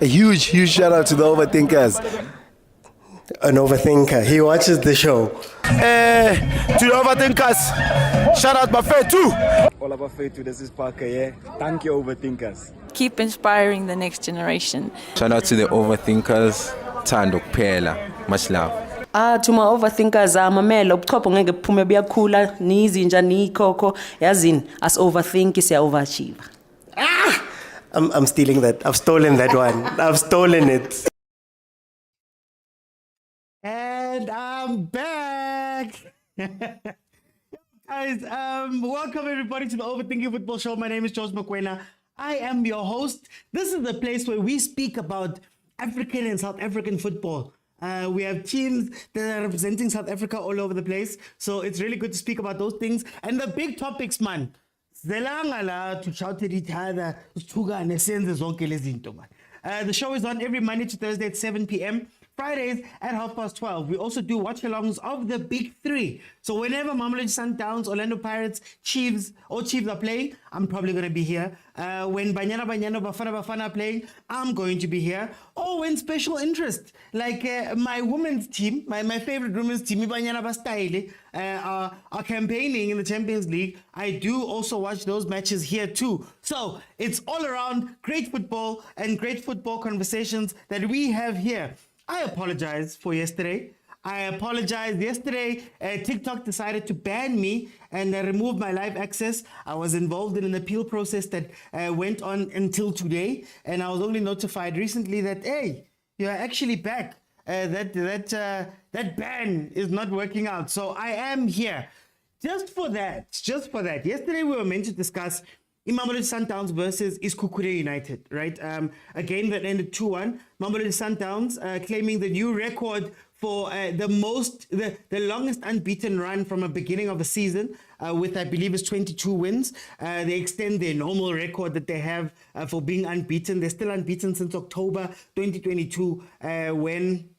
A huge shout out to the overthinkers. An overthinker. He watches the show. To the overthinkers, shout out Buffet too. All about Fetu, this is Parker, yeah? Thank you, overthinkers. Keep inspiring the next generation. Shout out to the overthinkers. Thando kuphela. Much love. To my overthinkers, mamela ubuchopho ngeke buphume buyakhula nizinja nikhokho yazini as overthink siya overachieve. I'm stealing that. I've stolen that one. I've stolen it. And I'm back. Guys, welcome everybody to the Overthinking Football Show. My name is Mokwena. I am your host. This is the place where we speak about African and South African football. We have teams that are representing South Africa all over the place. So it's really good to speak about those things. And the big topics, man. To shout at each other. The show is on every Monday to Thursday at 7 p.m. Fridays at 12:30. We also do watch-alongs of the big three. So whenever Mamelodi Sundowns, Orlando Pirates, Chiefs are playing, I'm probably going to be here. When Bafana, Bafana are playing, I'm going to be here. Or when special interest, like my women's team, my favorite women's team, Banyana Bastaile, are campaigning in the Champions League. I do also watch those matches here too. So it's all around great football and great football conversations that we have here. I apologize for yesterday. Yesterday, TikTok decided to ban me and remove my live access. I was involved in an appeal process that went on until today, and I was only notified recently that, hey, you're actually back. That ban is not working out. So I am here just for that. Yesterday we were meant to discuss Mamelodi Sundowns versus Iskukure United, right? A game that ended 2-1. Mamelodi Sundowns claiming the new record for the longest unbeaten run from a beginning of a season with, I believe, is 22 wins. They extend their normal record that they have for being unbeaten. They're still unbeaten since October 2022 when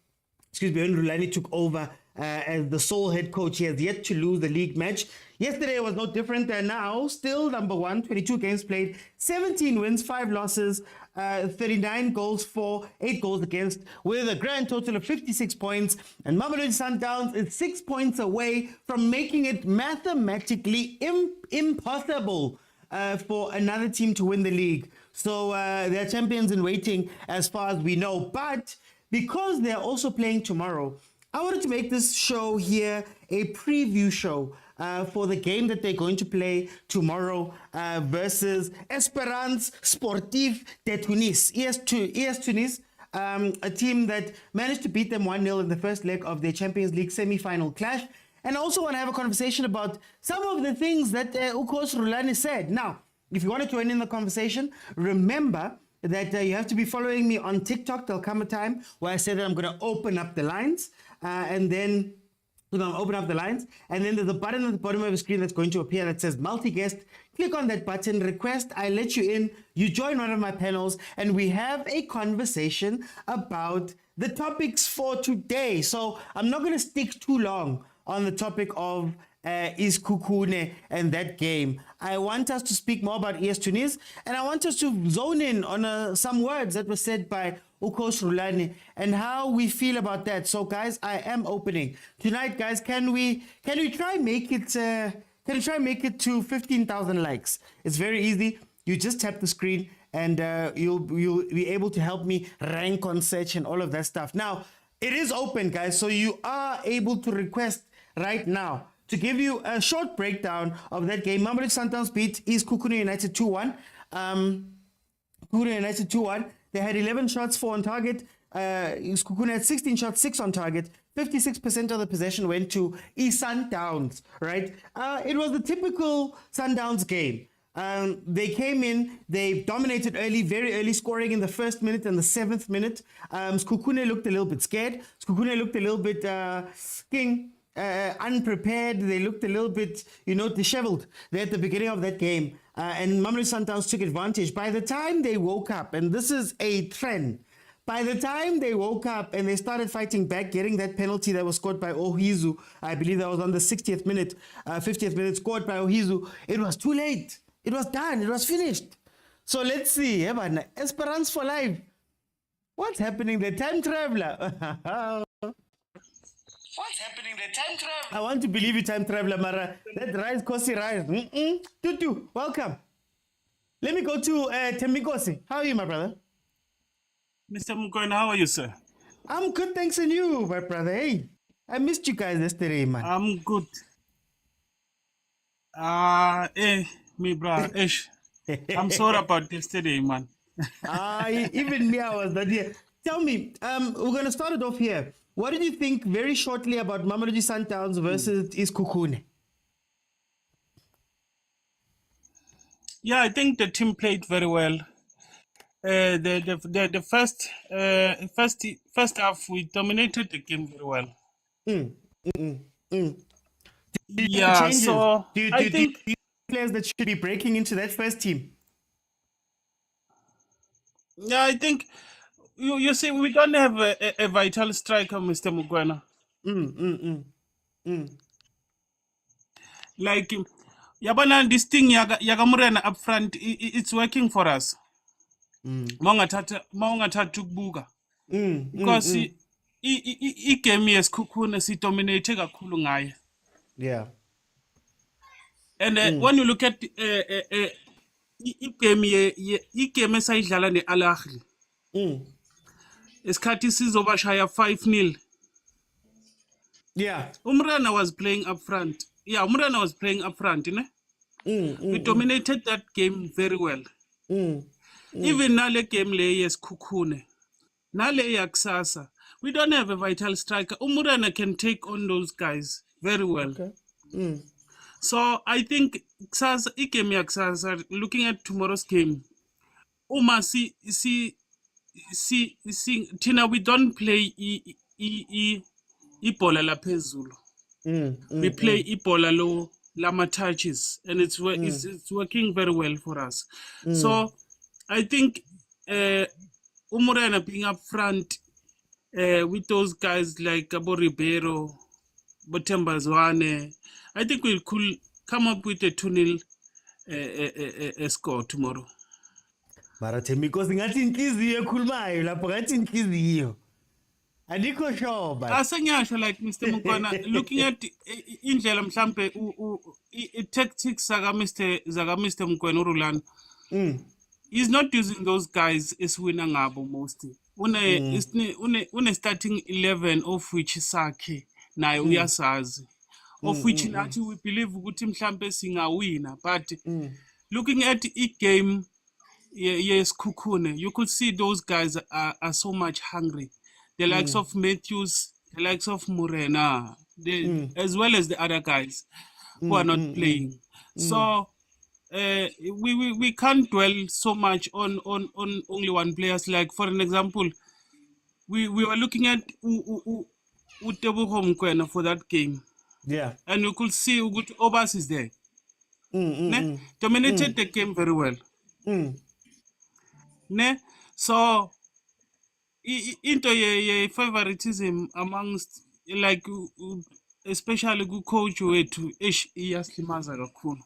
Rulani took over as the sole head coach. He has yet to lose the league match. Yesterday was no different. They're now still number one, 22 games played, 17 wins, 5 losses, 39 goals for, 8 goals against, with a grand total of 56 points. And Mamelodi Sundowns is 6 points away from making it mathematically impossible for another team to win the league. So they're champions in waiting as far as we know. But because they're also playing tomorrow, I wanted to make this show here a preview show for the game that they're going to play tomorrow versus Esperance Sportive de Tunis, ES Tunis, a team that managed to beat them 1-0 in the first leg of their Champions League semi-final clash. And I also want to have a conversation about some of the things that Ukos Rulani said. Now, if you want to join in the conversation, remember that you have to be following me on TikTok. There'll come a time where I say that I'm going to open up the lines and then open up the lines, and then there's a button at the bottom of the screen that's going to appear that says multi-guest. Click on that button, request, I let you in, you join one of my panels, and we have a conversation about the topics for today. So I'm not going to stick too long on the topic of Iskukune and that game. I want us to speak more about ES Tunis, and I want us to zone in on some words that were said by Ukos Rulani and how we feel about that. So guys, I am opening tonight. Guys, can we try make it to 15,000 likes? It's very easy. You just tap the screen and you'll be able to help me rank on search and all of that stuff. Now it is open, guys, so you are able to request right now to give you a short breakdown of that game. Mamelodi Sundowns beat Iskukune United 2-1. United 2-1. They had 11 shots, 4 on target. Iskukune had 16 shots, 6 on target. 56% of the possession went to Sundowns, right? It was the typical Sundowns game. They came in, they dominated early, very early, scoring in the first minute and the 7th minute. Iskukune looked a little bit scared. Iskukune looked a little bit unprepared. They looked a little bit, disheveled there at the beginning of that game. And Mamelodi Sundowns took advantage. By the time they woke up, and this is a trend, by the time they woke up and they started fighting back, getting that penalty that was scored by Ohizu, I believe that was on the 60th minute, 50th minute, scored by Ohizu, it was too late. It was done. It was finished. So let's see. Esperance for life. What's happening there? Time traveler. What's happening there? Time traveler. I want to believe you, time traveler, Mara. That rise, Kosi rise. Tutu, welcome. Let me go to Temikosi. How are you, my brother? Mr. Mokwena, how are you, sir? I'm good, thanks, and you, my brother. Hey, I missed you guys yesterday, man. I'm good. Me, bro. I'm sorry about yesterday, man. Even me, I was not here. Tell me, we're going to start it off here. What did you think very shortly about Mamelodi Sundowns versus idiskitv? Yeah, I think the team played very well. The first half we dominated the game very well. Yeah, Changes. so I think do you players that should be breaking into that first team? yeah, I think you see we don't have a vital striker, Mr. Mokwena. Like yabana this thing yaga Murena up front, it's working for us. Maungathatha ukubuka because igame yesikhukhune sidominate kakhulu ngaye. Yeah. And when you look at igame esayidlala ne-Ahly isikhathi sizobashaya 5-0. Yeah. Umrana was playing up front. Yeah, Umrana was playing up front, you know? We dominated that game very well. Even nale game le yesikhukhune, nale yakusasa, we don't have a vital striker. Umrana can take on those guys very well. Okay. So I think kusasa igame yakusasa, looking at tomorrow's game, uma Tina, we don't play ibola la phezulu. We play ibola lo lama touches, and it's working very well for us. So I think Umurena being up front with those guys like Abo Ribeiro, Botemba Zwane, I think we could come up with a 2-0 score tomorrow. Marathemi because ngathi inhliziyo ekhulumayo lapho ngathi inhliziyo. Andikho sure but Asengiyasho like Mr. Mokwena, looking at indlela mhlambe tactics zaka Mr. Mokwena Rulani. He's not using those guys esiwina ngabo mostly. Une starting 11 of which sakhe naye uyasazi. Of which nathi we believe ukuthi mhlambe singawina, but looking at each game yes Kukune, you could see those guys are so much hungry. The likes of Matthews, the likes of Morena, as well as the other guys who are not playing. So we can't dwell so much on only one players. Like for an example, we were looking at Uteboho Mokwena for that game. yeah. And you could see Ugut Obas is there. Dominated the game very well. So into your favoritism amongst like especially good coach wethu iyaslimaza kakhulu.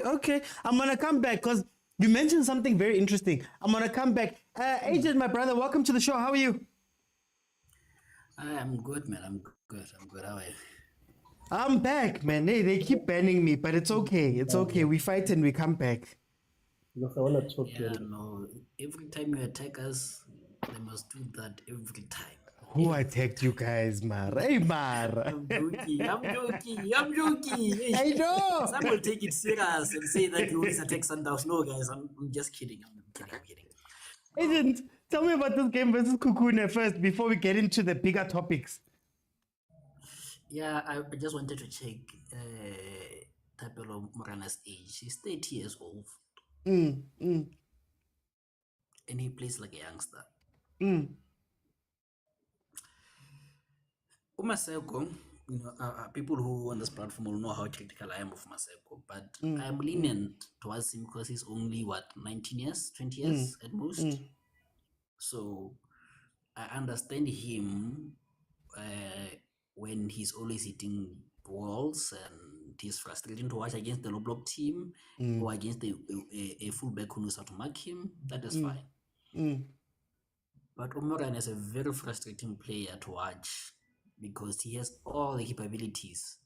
Okay. I'm gonna come back because you mentioned something very interesting. I'm gonna come back. Agent, my brother, welcome to the show. How are you? I'm good, man. I'm good. How are you? I'm back, man. Hey, they keep banning me, but it's okay. It's okay. We fight and we come back. Yeah, no. Every time you attack us, they must do that every time. Who attacked you guys, Mar? Hey, Mar. I'm joking. I know. Some will take it serious and say that you always attack Sundowns. No, guys, I'm just kidding. I'm kidding. Agent, tell me about this game versus Kukune first before we get into the bigger topics. Yeah, I just wanted to check Tapelo Morana's age. He's 30 years old. And he plays like a youngster. Maseko, you know, people who on this platform will know how critical I am of Maseko, but I'm lenient towards him because he's only 19 years, 20 years at most. So I understand him when he's always hitting walls and he's frustrating to watch against the low block team or against a fullback who knows how to mark him. That is fine. But Umaran is a very frustrating player to watch because he has all the capabilities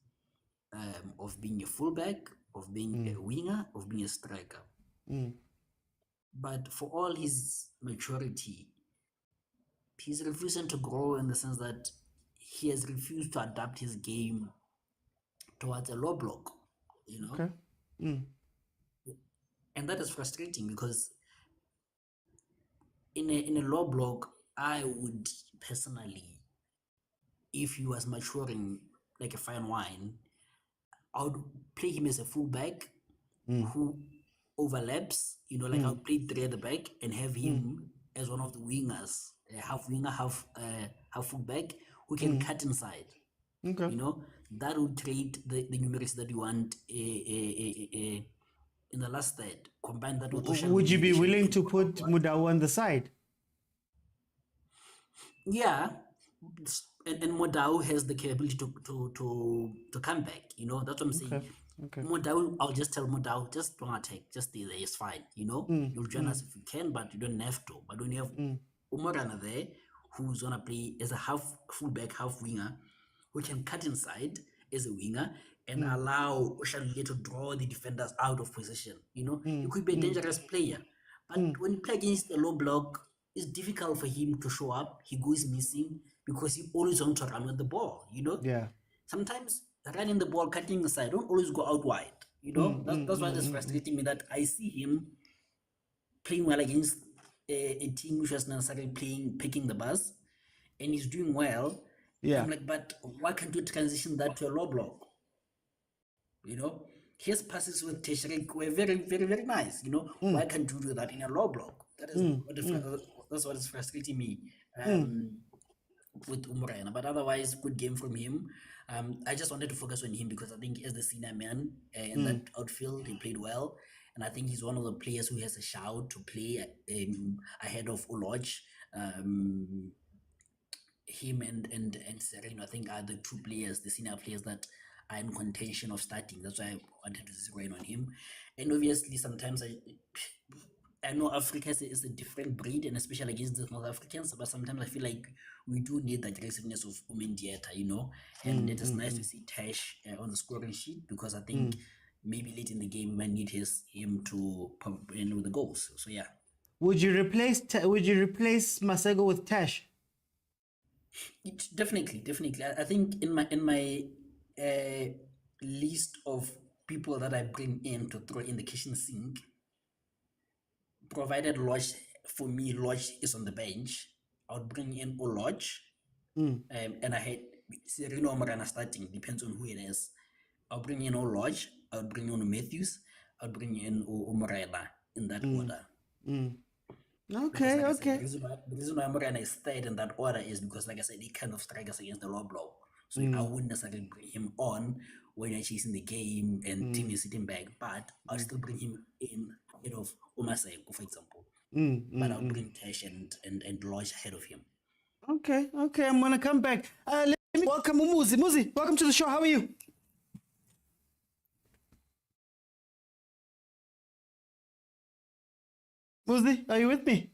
of being a fullback, of being a winger, of being a striker. But for all his maturity, he's refusing to grow in the sense that he has refused to adapt his game towards a low block, you know? Okay. And that is frustrating because in a low block, I would personally, if he was maturing like a fine wine, I would play him as a fullback who overlaps, you know, like I would play three at the back and have him as one of the wingers, half winger, half fullback, who can cut inside. Okay. You know, that would create the numerics that you want in the last third. Combine that with Would you be willing to put Motaung on the side? Yeah, and Motaung has the capability to come back. You know, that's what I'm saying. Okay. Motaung, I'll just tell Motaung, just don't attack, just stay there, it's fine. You know, you'll join us if you can, but you don't have to. But when you have Umorana there, who's gonna play as a half fullback, half winger, who can cut inside as a winger and allow Oshalile to draw the defenders out of position. You know, he could be a dangerous player. But when you play against a low block, it's difficult for him to show up. He goes missing because he always wants to run with the ball, you know? Yeah. Sometimes running the ball, cutting inside, don't always go out wide. You know, that's why it's frustrating me that I see him playing well against a team which was necessarily picking the bus, and he's doing well. Yeah. I'm like, but why can't you transition that to a low block? You know, his passes with Teshrik were very, very, very nice. You know, why can't you do that in a low block? That is that's what is frustrating me with Umrana. But otherwise, good game from him. I just wanted to focus on him because I think as the senior man in that outfield, he played well. And I think he's one of the players who has a shout to play ahead of Uloj. Him and Sereno, I think, are the two players, the senior players that are in contention of starting. That's why I wanted to zero in on him. And obviously, sometimes I know Africa is a different breed, and especially against the North Africans, but sometimes I feel like we do need the aggressiveness of Umendieta, you know? And it is nice to see Tash on the scoring sheet because I think maybe late in the game we might need him to pump in with the goals. So yeah. Would you replace Masego with Tash? Definitely. I think in my list of people that I bring in to throw in the kitchen sink, provided Lodge is on the bench, I would bring in Lodge, and I had Sereno Morana starting, depends on who it is. I'll bring in Lodge, I would bring in Matthews, I would bring in Morena in that order. Okay. The reason why Morena is third in that order is because, like I said, he kind of strikes against the low blow. So I wouldn't necessarily bring him on when you're chasing the game and team is sitting back, but I'll still bring him in ahead of Umaseko, for example. But I'll bring Tash and Lodge ahead of him. Okay, I'm gonna come back. Let me welcome Muzi. Muzi, welcome to the show. How are you? Muzi, are you with me?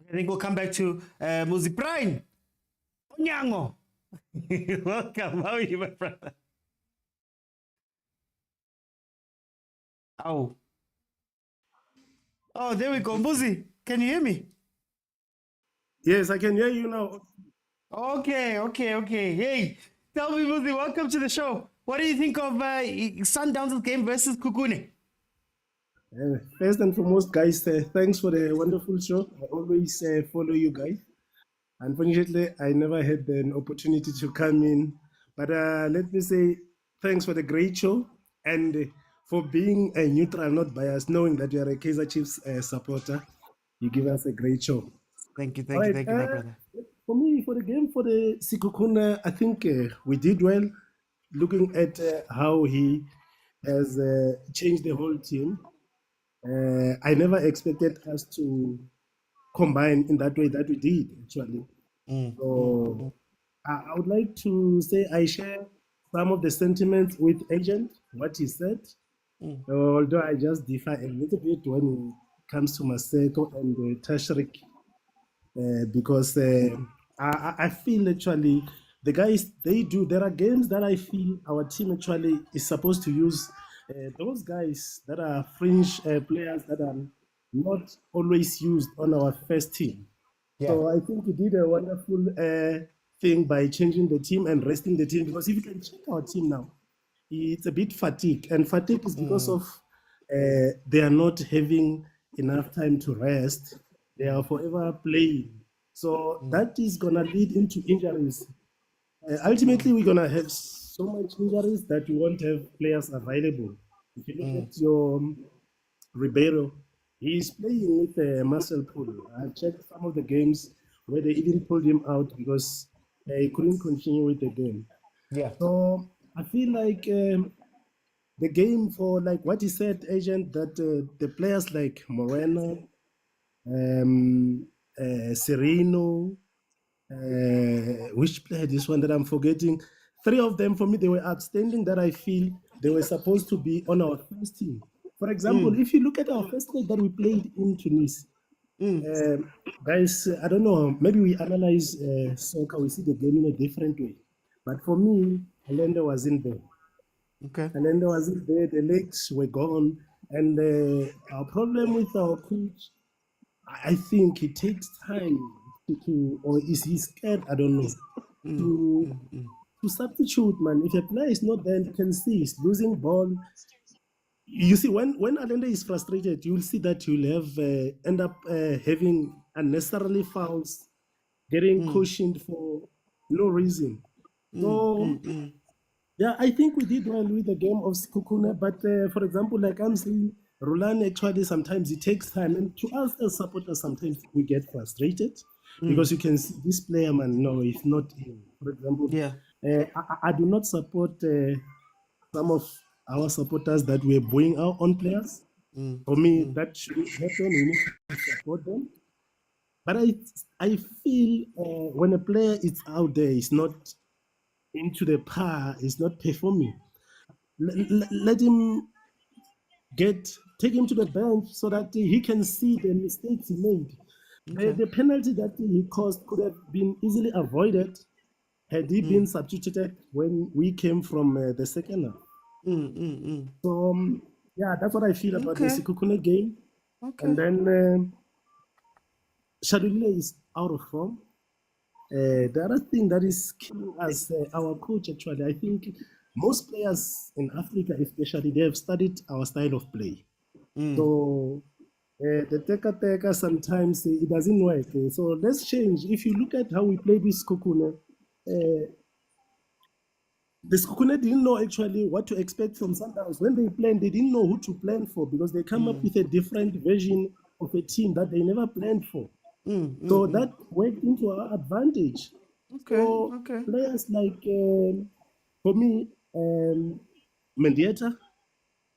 I think we'll come back to Muzi. Brian Onyango. Welcome. How are you, my brother? Oh, there we go. Muzi, can you hear me? Yes, I can hear you now. Okay. Hey, tell me, Muzi, welcome to the show. What do you think of Sundowns' game versus Kukune? First and foremost, guys, thanks for the wonderful show. I always follow you guys. Unfortunately, I never had an opportunity to come in. But let me say thanks for the great show and for being a neutral, not biased, knowing that you are a Kaizer Chiefs supporter. You give us a great show. Thank you, my brother. For me, for the game, for the Sikukuna, I think we did well. Looking at how he has changed the whole team. I never expected us to combine in that way that we did, actually. So I would like to say I share some of the sentiments with Agent, what he said, although I just differ a little bit when it comes to Maseko and Tashrik, because I feel actually the guys, there are games that I feel our team actually is supposed to use those guys that are fringe players that are not always used on our first team. So I think he did a wonderful thing by changing the team and resting the team, because if you can check our team now, it's a bit fatigued, and fatigue is because of they are not having enough time to rest. They are forever playing, so that is gonna lead into injuries. Ultimately, we're gonna have so much injuries that we won't have players available. If you look at your Ribeiro, he's playing with a muscle pull. I checked some of the games where they even pulled him out because he couldn't continue with the game. Yeah. So I feel like the game, for like what he said, agent, that the players like Moreno, Sereno, which player, this one that I'm forgetting, 3 of them for me, they were outstanding, that I feel they were supposed to be on our first team. For example, if you look at our first leg that we played in Tunis, guys, I don't know, maybe we analyze soccer, we see the game in a different way. But for me, Allende wasn't there. Okay. Allende wasn't there, the legs were gone. And our problem with our coach, I think it takes time to or is he scared? I don't know. To substitute, man. If a player is not there, you can see he's losing ball. You see, when Allende is frustrated, you'll see that you'll have end up having unnecessarily fouls, getting cushioned for no reason. So, yeah, I think we did well with the game of Sekhukhune, but for example, like I'm saying, Rulani actually sometimes it takes time, and to us as supporters, sometimes we get frustrated because you can see this player, man, no, if not him. For example, I do not support some of our supporters that were booing our own players. For me, that shouldn't happen. We need to support them. But I feel when a player is out there, is not into the par, is not performing, let him take him to the bench so that he can see the mistakes he made. The penalty that he caused could have been easily avoided had he been substituted when we came from the second half. So, yeah, that's what I feel about the Sekhukhune game. And then Shadulile is out of form. The other thing that is killing us, our coach actually, I think most players in Africa especially, they have studied our style of play. So the teka sometimes it doesn't work. So let's change. If you look at how we played with Sekhukhune, the Sekhukhune didn't know actually what to expect from Sundowns. When they planned, they didn't know who to plan for because they come up with a different version of a team that they never planned for. So that worked into our advantage. Players like, for me, Mendieta,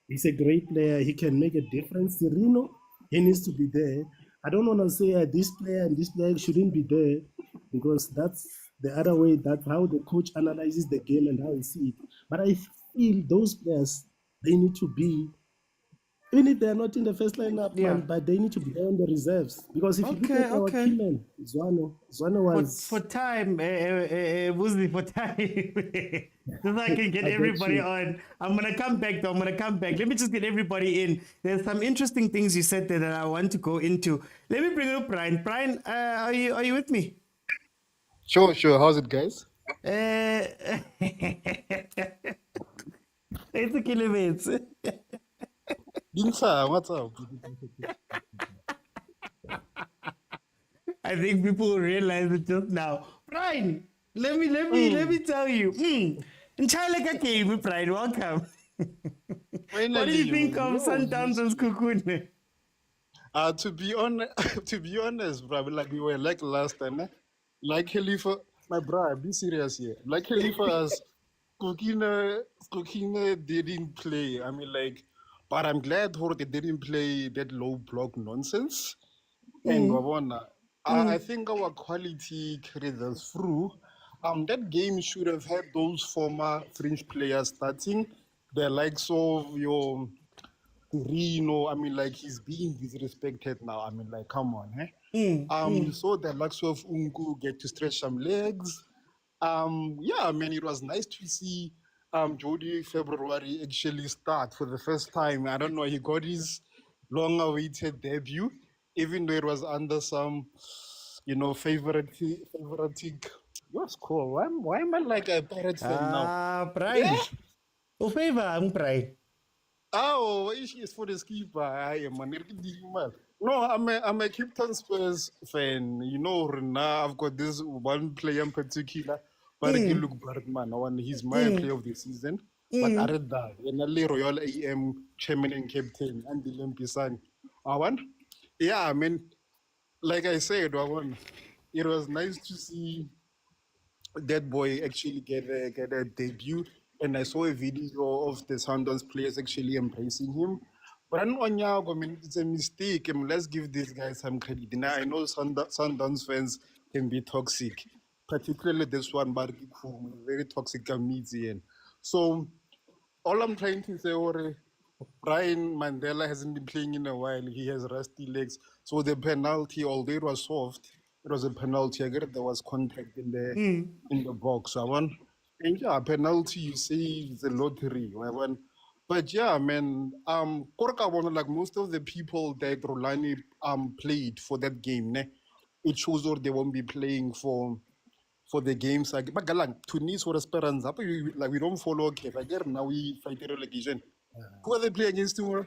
he's a great player. He can make a difference. Sereno, he needs to be there. I don't want to say this player and this player shouldn't be there because that's the other way, that's how the coach analyzes the game and how he sees it. But I feel those players, they need to be, even if they're not in the first lineup, man, but they need to be there on the reserves. Because if you look at our key man, Zwane was... For time, Buzi, for time. So I can get everybody on. I'm going to come back, though. Let me just get everybody in. There's some interesting things you said there that I want to go into. Let me bring up Brian. Brian, are you with me? Sure. How's it, guys? It's a kilometers. Dinsa, what's up? I think people will realize it just now. Brian, let me tell you. Nchayeleka game, Brian, welcome. What do you think of Sundowns and Sekhukhune? To be honest, bro, like we were like last time, eh? Like Khalifa, my bro, be serious here. Like Khalifa as Sekhukhune didn't play. I mean, like, but I'm glad they didn't play that low block nonsense. And I think our quality carried us through. That game should have had those former fringe players starting. The likes of your Reno, I mean, like, he's being disrespected now. I mean, like, come on, eh? You saw the likes of Ungu get to stretch some legs. Yeah, I mean, it was nice to see Jody February actually start for the first time. I don't know, he got his long-awaited debut, even though it was under some, favoritic. What's called? Why am I like a Pirates fan now? Pride. Yeah? O favor, ang pride. Oh, she is for the skipper. I am an man. No, I'm a Cape Town Spurs fan. You know, now I've got this one player in particular, but look, Bergman, he's my player of the season. But I read that. And Royal AM chairman and captain, and the Lempisan. Yeah, I mean, like I said, it was nice to see that boy actually get a debut. And I saw a video of the Sundowns players actually embracing him. But I mean, it's a mistake. I mean, let's give these guys some credit. Now, I know Sundowns fans can be toxic, particularly this one, Barkiku, very toxic comedian. So, all I'm trying to say, Brian Mandela hasn't been playing in a while. He has rusty legs. So the penalty, although it was soft, it was a penalty. I get there was contact in the box. And yeah, penalty, you say it's a lottery. But yeah, man, like most of the people that Rulani played for that game, it shows that they won't be playing for the games. Like, Tunis or Esperanza, like we don't follow CAF. I get now we fight the relegation. Who are they playing against tomorrow?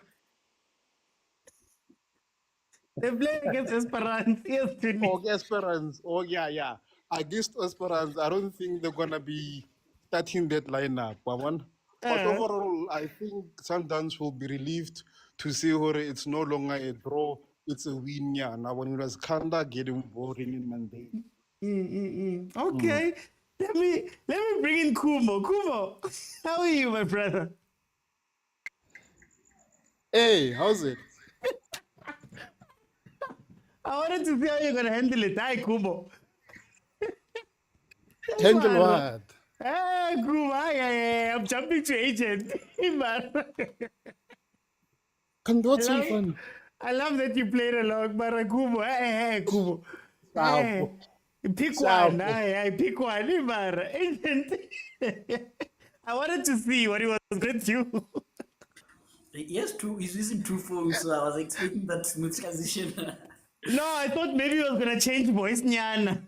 They play against Esperance. Yes, Tunis. Oh, Esperance. Oh, yeah. Against Esperance, I don't think they're gonna be starting that lineup. But overall, I think Sundowns will be relieved to see it's no longer a draw, it's a win. Yeah, now when it was kind of getting boring in Monday. Okay, let me bring in Kumo. Kumo, how are you, my brother? Hey, how's it? I wanted to see how you're gonna handle it. Hi, Kumo. Handle what? Hey, Kumo, I'm jumping to agent. I love that you played along, but Kumo, hey, Kumo. Hey, pick one. I pick one. Agent. I wanted to see what he was going to do. Yes, true. He's using two phones, so I was expecting that smooth transition. No, I thought maybe he was going to change voice, Nyana.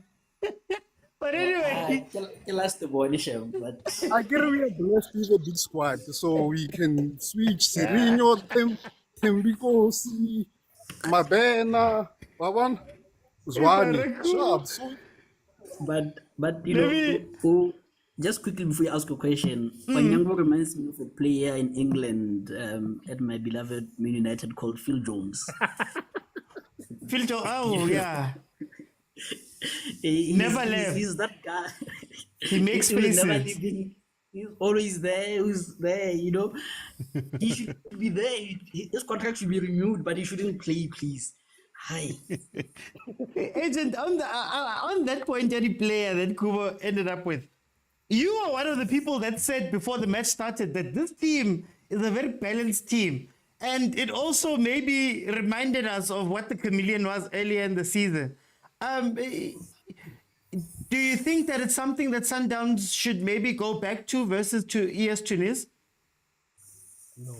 But anyway. Tell us the boy, but I get we are blessed with a big squad, so we can switch Serino, Tembico, C, Mabena, Wawan, Zwane. But you know, just quickly before you ask a question, Wanyango reminds me of a player in England at my beloved Man United called Phil Jones. Phil Jones, oh yeah. He's that guy. He makes faces. He's always there. Who's there? You know, he should be there. His contract should be renewed, but he shouldn't play, please. Hi, Agent. On that point, any player that Kubo ended up with, you are one of the people that said before the match started that this team is a very balanced team, and it also maybe reminded us of what the Chameleon was earlier in the season. Do you think that it's something that Sundowns should maybe go back to versus to ES Tunis? No.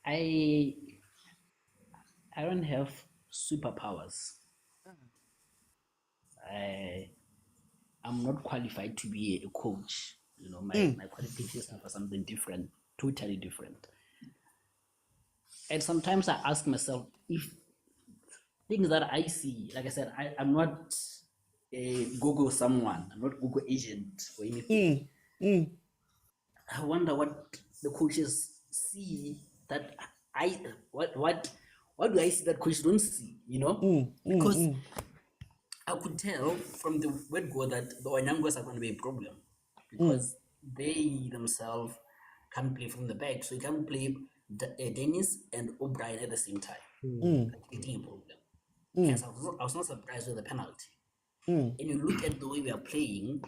I don't have superpowers. I'm not qualified to be a coach. You know, my qualifications are for something different, totally different. And sometimes I ask myself if things that I see, like I said, I'm not a Google someone. I'm not Google agent or anything. I wonder what the coaches see that what do I see that coaches don't see, you know? Because I could tell from the word go that the Onyangos are going to be a problem because they themselves can't play from the back. So you can't play Dennis and O'Brien at the same time. That's a problem. Yes, I was not surprised with the penalty. And you look at the way we are playing,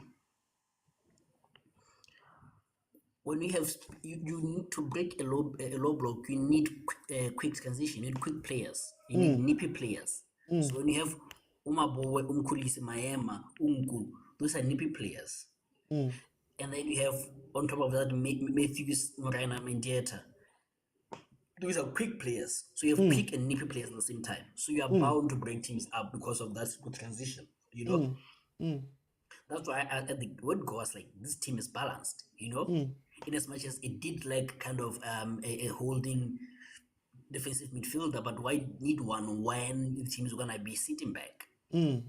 when you have you need to break a low block, you need quick transition, you need quick players, you need nippy players. So when you have Umabowe, Umkulisi, Maema, Ungu, those are nippy players. And then you have on top of that Matthews, Morena, Mendieta. Those are quick players. So you have quick and nippy players at the same time. So you are bound to break teams up because of that good transition, you know. That's why at the word go, I was like, this team is balanced, you know, in as much as it did like kind of a holding defensive midfielder, but why need one when the team is gonna be sitting back? You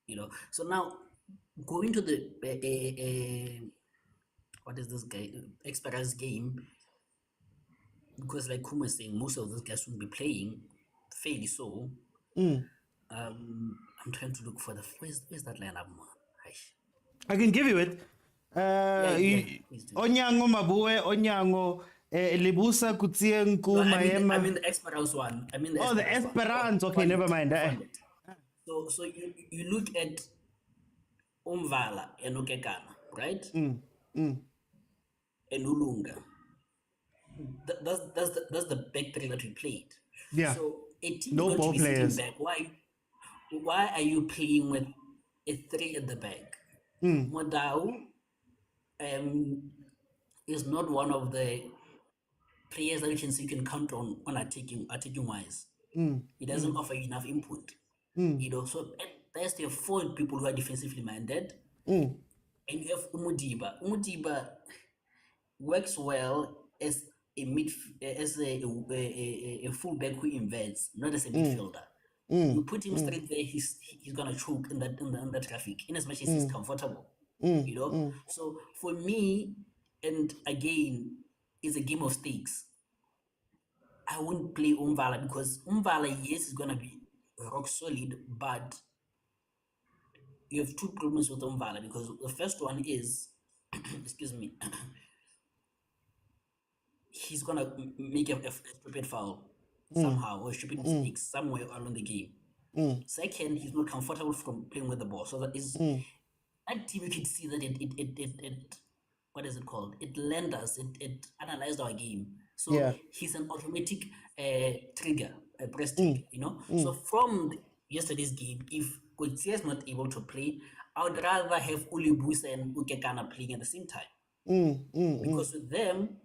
know. So now going to the what is this guy experience game, because like Kuma is saying, most of those guys will be playing fairly so. I'm trying to look for the where's that lineup, man? I can give you it. Onyango Mabue, Onyango Libusa Kutsienku Maema. I mean the Esperance one. I mean the Esperance. Okay, never mind. So you look at Umvala and Okekana, right? And Ulunga. That's the back three that we played. Yeah. So a team no ball players. Back. Why are you playing with a three at the back? Motaung is not one of the players that you can count on attacking wise. He doesn't offer you enough input. You know, so there's the 4 people who are defensively minded. And you have Umudiba. Umudiba works well as a fullback who invades, not as a midfielder. You put him straight there, he's gonna choke in the traffic, in as much as he's comfortable. You know? So for me, and again, it's a game of stakes. I won't play Umvala because Umvala, yes, is gonna be rock solid, but you have 2 problems with Umvala, because the first one is excuse me, he's gonna make a stupid foul somehow, or stupid mistakes somewhere along the game. Second, he's not comfortable from playing with the ball. So that is that team, you can see that it what is it called? It lent us, it analyzed our game. So he's an automatic trigger, a press trigger, you know. So from yesterday's game, if Kotsia is not able to play, I would rather have Ulibusa and Ukekana playing at the same time. Because with them,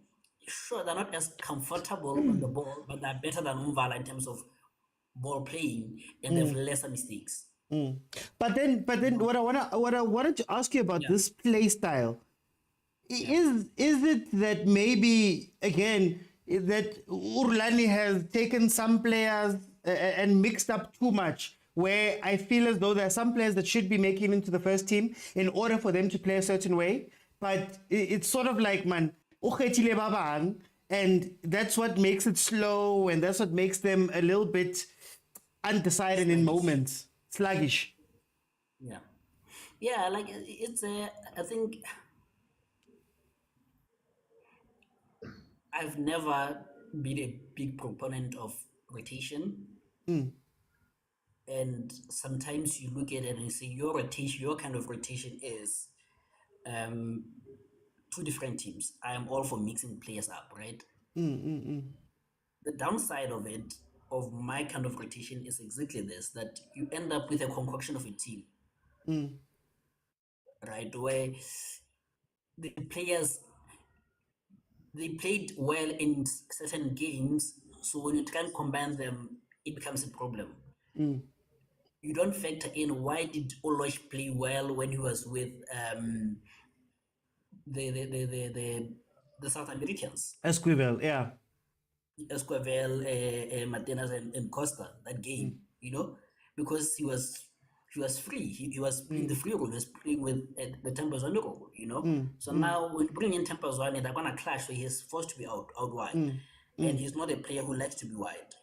sure, they're not as comfortable on the ball, but they're better than Umvala in terms of ball playing, and they have lesser mistakes. But then what I wanted to ask you about this play style is it that maybe again that Rulani has taken some players and mixed up too much, where I feel as though there are some players that should be making it into the first team in order for them to play a certain way, but it's sort of like, man, and that's what makes it slow, and that's what makes them a little bit undecided in moments, sluggish. Yeah, like it's I think I've never been a big proponent of rotation. And sometimes you look at it and you say your kind of rotation is 2 different teams. I am all for mixing players up, right? The downside of it, of my kind of rotation, is exactly this, that you end up with a concoction of a team, right? Where the players, they played well in certain games, so when you try and combine them, it becomes a problem. You don't factor in, why did Olosh play well when he was with the South Americans? Esquivel, yeah. Esquivel, Martinez, and Costa, that game, you know, because he was free. He was playing the free role. He was playing with the Tempazwane role, you know. So now when you bring in Tempazwane, they're gonna clash. So he's forced to be out wide, and he's not a player who likes to be wide.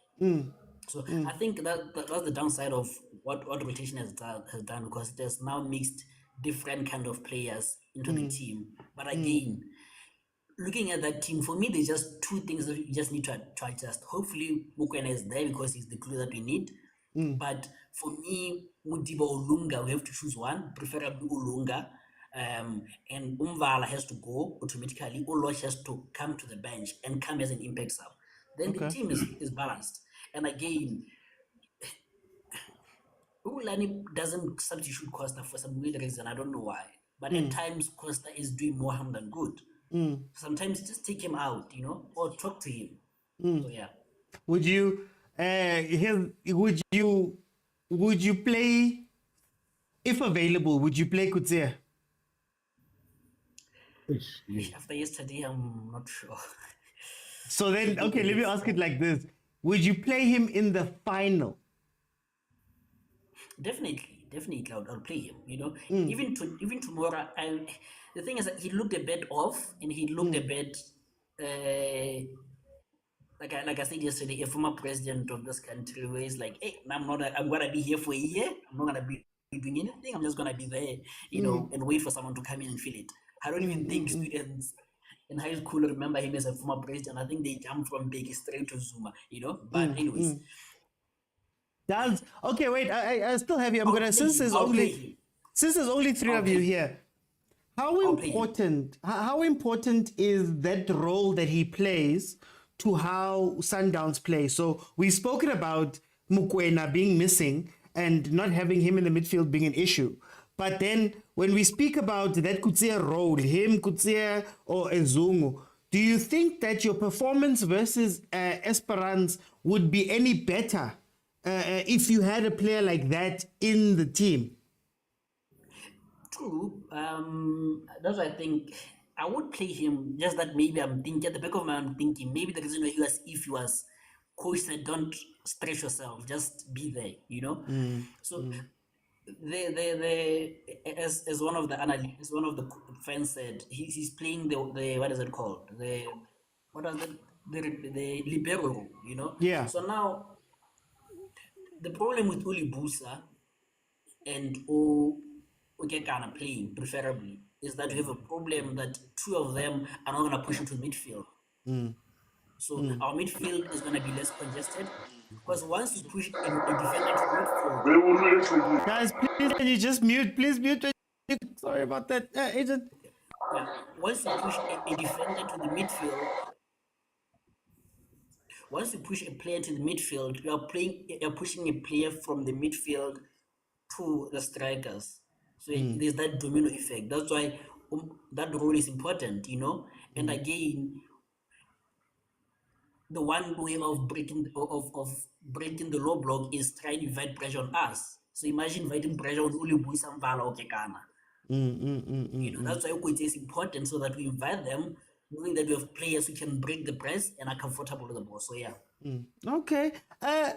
So I think that's the downside of what rotation has done, because it has now mixed different kind of players into the team. But again, looking at that team, for me, there's just 2 things that you just need to adjust. Hopefully, Mokwena is there because he's the glue that we need. But for me, Mudiba or Lunga, we have to choose one, preferably Ulunga. and Umvala has to go automatically, Olosh has to come to the bench and come as an impact sub. Then the team is balanced. And again, Rulani doesn't substitute Costa for some weird reason. I don't know why. But at times, Costa is doing more harm than good. Sometimes just take him out, or talk to him. So, yeah. Would you play, if available, would you play Coetzee? After yesterday, I'm not sure. So then, okay, let me ask it like this. Would you play him in the final? Definitely, I'll play him. Even tomorrow. The thing is that he looked a bit off, and he looked a bit like I said yesterday, a former president of this country, where he's like, "Hey, I'm gonna be here for a year. I'm not gonna be doing anything. I'm just gonna be there, and wait for someone to come in and fill it." I don't even think students in high school remember him as a former president. I think they jumped from Big straight to Zuma, But anyways. Okay, wait. I still have you. Since there's only three of you here. How important is that role that he plays to how Sundowns play? So we've spoken about Mokwena being missing and not having him in the midfield being an issue. But then when we speak about that Coetzee role, him, Coetzee or Ezungu, do you think that your performance versus Esperance would be any better if you had a player like that in the team? True. That's why I think I would play him. Just that maybe I'm thinking at the back of my mind, I'm thinking maybe the reason why if he was coach said, don't stretch yourself, just be there, So as one of the analysts, as one of the fans said, he's playing the what is it called? The libero, Yeah. So now the problem with Uli Busa and Okekana playing preferably is that we have a problem that two of them are not going to push into midfield. So our midfield is going to be less congested, because once you push a defender to midfield... Guys, please, can you just mute? Please mute. Sorry about that, agent. Once you push a defender to the midfield, once you push a player to the midfield, you're pushing a player from the midfield to the strikers. So there's that domino effect. That's why that role is important, And again, the one way of breaking the low block is trying to invite pressure on us. So imagine inviting pressure on Uli Buisa Mvala or Kekana. That's why Coetzee is important, so that we invite them, knowing that we have players who can break the press and are comfortable with the ball. So yeah. Okay.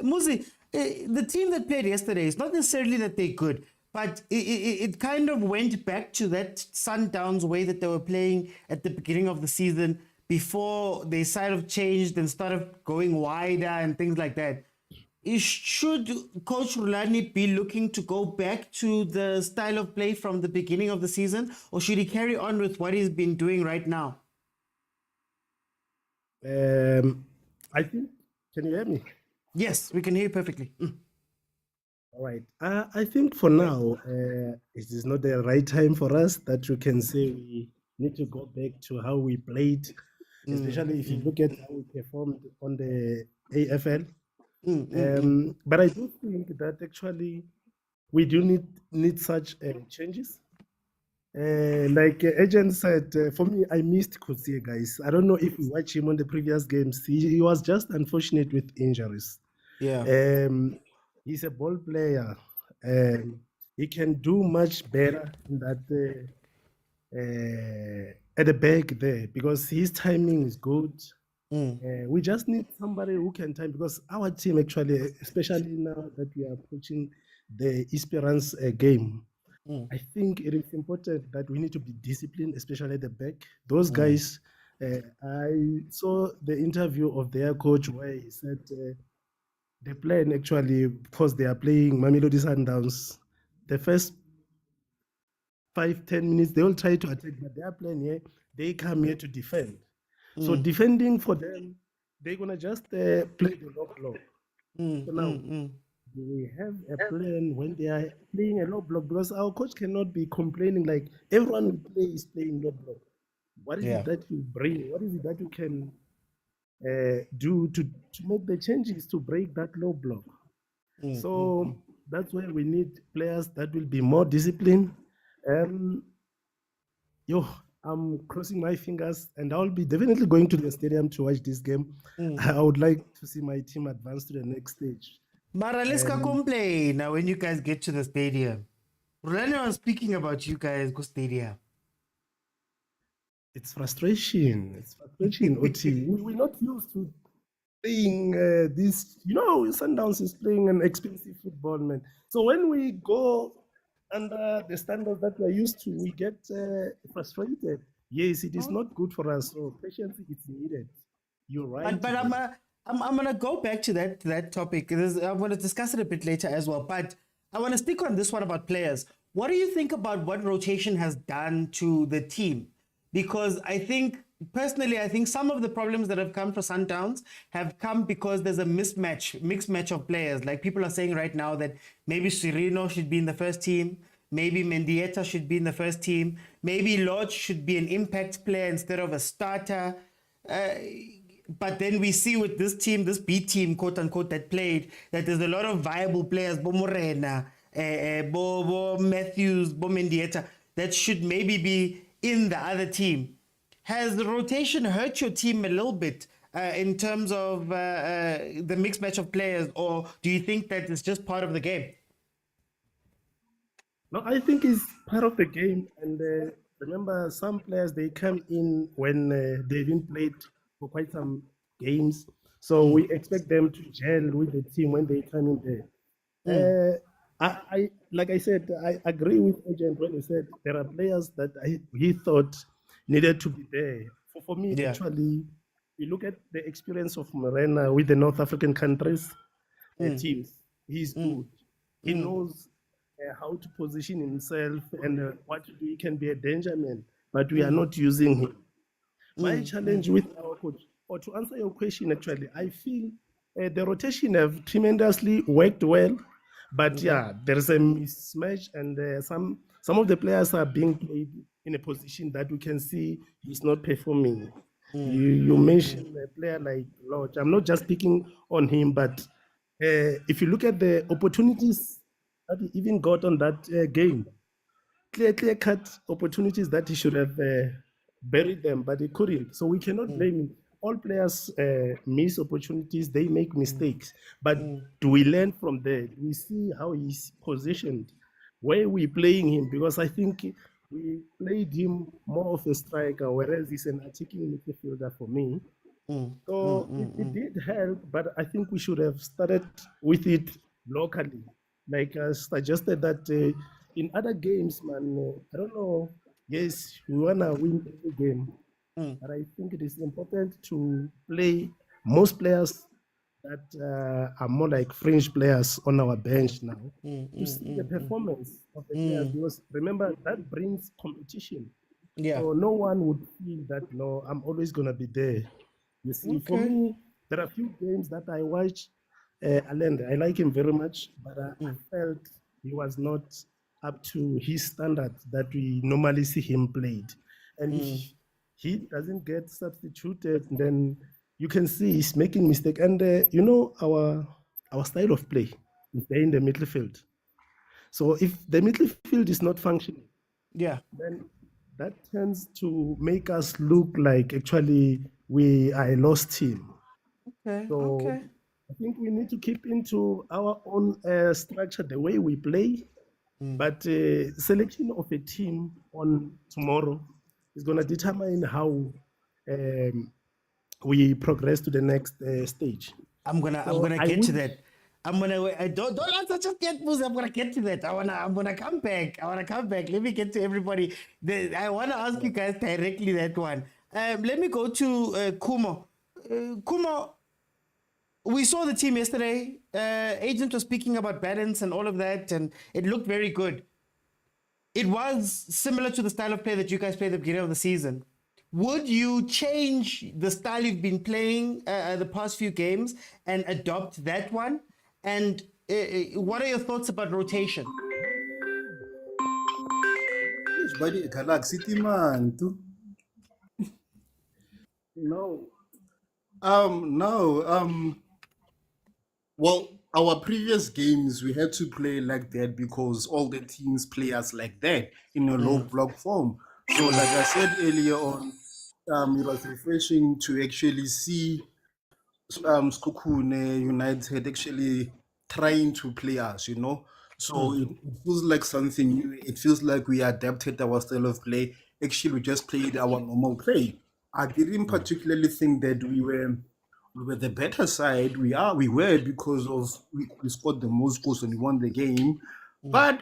Muzi, the team that played yesterday, it's not necessarily that they're good, but it kind of went back to that Sundowns way that they were playing at the beginning of the season, before they sort of changed and started going wider and things like that. Should Coach Rulani be looking to go back to the style of play from the beginning of the season, or should he carry on with what he's been doing right now? I think, can you hear me? Yes, we can hear you perfectly. All right. I think for now, it is not the right time for us that we can say we need to go back to how we played, especially if you look at how we performed on the AFL. But I do think that actually we do need such changes. Like Agent said, for me, I missed Coetzee, guys. I don't know if you watch him on the previous games. He was just unfortunate with injuries. Yeah. He's a ball player. He can do much better in that at the back there, because his timing is good. We just need somebody who can time, because our team actually, especially now that we are approaching the Esperance game, I think it is important that we need to be disciplined, especially at the back. Those guys, I saw the interview of their coach where he said the plan actually, because they are playing Mamelodi Sundowns, the first 5-10 minutes, they will try to attack, but their plan here, they come here to defend. So defending for them, they're going to just play the low block. So now, we have a plan when they are playing a low block? Because our coach cannot be complaining like everyone we play is playing low block. What is Yeah. it that you bring? What is it that you can do to make the changes to break that low block? So that's why we need players that will be more disciplined. I'm crossing my fingers, and I'll be definitely going to the stadium to watch this game. I would like to see my team advance to the next stage. Mara, let's complain now when you guys get to the stadium. Rulani was speaking about you guys go stadium. It's frustration. It's frustration, OT. We're not used to playing this. Sundowns is playing an expensive football, man. So when we go under the standards that we're used to, we get frustrated. Yes, it is not good for us. So patience is needed. You're right. But I'm gonna go back to that topic. I'm gonna discuss it a bit later as well. But I want to stick on this one about players. What do you think about what rotation has done to the team? Because I think some of the problems that have come for Sundowns have come because there's a mixed match of players. Like people are saying right now that maybe Sereno should be in the first team, maybe Mendieta should be in the first team, maybe Lodge should be an impact player instead of a starter. But then we see with this team, this B team, quote unquote, that played, that there's a lot of viable players, Bo Morena, Bo Matthews, Bo Mendieta, that should maybe be in the other team. Has the rotation hurt your team a little bit in terms of the mixed match of players, or do you think that it's just part of the game? No, I think it's part of the game. And remember, some players, they come in when they've been played for quite some games. So we expect them to gel with the team when they come in there. I like I said, I agree with Agent when he said there are players that he thought needed to be there. For me, actually, you look at the experience of Morena with the North African countries, teams. He's good. He knows how to position himself and what to do. He can be a danger man, but we are not using him. My challenge with our coach, or to answer your question, actually, I feel the rotation have tremendously worked well, but there's a mismatch, and some of the players are being played in a position that we can see he's not performing. You mentioned a player like Lodge. I'm not just picking on him, but if you look at the opportunities that he even got on that game, clear-cut opportunities that he should have buried them, but he couldn't. So we cannot blame him. All players miss opportunities, they make mistakes. But do we learn from there? Do we see how he's positioned? Where are we playing him? Because I think we played him more of a striker, whereas he's an attacking midfielder for me. So it did help, but I think we should have started with it locally. Like I suggested that in other games, man, I don't know. Yes, we want to win every game. But I think it is important to play most players that are more like fringe players on our bench now to see the performance of the players. Because remember, that brings competition. So no one would feel that, no, I'm always going to be there. You see, for me, there are a few games that I watch. Allende, I like him very much, but I felt he was not up to his standards that we normally see him played. And if he doesn't get substituted, then you can see he's making mistake. And our style of play is there in the midfield. So if the midfield is not functioning, then that tends to make us look like actually we are a lost team. So I think we need to keep into our own structure, the way we play. But selection of a team on tomorrow is going to determine how we progress to the next stage. I'm gonna get to that. Don't answer just yet, Musa. I'm gonna get to that. I'm gonna come back. Let me get to everybody. I wanna ask you guys directly that one. Let me go to Kumo. Kumo, we saw the team yesterday. Agent was speaking about balance and all of that, and it looked very good. It was similar to the style of play that you guys played at the beginning of the season. Would you change the style you've been playing the past few games and adopt that one? And what are your thoughts about rotation? Buddy, Galaxy man, too. No. No. Well, our previous games we had to play like that because all the teams play us like that in a low block form. So, like I said earlier on, it was refreshing to actually see Skukune United actually trying to play us, you know. So it feels like something new. It feels like we adapted our style of play. Actually, we just played our normal play. I didn't particularly think that we were the better side. We were because of we scored the most goals and we won the game. But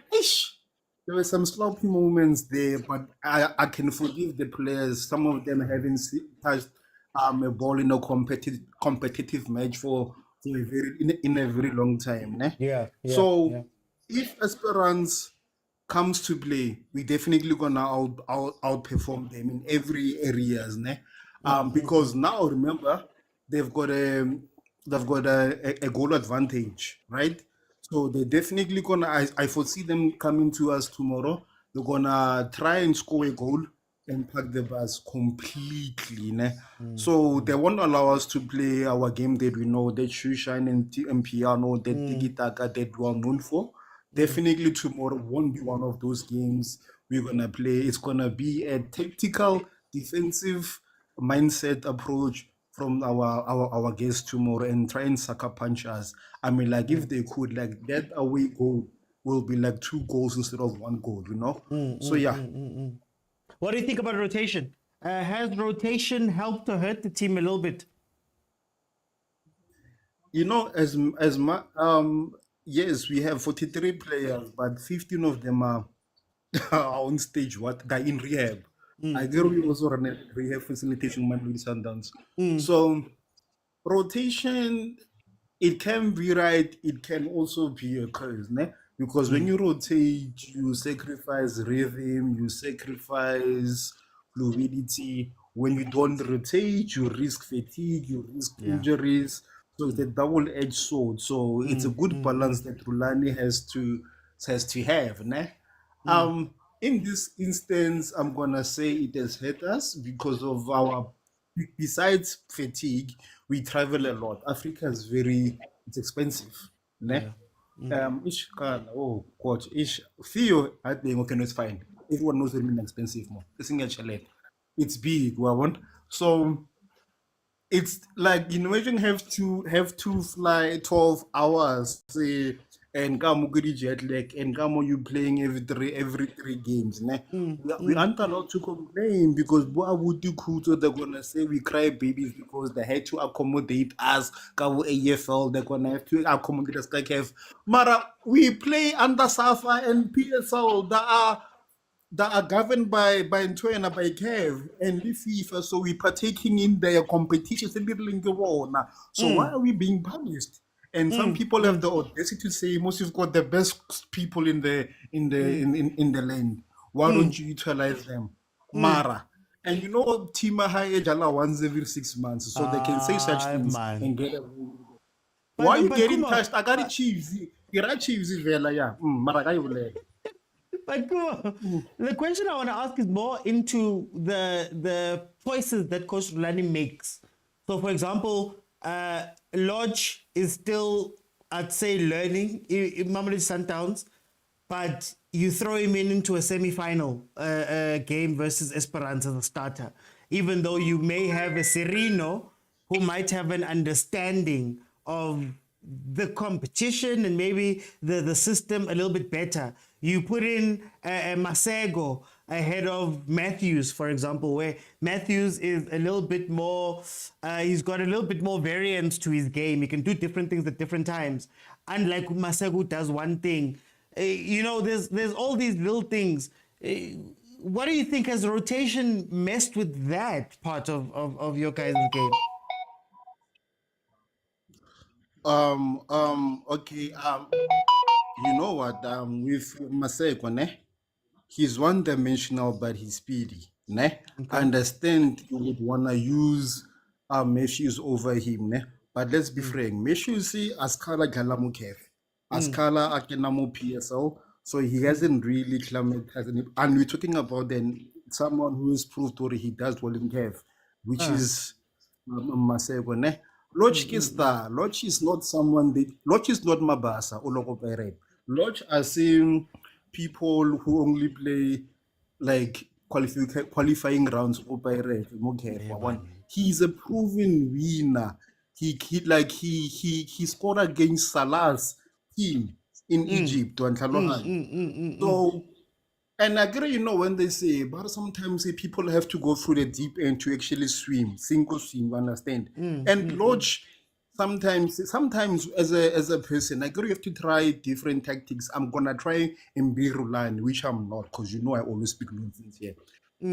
there were some sloppy moments there, but I can forgive the players. Some of them haven't touched a ball in a competitive match for in a very long time. Ne? So if Esperance comes to play, we definitely gonna outperform them in every areas. Ne? Because now remember they've got a goal advantage, right? So they're definitely gonna. I foresee them coming to us tomorrow. They're gonna try and score a goal and pack the bus completely. Ne? So they won't allow us to play our game that we know, that shine and piano, that tiki taka that we are known for. Definitely tomorrow won't be one of those games we're gonna play. It's gonna be a tactical, defensive mindset approach from our guests tomorrow and try and sucker punch us. I mean, like if they could, like that away goal will be like 2 goals instead of 1 goal, you know? So yeah. What do you think about rotation? Has rotation helped or hurt the team a little bit? You know, yes, we have 43 players, but 15 of them are on stage. They're in rehab. I get we also run a rehab facilitation Mamelodi Sundowns. So rotation, it can be right, it can also be a curse, ne? Because when you rotate, you sacrifice rhythm, you sacrifice fluidity. When you don't rotate, you risk fatigue, you risk injuries. So it's a double-edged sword. So it's a good balance that Rulani has to have, ne? In this instance, I'm gonna say it has hurt us because of besides fatigue, we travel a lot. Africa is it's expensive, ne? Oh God, Theo, I think okay, no, it's fine. Everyone knows it means expensive more. It's big, so it's like imagine have to fly 12 hours, say, and come jet lag, and come you playing every 3 games. Ne? We aren't allowed to complain because they're gonna say we cry babies because they had to accommodate us. AFL, they're gonna have to accommodate us like CAF. Mara, we play under SAFA and PSL that are governed by Mokwena, by CAF and the FIFA, so we're partaking in their competitions a little in the war now. So why are we being punished? And some people have the audacity to say, most you've got the best people in the land. Why don't you utilize them? Mara. And you know, Tima Haye Jala once every 6 months, so they can say such things and get away with it. Why are you getting touched? I got Chiefs. You're Chiefs, Vela, yeah. Mara. But the question I want to ask is more into the choices that Coach Rulani makes. So, for example, Lodge is still, I'd say, learning in Mamelodi Sundowns, but you throw him into a semi-final game versus Esperance as a starter, even though you may have a Serino who might have an understanding of the competition and maybe the system a little bit better. You put in a Masego ahead of Matthews, for example, where Matthews is a little bit more, he's got a little bit more variance to his game. He can do different things at different times. Unlike Masego does one thing. You know, there's all these little things. What do you think, has rotation messed with that part of your guys' game? Okay. You know what? With Maseko, ne? He's one-dimensional, but he's speedy, ne? I understand you would wanna use Matthews over him, ne? But let's be frank. Matthews see Askala Galamu CAF. Askala Akenamo PSL, so he hasn't really and we're talking about then someone who has proved already he does well in CAF, which is Masego, ne? Loch is star. Loch is not someone Loch is not Mabasa or Loco Pere. Loch are seeing people who only play like qualifying rounds he's a proven winner. He scored against Salah's team in Egypt. So, and I agree, when they say, but sometimes people have to go through the deep end to actually single swim, understand? And Lodge, sometimes as a person, I agree you have to try different tactics. I'm gonna try and be Rulani, which I'm not, because I always speak nonsense here.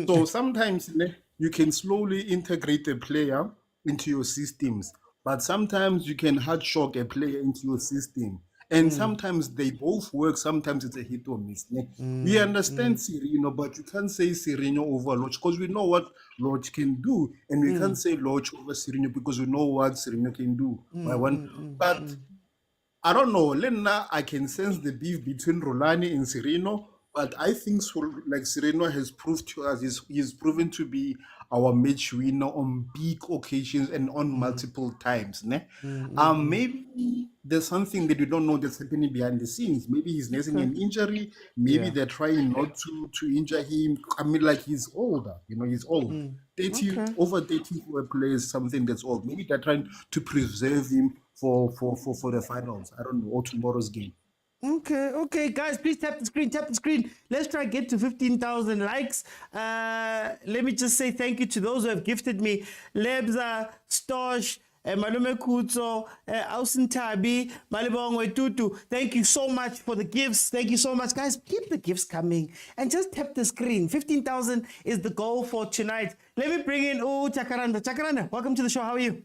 So sometimes you can slowly integrate a player into your systems, but sometimes you can hard shock a player into your system. And sometimes they both work, sometimes it's a hit or miss. We understand Sereno, but you can't say Sereno over Lodge because we know what Lodge can do. And we can't say Lodge over Sereno because we know what Sereno can do. But I don't know, Lena, I can sense the beef between Rulani and Sereno, but I think Sereno has proved to us, he's proven to be our match winner on big occasions and on multiple times. Maybe there's something that we don't know that's happening behind the scenes. Maybe he's nursing an injury. Maybe they're trying not to injure him. I mean, like he's older. He's old. Over 30 for a player is something that's old. Maybe they're trying to preserve him for the finals. I don't know, or tomorrow's game. Okay, guys, please tap the screen. Let's try to get to 15,000 likes. Let me just say thank you to those who have gifted me. Lebza, Stosh, Malume Kutso, Ausen Tabi, Malibongwe Tutu. Thank you so much for the gifts. Thank you so much, guys. Keep the gifts coming and just tap the screen. 15,000 is the goal for tonight. Let me bring in Chakaranda. Chakaranda, welcome to the show. How are you?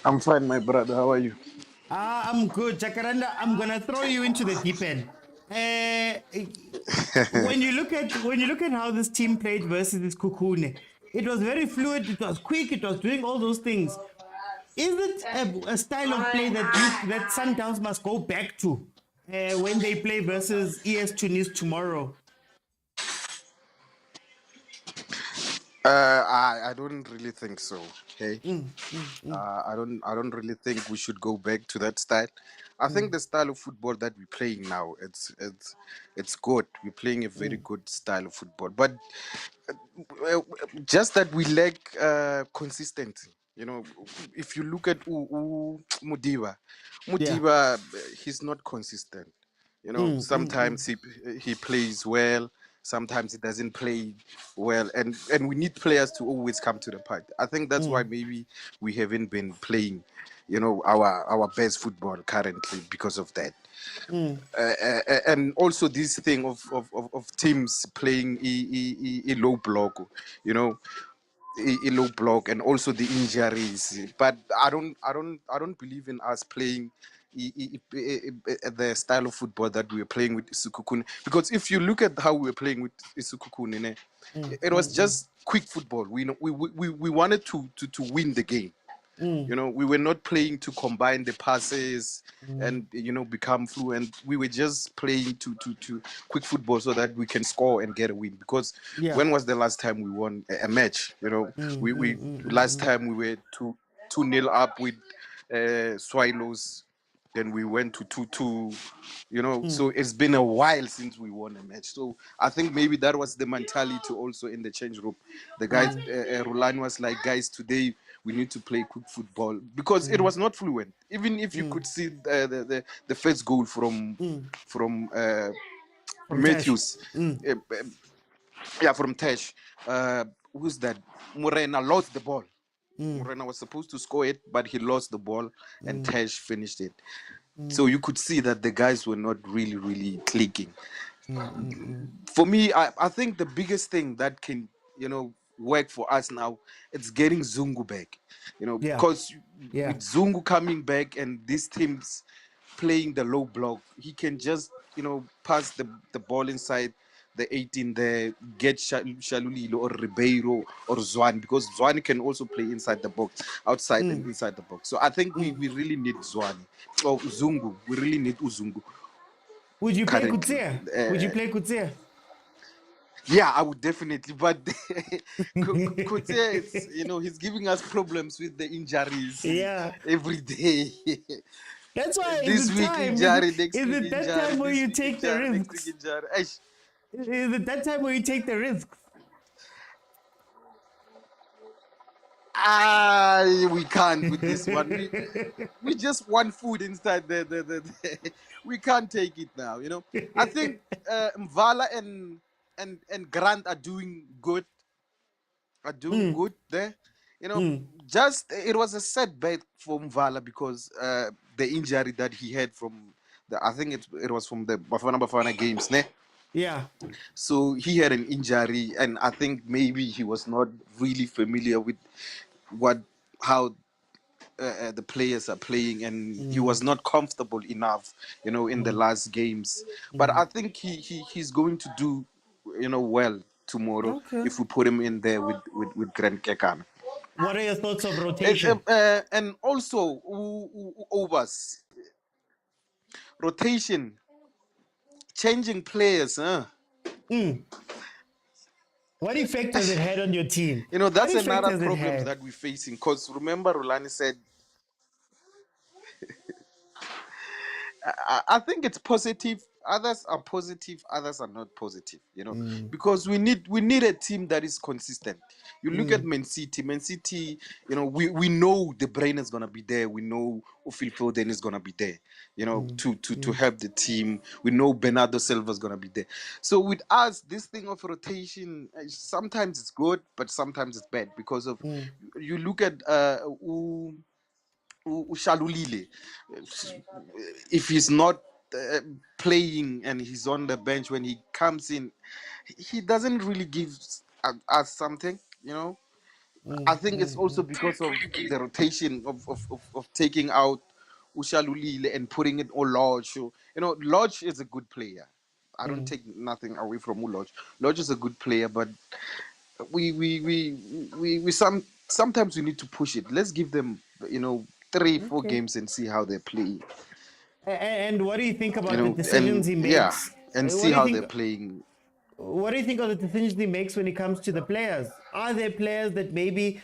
I'm fine, my brother. How are you? I'm good, Jacaranda. I'm gonna throw you into the deep end. When you look at how this team played versus this Kukune, it was very fluid. It was quick. It was doing all those things. Is it a style of play that Sundowns must go back to when they play versus ES Tunis tomorrow? I don't really think so. Okay. I don't really think we should go back to that style. I think the style of football that we're playing now, it's good. We're playing a very good style of football, but just that we lack consistency. If you look at Mudiba, he's not consistent. Sometimes he plays well, sometimes he doesn't play well, and we need players to always come to the party. I think that's why maybe we haven't been playing, our best football currently because of that. And also this thing of teams playing a low block, a low block, and also the injuries. But I don't believe in us playing the style of football that we were playing with Isukukune, because if you look at how we were playing with Isukukune, it was just quick football. We wanted to win the game. We were not playing to combine the passes and become fluent. We were just playing to quick football so that we can score and get a win. Because when was the last time we won a match? We last time we were 2-0 up with Swallows. Then we went to 2-2, so it's been a while since we won a match. So I think maybe that was the mentality also in the change room. The guys, Rulani was like, guys, today we need to play quick football, because it was not fluent. Even if you could see the first goal from Matthews, from Tesh. Who's that? Morena lost the ball. Morena was supposed to score it, but he lost the ball, and Tesh finished it. So you could see that the guys were not really clicking. For me, I think the biggest thing that can, work for us now, it's getting Zungu back. Because with Zungu coming back and these teams playing the low block, he can just, pass the ball inside the 18 there, get Shalulilo or Ribeiro or Zwane, because Zwane can also play inside the box, outside and inside the box. So I think we really need Zwane or Zungu. We really need Uzungu. Would you play currently. Kutsia? Would you play Kutsia? Yeah, I would definitely, but Kutse, it's, you know, he's giving us problems with the injuries every day. That's why this is week time. injury, next is week it that injury, time where this you week take the injury, next risks? week injury. Eish. Is it that time where you take the risks? We can't with this one. We just want food inside we can't take it now, you know. I think Mvala and Grant are doing good. Good there. You know, just it was a setback for Mvala because the injury that he had from I think it was from the Bafana games, ne? Yeah. So he had an injury, and I think maybe he was not really familiar with how the players are playing, and he was not comfortable enough, you know, in the last games. But I think he's going to do, you know, well tomorrow if we put him in there with Grant Kekan. What are your thoughts of rotation? And also overs, rotation, changing players, huh? What effect has it had on your team? You know, that's What effect another has it problem had? that we're facing. Because remember, Rulani said, I think it's positive. Others are positive, others are not positive, you know, because we need a team that is consistent. You look at Man City, you know, we know the brain is gonna be there. We know Phil Foden is gonna be there, you know, to help the team. We know Bernardo Silva is gonna be there. So with us, this thing of rotation, sometimes it's good, but sometimes it's bad because of you look at Ushalulile, if he's not playing and he's on the bench, when he comes in, he doesn't really give us something, you know. I think it's also because of the rotation of taking out Ushalulile and putting it on Lodge. You know, Lodge is a good player. I don't take nothing away from Lodge. Lodge is a good player, but we sometimes we need to push it. Let's give them, you know, 3-4 games and see how they play. And what do you think about You the know, decisions he makes? and What see do you how think- they're playing. What do you think of the decisions he makes when it comes to the players? Are there players that maybe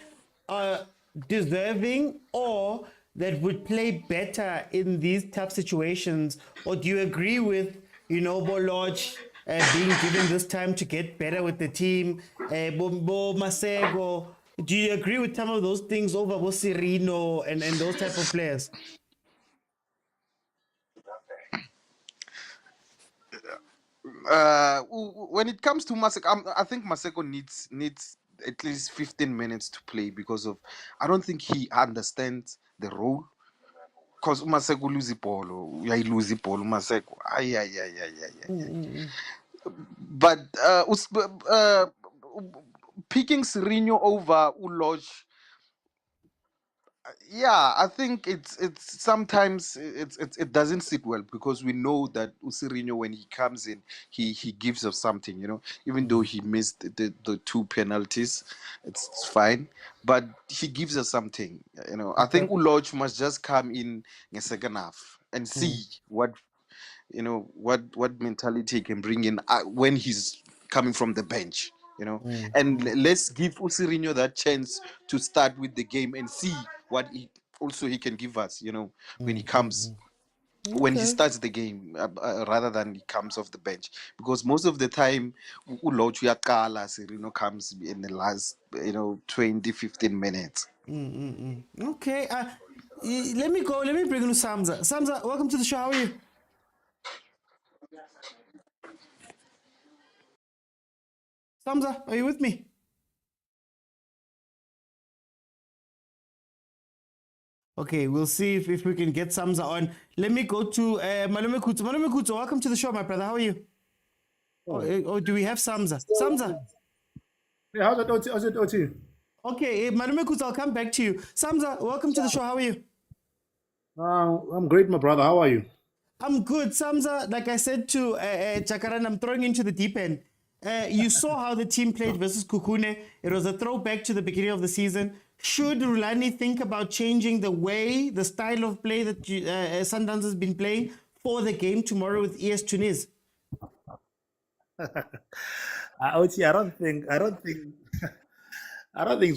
are deserving or that would play better in these tough situations? Or do you agree with, you know, Bo Lodge being given this time to get better with the team? Bo Masego, do you agree with some of those things over Bo Sirino and those type of players? When it comes to Maseko, I think Maseko needs at least 15 minutes to play because of I don't think he understands the role. Because Maseko lose ball, lose ball, Maseko. But picking Serino over Uloj, yeah, I think it's sometimes it doesn't sit well because we know that Usirino, when he comes in, he gives us something, you know. Even though he missed the 2 penalties, it's fine, but he gives us something, you know. I think Uloj must just come in the second half and see what, you know, what mentality he can bring in when he's coming from the bench, you know. And let's give Usirino that chance to start with the game and see what he can give us, you know, when he comes, when he starts the game, rather than he comes off the bench, because most of the time Ulochu Yakala Serino comes in the last, you know, 20-15 minutes. Okay, let me bring in Samza. Samza, welcome to the show. How are you? Samza, are you with me? Okay, we'll see if we can get Samza on. Let me go to Malume Kutsu. Malume Kutsu, welcome to the show, my brother. How are you? Oh, do we have Samza? Samza. Hey, how's it, OT? Okay, Malume Kutsu, I'll come back to you. Samza, welcome to the show. How are you? I'm great, my brother. How are you? I'm good. Samza, like I said to Chakaran, I'm throwing into the deep end. You saw how the team played versus Kukune. It was a throwback to the beginning of the season. Should Rulani think about changing the style of play that Sundowns has been playing for the game tomorrow with ES Tunis? I would say I don't think it's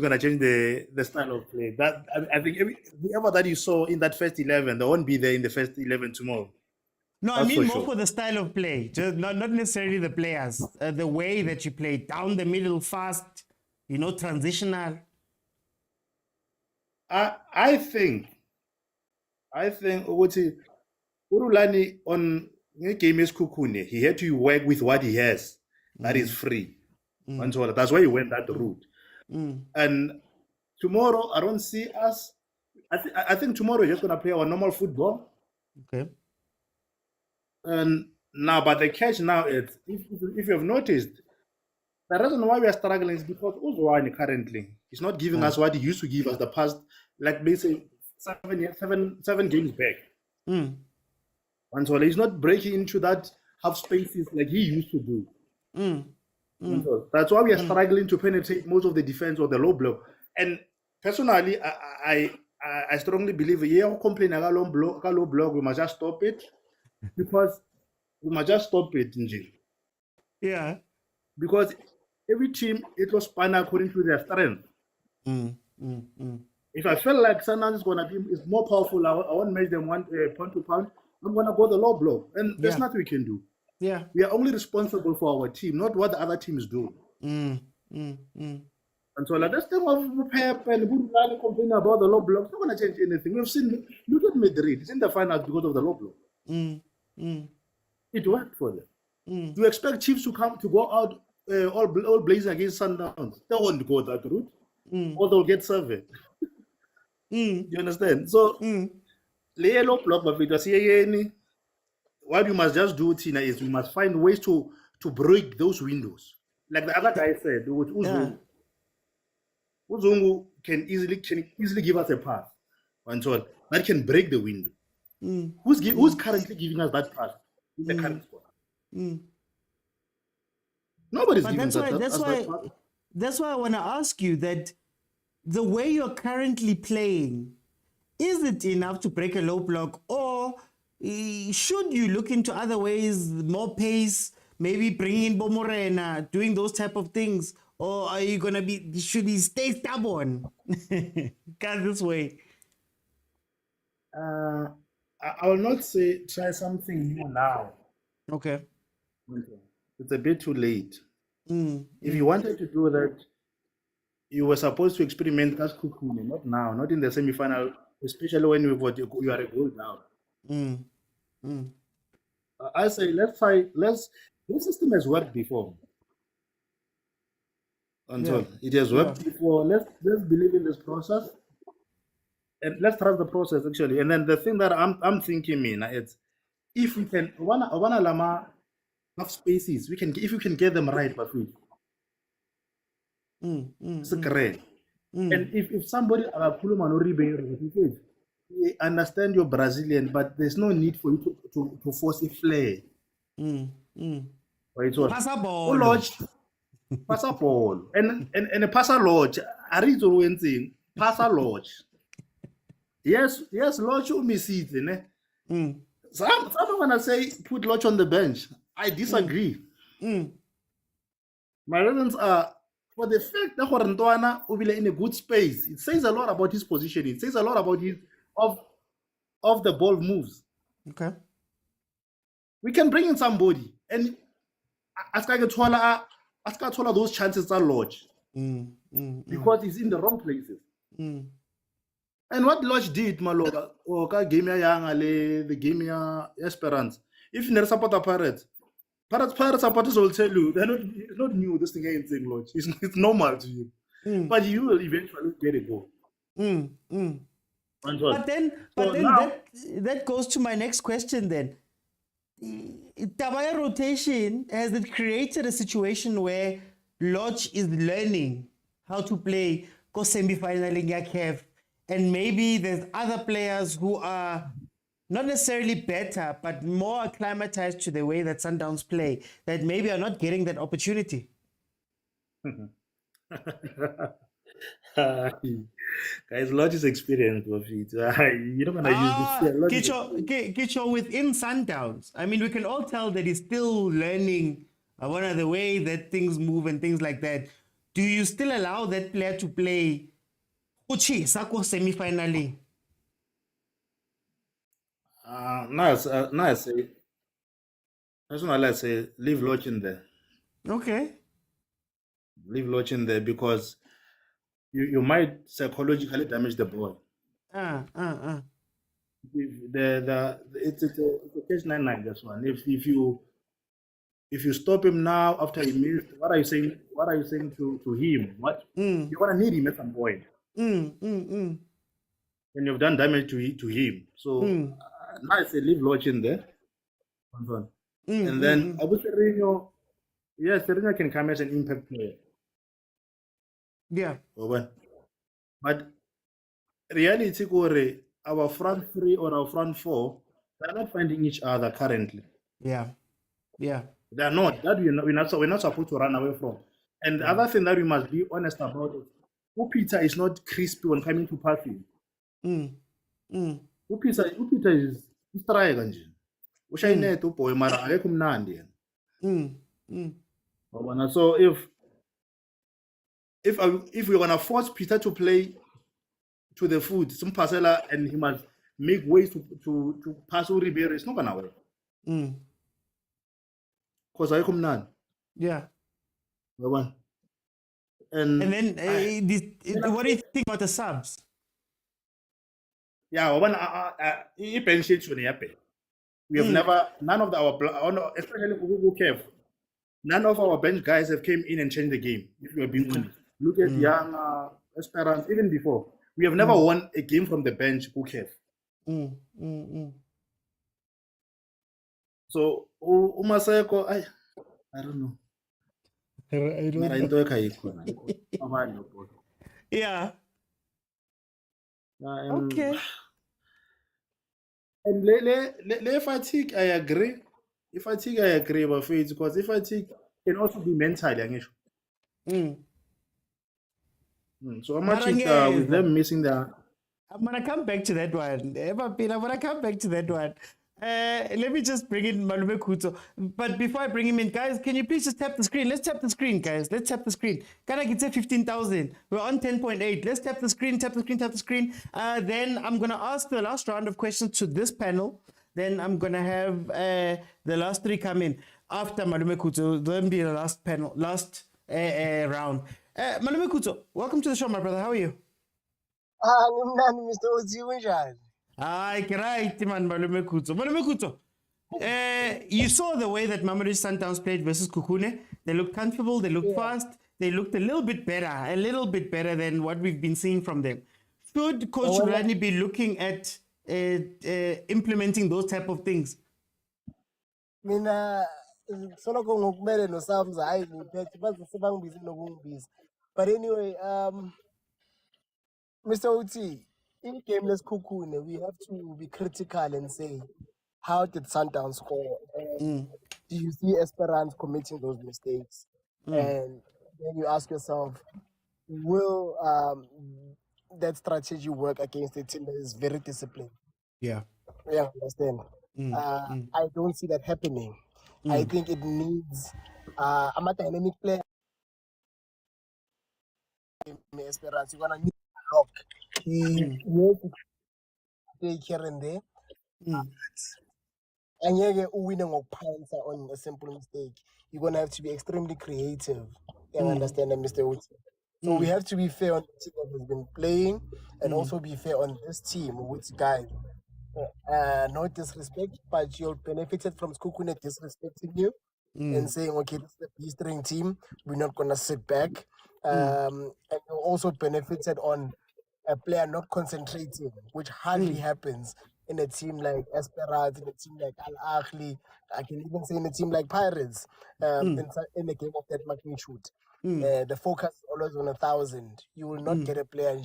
gonna change the style of play. That I think whoever that you saw in that first 11, they won't be there in the first 11 tomorrow. No, That's I mean for more sure. for the style of play, just not necessarily the players. The way that you play, down the middle, fast, transitional. I think ukuthi Rulani on game is Kukune, he had to work with what he has that is free. That's why he went that route. And tomorrow I don't see us. I think tomorrow we're just gonna play our normal football. Okay. And now, but the catch now is if you have noticed, the reason why we are struggling is because Rulani currently is not giving us what he used to give us the past, like basically 7 games back. And so he's not breaking into that half spaces like he used to do. And so that's why we are struggling to penetrate most of the defense or the low block. And personally, I strongly believe complaining about low block, we must just stop it. Because we must just stop it, Nji. Yeah. Because every team, it was spun according to their strength. If I feel like Sundowns is more powerful, I won't make them pound to pound. I'm gonna go the low block, and there's nothing we can do. Yeah. We are only responsible for our team, not what the other teams do. And so, like this thing of Pep and Rulani complaining about the low block, it's not gonna change anything. We've seen. Look at Madrid; it's in the finals because of the low block. It worked for them. Do you expect Chiefs to go out all blazing against Sundowns? They won't go that route, or they'll get surveyed. You understand? So, low block, but what you must just do, Tina, is we must find ways to break those windows. Like the other guy said, Uzungu can easily give us a path, and so that can break the window. Who's currently giving us that path in the current squad? Nobody's giving us that path. That's why I want to ask you that the way you're currently playing, is it enough to break a low block, or should you look into other ways, more pace, maybe bring in Bomorena, doing those type of things, or are you gonna should he stay stubborn? Got this way. I will not say try something new now. Okay. It's a bit too late. If you wanted to do that, you were supposed to experiment as Kukune, not now, not in the semi-final, especially when you are a goal down. I say let's try. This system has worked before. It has worked before. Let's believe in this process. And let's trust the process actually. And then the thing that I'm thinking, it's if we can one lama have spaces, if we can get them right, but we it's great. And if somebody we understand you're Brazilian, but there's no need for you to force a flair. Right? So, pass a ball. And a pass a lodge. I read the one thing. Pass a lodge. Yes, Lodge will miss it. So I'm gonna say put Lodge on the bench. I disagree. My reasons are for the fact that Ntwana will be in a good space. It says a lot about his positioning. It says a lot about his of the ball moves. Okay. We can bring in somebody and ask those chances are Lodge. Because he's in the wrong places. And what Lodge did, Maloga, or game the game Esperance. If you never support the Pirates supporters will tell you it's not new. This thing ain't saying Lodge. It's normal to you, but you will eventually get a goal. But then that goes to my next question. Then, Tabaya rotation, has it created a situation where Lodge is learning how to play semi-final in CAF? And maybe there's other players who are not necessarily better, but more acclimatized to the way that Sundowns play, that maybe are not getting that opportunity? Guys, lot is experience of it. You're not gonna use this. Yeah, lot is Kicho, within Sundowns, I mean, we can all tell that he's still learning one of the way that things move and things like that. Do you still allow that player to play Uchi Sako semi-finally? Nice. That's what I say. Leave Loch in there. Okay. Leave Loch in there because you might psychologically damage the boy. It's a case 9-9. This one. If you stop him now after he missed, what are you saying? What are you saying to him? What you're gonna need him at some point. And you've done damage to him. So now I say leave Loch in there. And then Abu Serino, yes, Serino can come as an impact player. Yeah. But reality, our front three or our front four, they're not finding each other currently. Yeah. They're not. That we're not supposed to run away from. And the other thing that we must be honest about is Peter is not crispy when coming to passing. Peter is striker nje. Ushayinethe uboy mara akekho umnandi yena. So if we're gonna force Peter to play to the foot, some parcela, and he must make ways to pass Ribeiro, it's not gonna work. Because I come none. Yeah. And then what do you think about the subs? Yeah, we have never, none of our, especially Hugo CAF, none of our bench guys have came in and changed the game. If you are being honest, look at young Esperance, even before. We have never won a game from the bench, Hugo CAF. So Umaseko, I don't know. Yeah. Okay. And le fatigue, I agree. If fatigue, I agree about it because if fatigue can also be mental, So I'm much with them missing the. I'm gonna come back to that one. I'm gonna come back to that one. Let me just bring in Malume Kuto. But before I bring him in, guys, can you please just tap the screen? Let's tap the screen, guys. Let's tap the screen. Can I get 15,000? We're on 10.8. Let's tap the screen, tap the screen, tap the screen. Then I'm going to ask the last round of questions to this panel. Then I'm going to have the last three come in after Malume Kuto. Then be the last panel, last round. Malume Kuto, welcome to the show, my brother. How are you? Mr. Ozi, Hi, right, man, Malume Kuto. Malume Kuto, you saw the way that Mamelodi Sundowns played versus Kukune. They looked comfortable, they looked fast, they looked a little bit better than what we've been seeing from them. Should Coach Rulani be looking at implementing those type of things? Mina soloko ngokumele noSamza hayi ngiphethe baze sebangibize nokungibiza. But anyway, Mr. Oti, in gameless Kukune, we have to be critical and say, how did Sundowns score? And do you see Esperance committing those mistakes? And then you ask yourself, will that strategy work against a team that is very disciplined? Yeah. Yeah, understand. I don't see that happening. I think it needs I'm a dynamic player. Esperance, you're gonna need a lock. He will take here and there. And you're winning of points on a simple mistake. You're gonna have to be extremely creative. You understand that, Mr. Woodson? So we have to be fair on the team that has been playing and also be fair on this team, which guy. No disrespect, but you benefited from Skukune disrespecting you and saying, okay, this is a B-string team, we're not going to sit back. And you also benefited on a player not concentrating, which hardly happens in a team like Esperance, in a team like Ahly, I can even say in a team like Pirates, in a game of that magnitude. The focus is always on 1,000. You will not get a player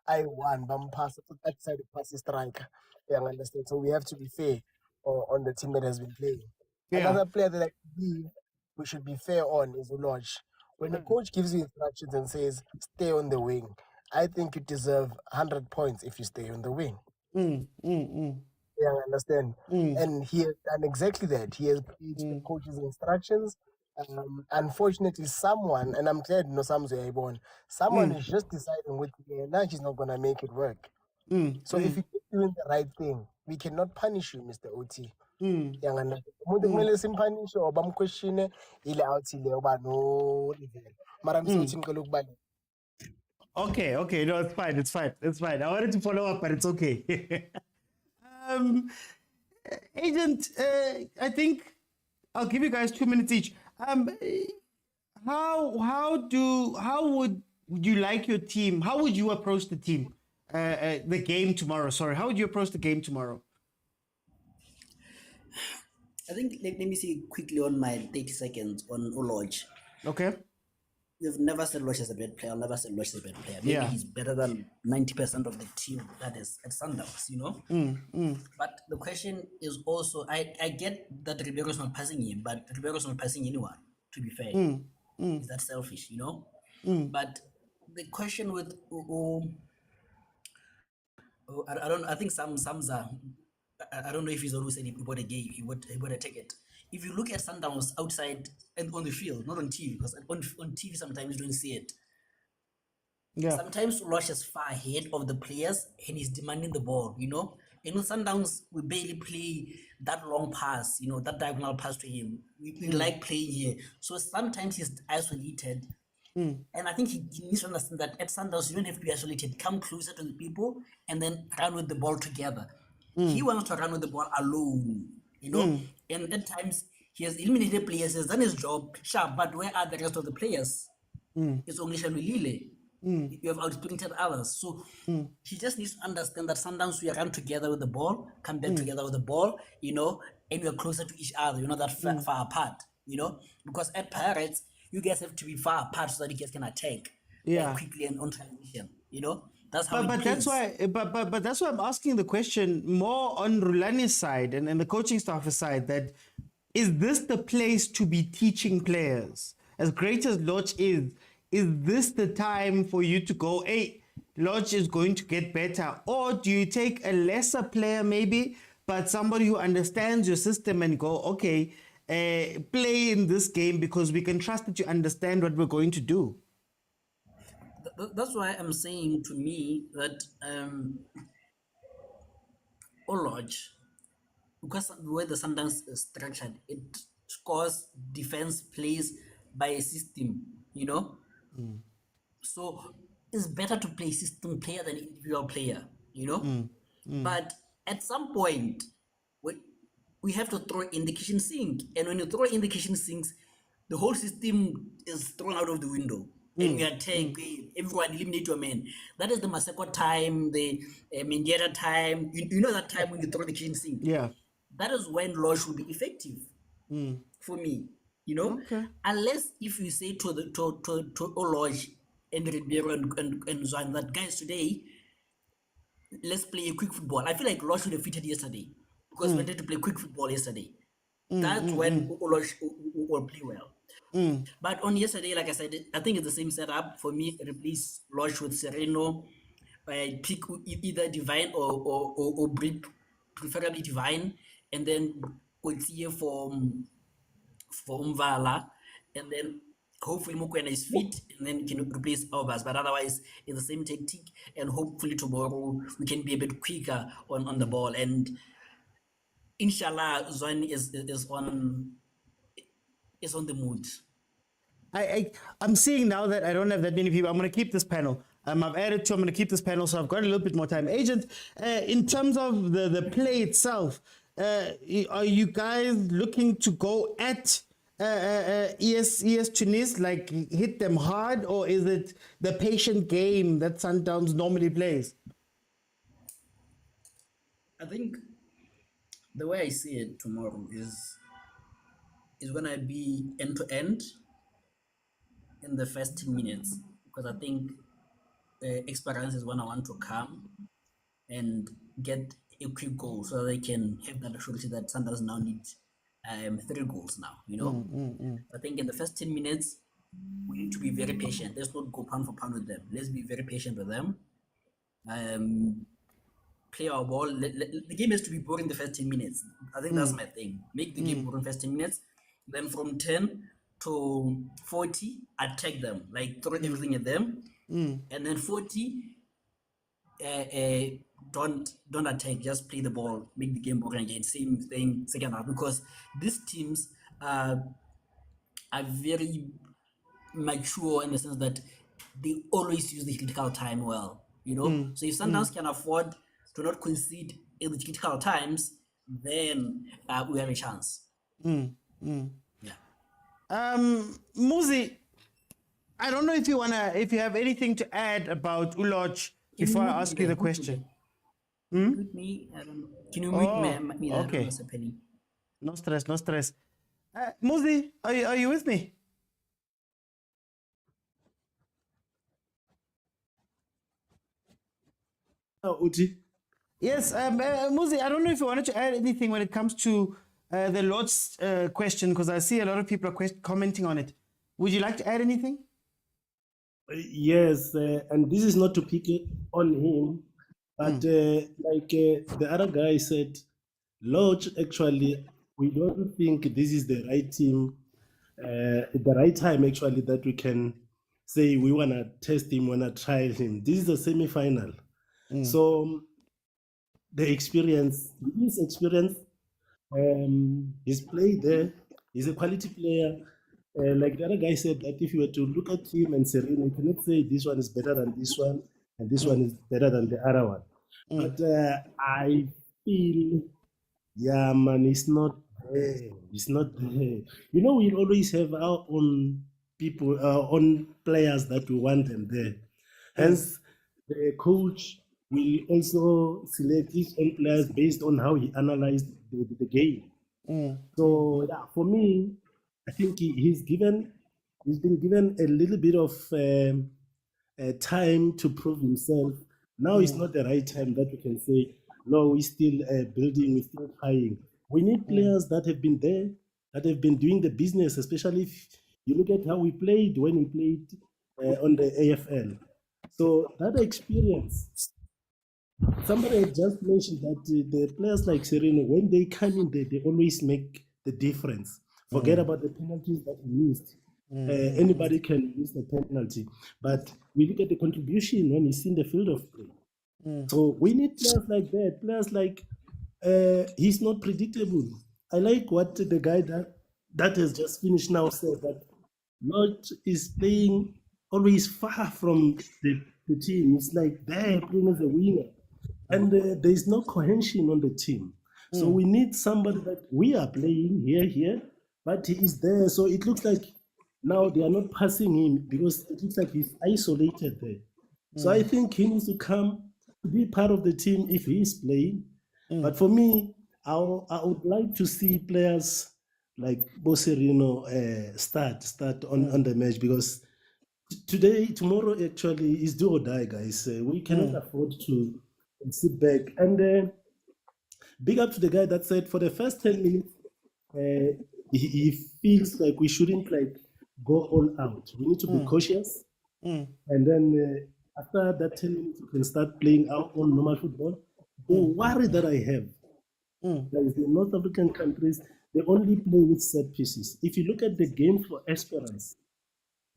I won, but pass to that side pass striker. You understand? So we have to be fair on the team that has been playing. Yeah. Another player that I believe we should be fair on is Uloj. When a coach gives you instructions and says, stay on the wing, I think you deserve 100 points if you stay on the wing. Yeah, I understand. And he has done exactly that. He has played the coach's instructions. Unfortunately, someone, and I'm glad no someone is just deciding with now he's not gonna make it work. So if you keep doing the right thing, we cannot punish you, Mr. OT. Yeah, umuntu kumele simphanishe or bamquestione ile outhile oba no level. Mara msithi ngicela ukubaleka. Okay, no, it's fine. I wanted to follow up, but it's okay. Agent, I think I'll give you guys 2 minutes each. How would you like your team? How would you approach the team? The game tomorrow. Sorry, how would you approach the game tomorrow? I think let me see quickly on my 30 seconds on Uloj. Okay. We've never said Lodge is a bad player. I'll never say Lodge is a bad player. Maybe he's better than 90% of the team that is at Sundowns, you know? But the question is also, I get that Ribeiro is not passing him, but Ribeiro is not passing anyone, to be fair. Is that selfish, you know? But the question with, I think Samza, I don't know if he's the one who said he bought a game, he bought a ticket. If you look at Sundowns outside and on the field, not on TV, because on TV sometimes you don't see it. Yeah. Sometimes Lush is far ahead of the players and he's demanding the ball, you know. And with Sundowns, we barely play that long pass, you know, that diagonal pass to him. We like playing here. So sometimes he's isolated. And I think he needs to understand that at Sundowns, you don't have to be isolated. Come closer to the people and then run with the ball together. He wants to run with the ball alone, you know. And at times, he has eliminated players, he has done his job, sharp, but where are the rest of the players? It's only Shalulile. You have outsprinted others. So he just needs to understand that sometimes we run together with the ball, come back together with the ball, you know, and we are closer to each other, you're not that far apart, you know. Because at Pirates, you guys have to be far apart so that you guys can attack quickly and on transition, you know. That's how but that's why I'm asking the question more on Rulani's side and the coaching staff's side, that is this the place to be teaching players? As great as Lodge is this the time for you to go, hey, Lodge is going to get better? Or do you take a lesser player maybe, but somebody who understands your system and go, okay, play in this game because we can trust that you understand what we're going to do? That's why I'm saying, to me, that Lodge, because the way the Sundowns is structured, it scores defense plays by a system, you know. So it's better to play system player than individual player, you know. But at some point, we have to throw in the kitchen sink, and when you throw in the kitchen sinks, the whole system is thrown out of the window. And we attack, everyone eliminate your man. That is the Maseko time, the Mendieta time. You know that time when you throw the kitchen sink? Yeah. That is when Lodge will be effective for me, you know? Okay. Unless if you say to Lodge and Ribeiro and Zwan that, guys, today, let's play a quick football. I feel like Lodge should have fitted yesterday because we wanted to play quick football yesterday. That's when Lodge will play well. But on yesterday, like I said, I think it's the same setup. For me, replace Lodge with Sereno, pick either Divine or Brick, preferably Divine, and then Koitie for Mvala, and then hopefully Mokwena is fit, and then can replace Albers. But otherwise, it's the same tactic, and hopefully tomorrow we can be a bit quicker on the ball. And inshallah, Zwan is on the mood. I'm seeing now that I don't have that many people. I'm going to keep this panel. I've added two. I'm going to keep this panel, so I've got a little bit more time. Agent, in terms of the play itself, are you guys looking to go at ES Tunis, like hit them hard, or is it the patient game that Sundowns normally plays? I think the way I see it tomorrow is going to be end-to-end in the first 10 minutes, because I think experience is when I want to come and get a quick goal so that they can have that assurance that Sundowns now need 3 goals now, you know. I think in the first 10 minutes, we need to be very patient. Let's not go pound for pound with them. Let's be very patient with them. Play our ball. The game has to be boring the first 10 minutes. I think that's my thing. Make the game boring first 10 minutes. Then from 10 to 40, attack them. Like throw everything at them. And then 40, don't attack. Just play the ball. Make the game boring again. Same thing second half. Because these teams are very mature in the sense that they always use the critical time well, you know. So if Sundowns can afford to not concede in the critical times, then we have a chance. Muzi, I don't know if you have anything to add about Uloch before I ask you the question. Mute me. I don't know. Can you mute me? Okay. No stress, no stress. Muzi, are you with me? Uti? Yes, Muzi, I don't know if you wanted to add anything when it comes to the Lord's question, because I see a lot of people are commenting on it. Would you like to add anything? Yes, and this is not to pick it on him, but like the other guy said, Lodge, actually, we don't think this is the right team, the right time actually that we can say we want to test him, want to try him. This is a semi-final. So the experience, his experience, he's played there, he's a quality player. Like the other guy said, that if you were to look at him and Serena, you cannot say this one is better than this one, and this one is better than the other one. But I feel, yeah, man, it's not there. It's not there. You know, we always have our own people, our own players that we want them there. Hence, the coach will also select his own players based on how he analyzed the game. So yeah, for me, I think he's been given a little bit of time to prove himself. Now it's not the right time that we can say, no, we're still building, we're still trying. We need players that have been there, that have been doing the business, especially if you look at how we played when we played on the AFL. So that experience, somebody had just mentioned that the players like Sereno, when they come in, they always make the difference. Forget about the penalties that he missed. Anybody can miss the penalty. But we look at the contribution when he's in the field of play. So we need players like that. Players like, he's not predictable. I like what the guy that has just finished now said, that Lodge is playing always far from the team. It's like they're playing as a winger. And there is no cohesion on the team. So we need somebody that we are playing here, but he is there. So it looks like now they are not passing him because it looks like he's isolated there. So I think he needs to come to be part of the team if he is playing. But for me, I would like to see players like Boserino start on the match, because tomorrow actually is do or die, guys. We cannot afford to sit back. And big up to the guy that said for the first 10 minutes, he feels like we shouldn't go all out. We need to be cautious. And then after that 10 minutes, we can start playing our own normal football. The worry that I have is the North African countries, they only play with set pieces. If you look at the game for Esperance,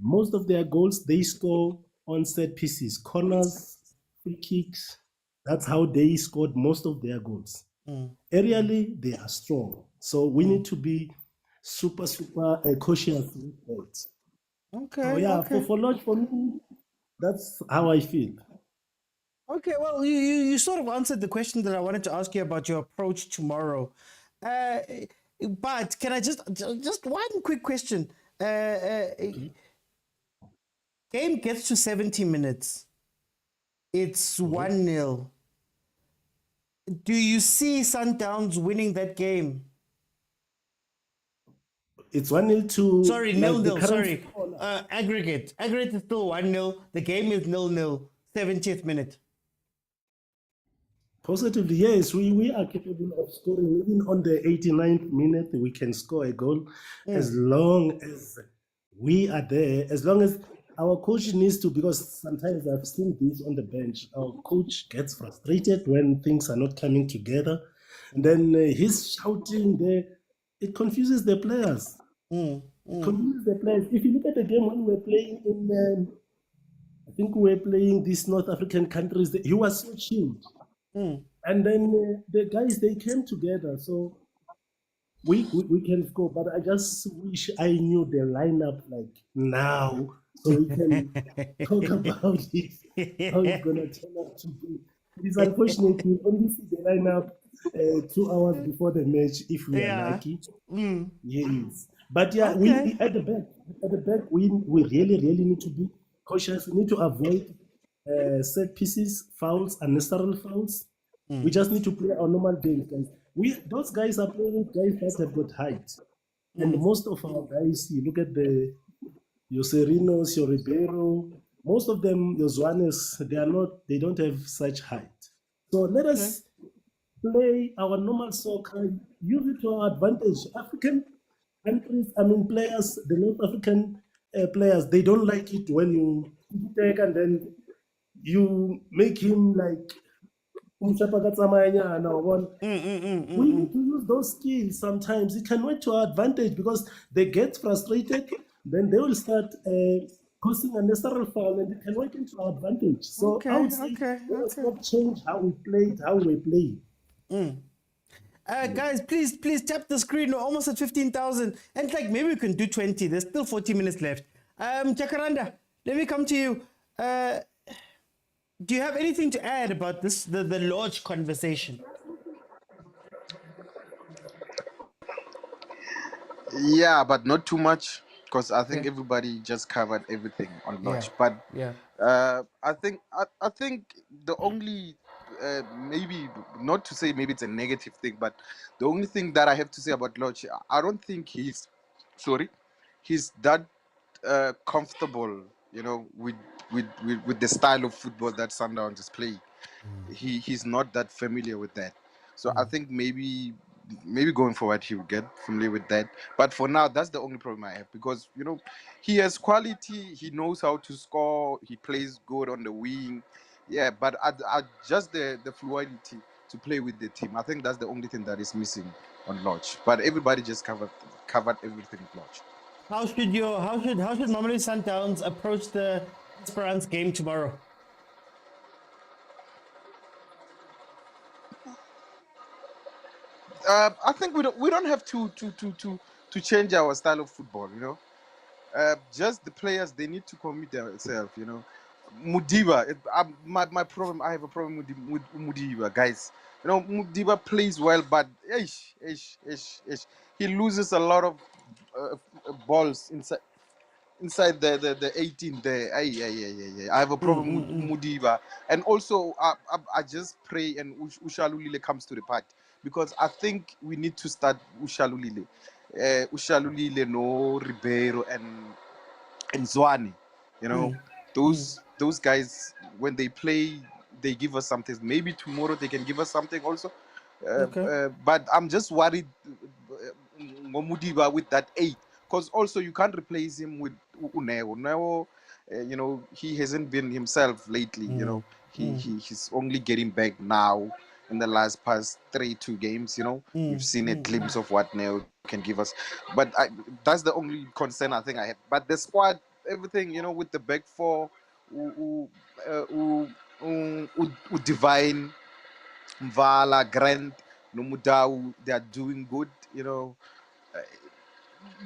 most of their goals, they score on set pieces, corners, free kicks. That's how they scored most of their goals. Aerially, they are strong. So we need to be super cautious with that. Okay. So yeah, okay. for Lodge, for me, that's how I feel. Okay, well, you sort of answered the question that I wanted to ask you about your approach tomorrow. But can I just one quick question? Game gets to 70 minutes. It's 1-0. Do you see Sundowns winning that game? It's 1-0 to... Sorry, 0-0, sorry. Aggregate. Aggregate is still 1-0. The game is 0-0. 70th minute. Positively, yes, we are capable of scoring. Even on the 89th minute, we can score a goal as long as we are there, as long as our coach needs to, because sometimes I've seen this on the bench. Our coach gets frustrated when things are not coming together. And then he's shouting there. It confuses the players. Confuses the players. If you look at the game when we were playing in, I think we were playing these North African countries, he was so chilled. And then the guys, they came together. So we can score, but I just wish I knew the lineup like now, so we can talk about it, how it's gonna turn out to be. It is unfortunate we only see the lineup 2 hours before the match if we are lucky. Yes, but yeah, we at the back we really need to be cautious. We need to avoid set pieces, fouls, unnecessary fouls. We just need to play our normal games, guys. Those guys are playing with guys that have got height. And most of our guys, you look at your Serinos, your Ribeiro, most of them, your Zwanes, they don't have such height. So let us play our normal soccer, use it to our advantage. African countries, players, the North African players, they don't like it when you take and then you make him like we need to use those skills sometimes. It can work to our advantage because they get frustrated, then they will start causing unnecessary foul, and it can work into our advantage. So I would say let's not change how we play, how we play. Guys, please tap the screen. We're almost at 15,000. And maybe we can do 20. There's still 40 minutes left. Jacaranda, let me come to you. Do you have anything to add about this, the Lodge conversation? Yeah, but not too much, because I think everybody just covered everything on Lodge. But I think the only maybe not to say maybe it's a negative thing, but the only thing that I have to say about Lodge, I don't think he's that comfortable, with the style of football that Sundowns is playing. He's not that familiar with that. So I think maybe going forward he will get familiar with that. But for now, that's the only problem I have, because he has quality, he knows how to score, he plays good on the wing. Yeah, but I just the fluidity to play with the team. I think that's the only thing that is missing on Lodge. But everybody just covered everything with Lodge. How should Mamelodi Sundowns approach the Esperance game tomorrow? I think we don't have to change our style of football. Just the players, they need to commit themselves. Mudiba, my problem. I have a problem with Mudiba, guys. Mudiba plays well, but he loses a lot of balls inside the 18 there. I have a problem with Mudiba, and also I just pray and Ushalulile comes to the party, because I think we need to start Ushalulile, no Ribeiro and Zwane. Those guys, when they play, they give us something. Maybe tomorrow they can give us something also. But I'm just worried Mudiba with that 8, because also you can't replace him with Uneo. He hasn't been himself lately. He's only getting back now in the past 3-2 games. We've seen a glimpse of what Neo can give us, but that's the only concern I think I have. But the squad, everything, with the back four, Divine, Mvala, Grant, Nomudau, they are doing good.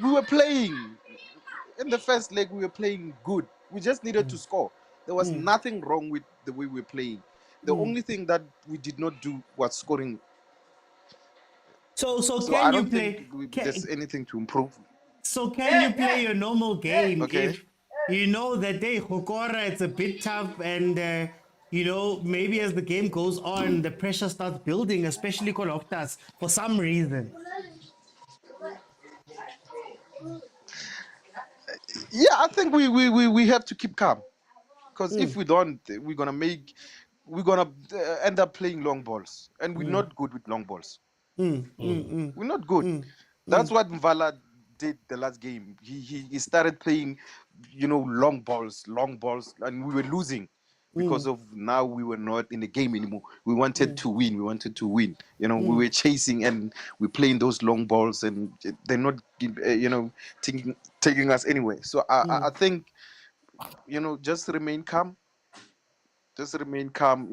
We were playing in the first leg. We were playing good. We just needed to score. There was nothing wrong with the way we were playing. The only thing that we did not do was scoring. So I can you don't play? think there's anything to improve. So can you play your normal game Okay. if you know that day Hokora, it's a bit tough, and maybe as the game goes on, the pressure starts building, especially Koloftas, for some reason. Yeah, I think we have to keep calm, because if we don't, we're gonna make we're gonna end up playing long balls, and we're not good with long balls. We're not good. That's what Mvala did the last game. He started playing, long balls, and we were losing because of now we were not in the game anymore. We wanted to win. We wanted to win. We were chasing and we're playing those long balls, and they're not, taking us anywhere. So I think, just remain calm. Just remain calm.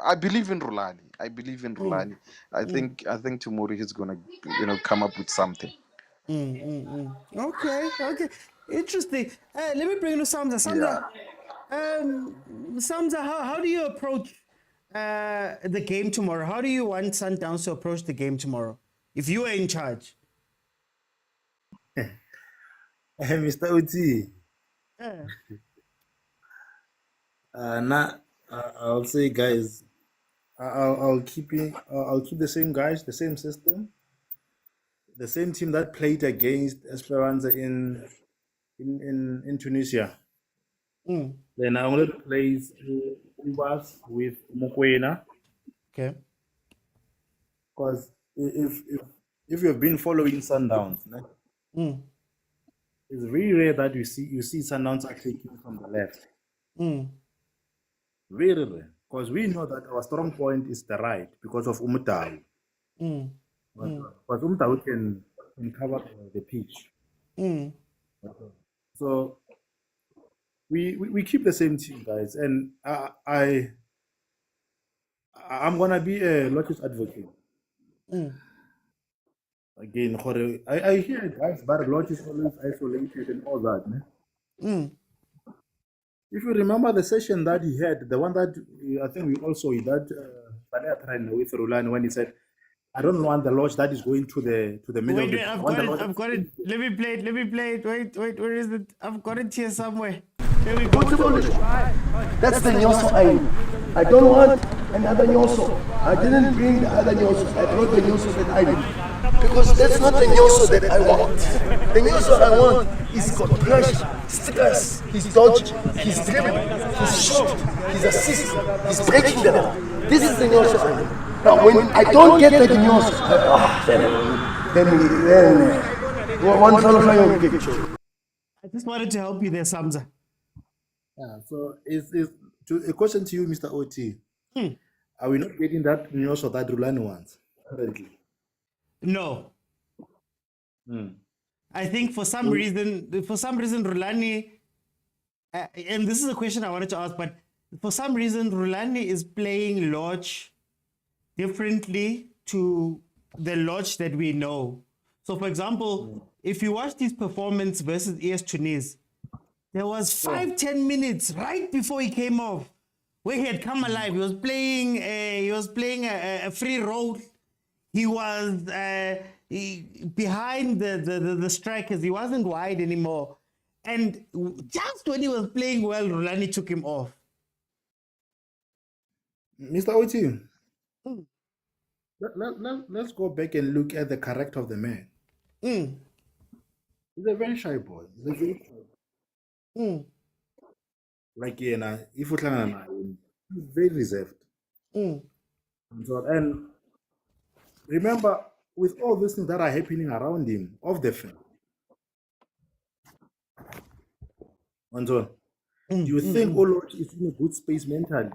I believe in Rulani. I think tomorrow he's gonna, come up with something. Okay. Interesting. Let me bring you to Samza. Samza, how do you approach the game tomorrow? How do you want Sundowns to approach the game tomorrow if you are in charge? Mr. OT. I'll say, guys, I'll keep the same guys, the same system, the same team that played against Esperanza in Tunisia. Then I'm going to replace Ubas with Mokwena. Okay. Because if you've been following Sundowns, it's very rare that you see Sundowns actually kicking from the left. Very rare. Because we know that our strong point is the right because of Umutawu. But Umutawu can cover the pitch. So we keep the same team, guys, and I'm gonna be a Lotus advocate. Again, I hear guys, but Lotus is always isolated and all that. If you remember the session that he had, the one that I think we also that with Rulani, when he said, "I don't want the lodge that is going to the middle." Wait, I've got it. Let me play it. Wait, where is it? I've got it here somewhere. There we go. That's the Nyoso I don't want another Nyoso. I didn't bring the other Nyosos. I brought the Nyoso that I need. Because that's not the Nyoso that I want. The Nyoso I want is got pressure, stress, he's dodging, he's dribbling, he's shooting, he's assisting, he's breaking them. This is the Nyoso I need. Now when I don't get the Nyoso, then one fellow will get you. I just wanted to help you there, Samza. Yeah, so is a question to you, Mr. OT. Are we not getting that Nyoso that Rulani wants currently? No. I think for some reason, Rulani, and this is a question I wanted to ask, but for some reason, Rulani is playing Lodge differently to the Lodge that we know. So, for example, if you watch his performance versus AS Tunis, there was 5-10 minutes right before he came off where he had come alive. He was playing a free role. He was behind the strikers. He wasn't wide anymore. And just when he was playing well, Rulani took him off. Mr. OT, let's go back and look at the character of the man. He's a very shy boy. He's a very shy boy. Like, if you he's very reserved. And remember, with all these things that are happening around him, off the field, do you think Oloch is in a good space mentally?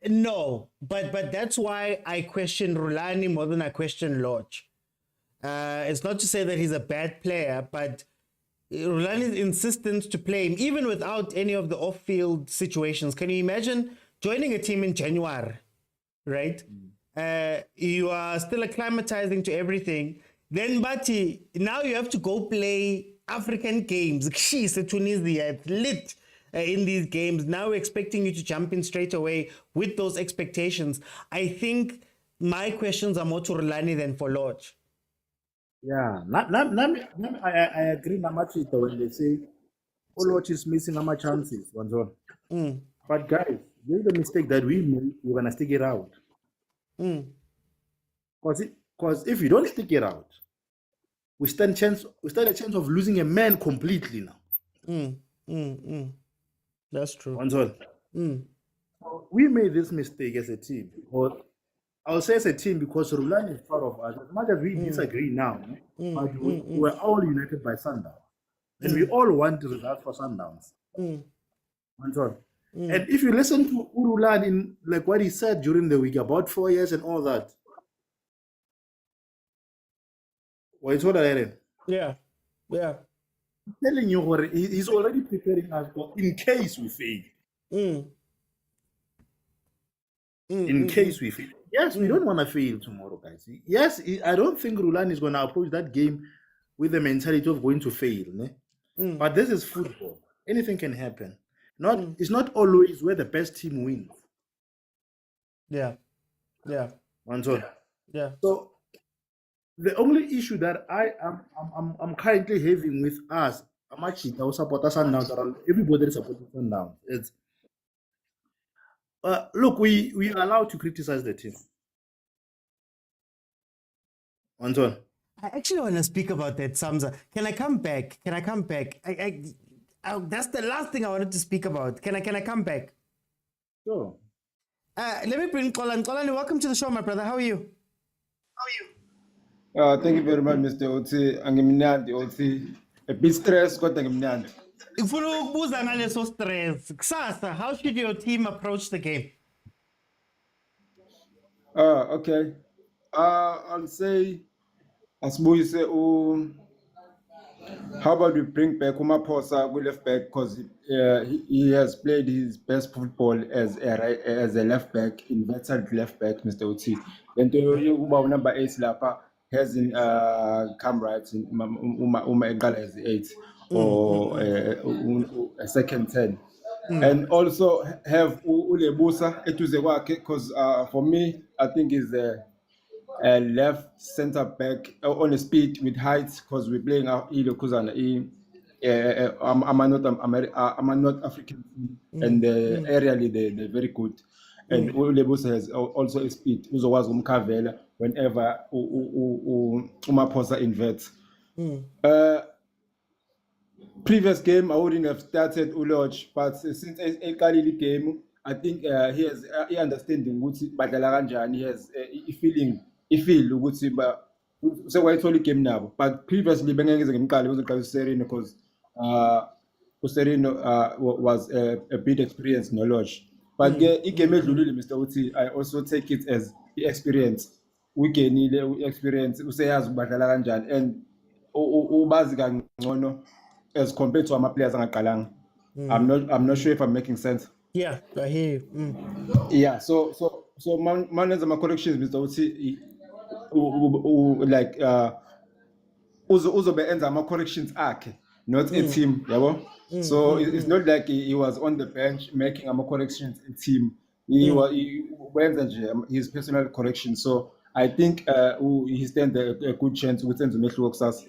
No, but that's why I question Rulani more than I question Lodge. It's not to say that he's a bad player, but Rulani's insistence to play him, even without any of the off-field situations. Can you imagine joining a team in January, right? You are still acclimatizing to everything. Then, Bati, now you have to go play African games. Tunisia, it's lit in these games. Now we're expecting you to jump in straight away with those expectations. I think my questions are more to Rulani than for Lodge. Yeah, I agree Namachito when they say Oloch is missing our chances. But guys, there's the mistake that we made, we're gonna stick it out. Because if you don't stick it out, we stand a chance of losing a man completely now. That's true. we made this mistake as a team. Or I'll say as a team because Rulani is part of us. As much as we disagree now, but we're all united by Sundowns. And we all want results for Sundowns. And if you listen to Urulan in like what he said during the week about 4 years and all that, what is what I read? Yeah. I'm telling you, he's already preparing us for in case we fail. In case we fail. Yes, we don't want to fail tomorrow, guys. Yes, I don't think Rulani is going to approach that game with the mentality of going to fail. But this is football. Anything can happen. It's not always where the best team wins. Yeah. So the only issue that I'm currently having with us, I'm actually supporters Sundowns, everybody is supporting Sundowns. It's look, we are allowed to criticize the team. Anton. I actually want to speak about that, Samza. Can I come back? That's the last thing I wanted to speak about. Can I come back? Sure. Let me bring Kolan. Kolan, welcome to the show, my brother. How are you? Thank you very much, Mr. Oti. Angimnandi Oti. A bit stressed, but angimnandi. How should your team approach the game? Okay. I'll say, as we say, how about we bring back Umaposa with left back because he has played his best football as a left back, inverted left back, Mr. Oti. Then number 8 Lapa hasn't come right in Uma as 8 or a second 10. And also have Ulebusa Etuzewake because for me, I think is a left centre back on the speed with height because we're playing I'm not African and aerially they're very good. And Ulebusa has also a speed. Uzokwazi umkhavela whenever Umaposa inverts. Previous game I wouldn't have started Uloj, but since a Kalili game, I think he understanding ukuthi badlala kanjani. He has a feeling. He feel ukuthi so why only game now. But previously bengengeze ngimqale uzoqala uSerino because uSerino was a bit experienced knowledge. But the game edlulile Mr. Uti, I also take it as the experience. We gainile experience useyazi ubadlala kanjani and ubazi kangcono as compared to our players angaqalanga. I'm not sure if I'm making sense. Yeah, I hear you. Yeah, so man as my corrections Mr. Uti like uzobe enza ama corrections akhe not a team yabo. So it's not like he was on the bench making ama corrections in team. He went his personal corrections. So I think he stands a good chance with the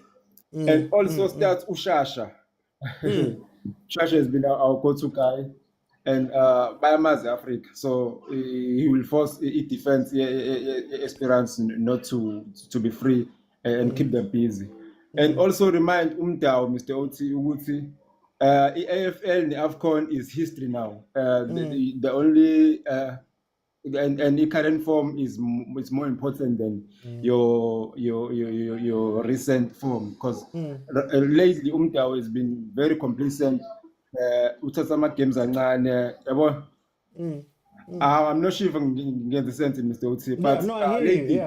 and also starts Ushasha. Shasha has been our go-to guy and by Africa, so he will force it defense experience not to be free and keep them busy. And also remind Umdao, Mr. Oti Uguti, AFL and AFCON is history now. The only and the current form is more important than your recent form because lately Umdao has been very complacent. Utasama games are I'm not sure if I can get the sense in Mr. Oti, but lately,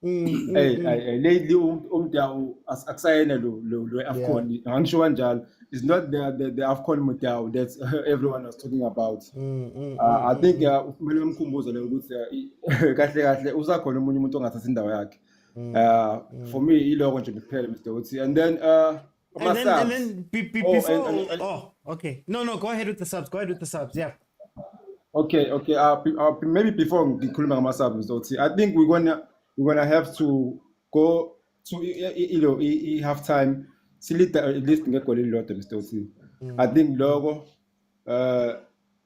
lately Umdao as Aksayana lo AFCON Anshuanjal is not the AFCON Motaung that everyone was talking about. I think for me ilo nje kuphela Mr. Oti and then before okay. No, go ahead with the subs. Yeah. Okay. Maybe before ngikhuluma ngama subs Mr. Oti, I think we're gonna have to go to half time. Silita at least ngegoli lodwa Mr. Oti. I think logo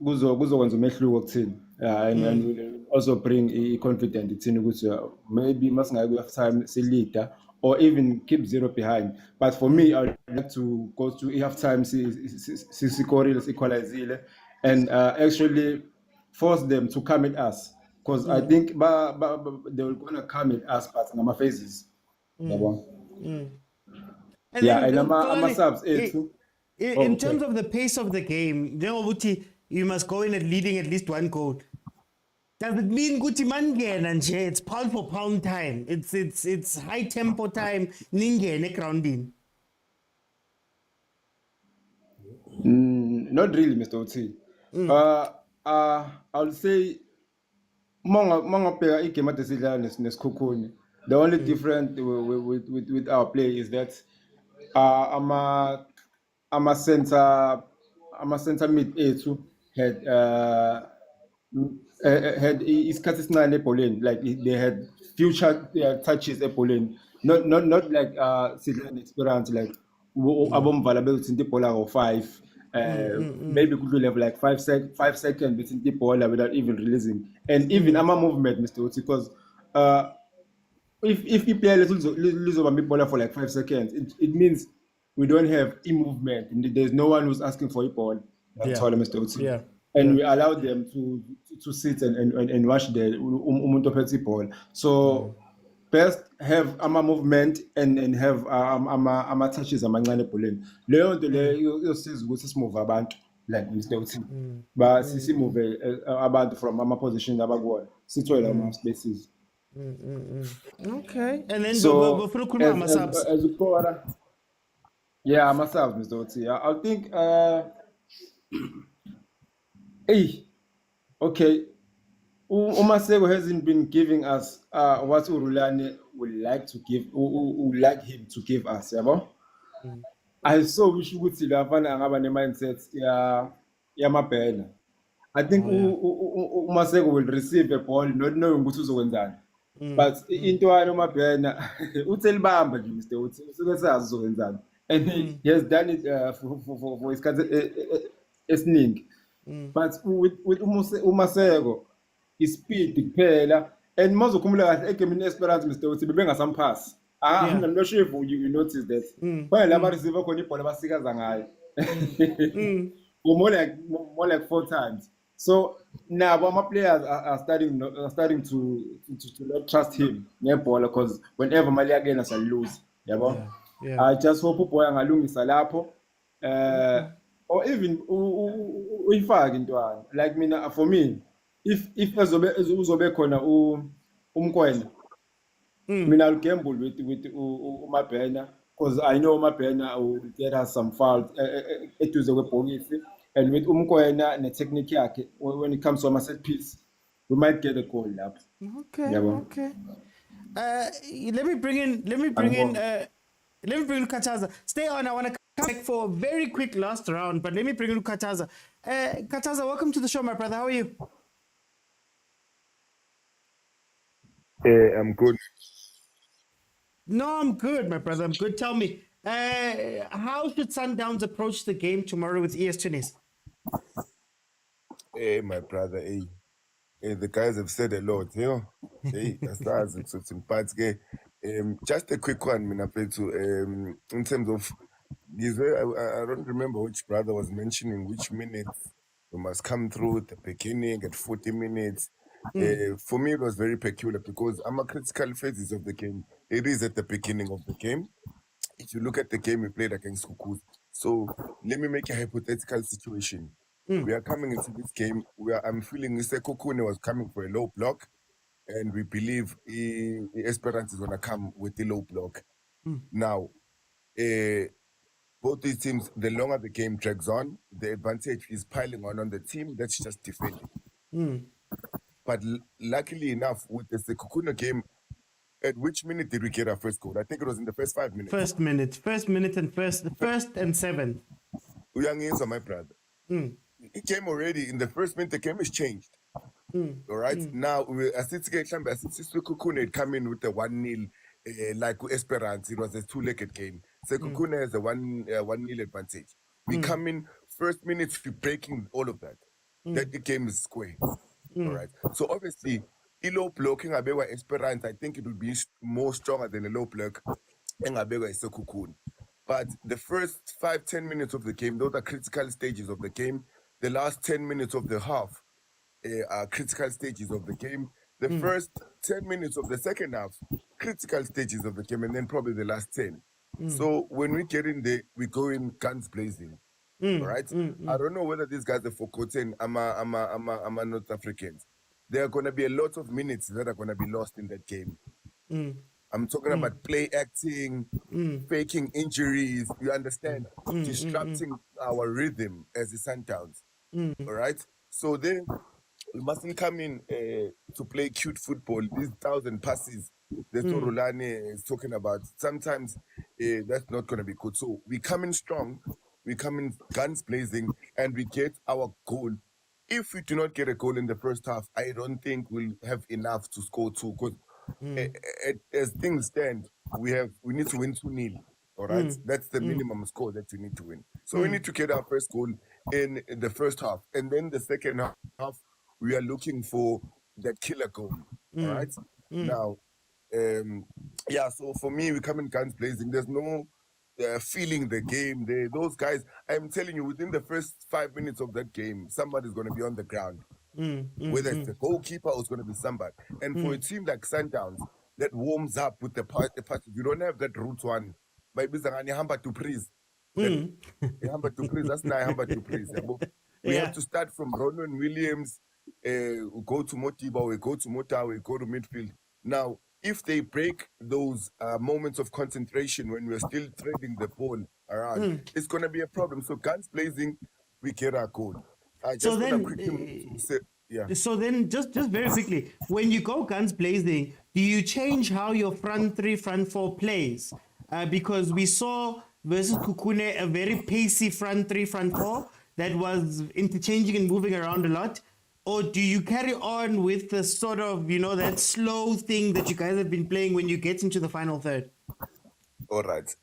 kuzokwenza umehluko kuthini. And will also bring confidence ithini ukuthi maybe masingayi half time silita or even keep 0 behind. But for me, I would like to go to half time, equalize, and actually force them to come at us. Because I think they were going to come at us, but ngama phases. And Yeah, then, and I'm a subs. In terms of the pace of the game, you must go in at leading at least one goal. Does it mean Guti Mangena and it's pound for pound time? It's high tempo time. Ningene grounding. Not really, Mr. Oti. I'll say the only difference with our play is that I'm a center mid A2 had iskhathi eboleni, like they had future touches eboleni, not like Sidlan experience like abomvala between the ball or 5 maybe could have like 5 seconds between the ball without even releasing, and even I'm a movement, Mr. Oti, because if you play lose over mid ball for like 5 seconds, it means we don't have movement. There's no one who's asking for a ball. That's all, Mr. Oti. Yeah. And we allow them to sit and watch the umuntu ophethe ball. So best have ama movement and have ama touches amancane ebholeni. Leyo nto leyo yosiza ukuthi simove abantu like Mr. Oti. But simove abantu from ama positions abakuwona. Sithole ama spaces. Okay. And then So before khuluma subs. as ukora. Yeah, myself, Mr. Oti. I think okay. Umasego hasn't been giving us what Rulani would like to give, would like him to give us, yabo? I so wish you would see the mindset ya mapena. I think Umasego will receive a ball not knowing what uzokwenza. But into ano mapena uthelibamba nje Mr. Oti usuke sazi uzokwenza. And he has done it for his esiningi. But with Umasego, his speed kuphela, and mazokhumula kahle egamini Esperance Mr. Oti bebengasampass. I'm not sure if you noticed that. Well, laba receiver khona ibhola basikaza ngayo. More like 4 times. So now our players are starting to not trust him nebhola, because whenever Mali again as lose, yabo. I just hope boy angalungisa lapho or even uyifake intwana like mina, for me, if uzobe khona umkwena, mina I'll gamble with uMabhena, because I know uMabhena will get us some fouls eduze kwebhokisi, and with umkwena netechnique yakhe when it comes to a set piece we might get a goal lapho. Okay. Let me bring in Kataza. Stay on. I want to come back for a very quick last round, but let me bring in Kataza. Kataza, welcome to the show, my brother. How are you? I'm good. No, I'm good, my brother. I'm good. Tell me, how should Sundowns approach the game tomorrow with ES Tunis? Hey, my brother. Hey, the guys have said a lot, you know. Hey, that's it's in parts. Just a quick one, Minapetu. In terms of this, I don't remember which brother was mentioning which minutes we must come through at the beginning at 40 minutes. For me, it was very peculiar because I'm a critical phases of the game. It is at the beginning of the game. If you look at the game we played against Kukus, so let me make a hypothetical situation. We are coming into this game. I'm feeling Kukune was coming for a low block, and we believe Esperance is gonna come with the low block. Now, both these teams, the longer the game drags on, the advantage is piling on the team that's just defending. But luckily enough, with the Sekukuna game, at which minute did we get our first goal? I think it was in the first 5 minutes. First minute and first and 7. Uyangenza, my brother. It came already in the first minute. The game is changed. All right. Now, as it's Sekukuna come in with the 1-0, like Esperance. It was a 2-legged game. Sekukuna has a 1-0 advantage. We come in first minute, we're breaking all of that. That the game is square. All right. So obviously, a low blocking Abewa Esperance, I think it would be more stronger than a low block in Abewa Sekukun. But the first 5-10 minutes of the game, those are critical stages of the game. The last 10 minutes of the half, critical stages of the game. The first 10 minutes of the second half, critical stages of the game, and then probably the last 10. So when we get in there, we go in guns blazing. All right. I don't know whether these guys have forgotten I'm a North Africans. There are going to be a lot of minutes that are going to be lost in that game. I'm talking about play acting, faking injuries, you understand, disrupting our rhythm as the Sundowns. All right. So then we mustn't come in to play cute football. These 1,000 passes that Rulani is talking about, sometimes that's not going to be good. So we come in strong, we come in guns blazing, and we get our goal. If we do not get a goal in the first half, I don't think we'll have enough to score 2. Because as things stand, we need to win 2-0. All right, that's the minimum score that we need to win. So we need to get our first goal in the first half, and then the second half we are looking for that killer goal. All right, now, so for me, we come in guns blazing. There's no feeling the game. Those guys, I'm telling you, within the first 5 minutes of that game, somebody's going to be on the ground. Whether it's the goalkeeper or it's going to be somebody. And for a team like Sundowns that warms up with the passes, you don't have that route one. By hamba to praise. Hamba to praise. That's not hamba to praise. We have to start from Ronan Williams, we go to Motiba, we go to Motaung, we go to midfield. Now, if they break those moments of concentration when we're still trading the ball around, it's going to be a problem. So guns blazing, we get our goal. So then, just very quickly, when you go guns blazing, do you change how your front 3, front 4 plays? Because we saw versus Kukune a very pacey front 3, front 4 that was interchanging and moving around a lot. Or do you carry on with the sort of, that slow thing that you guys have been playing when you get into the final third? All right.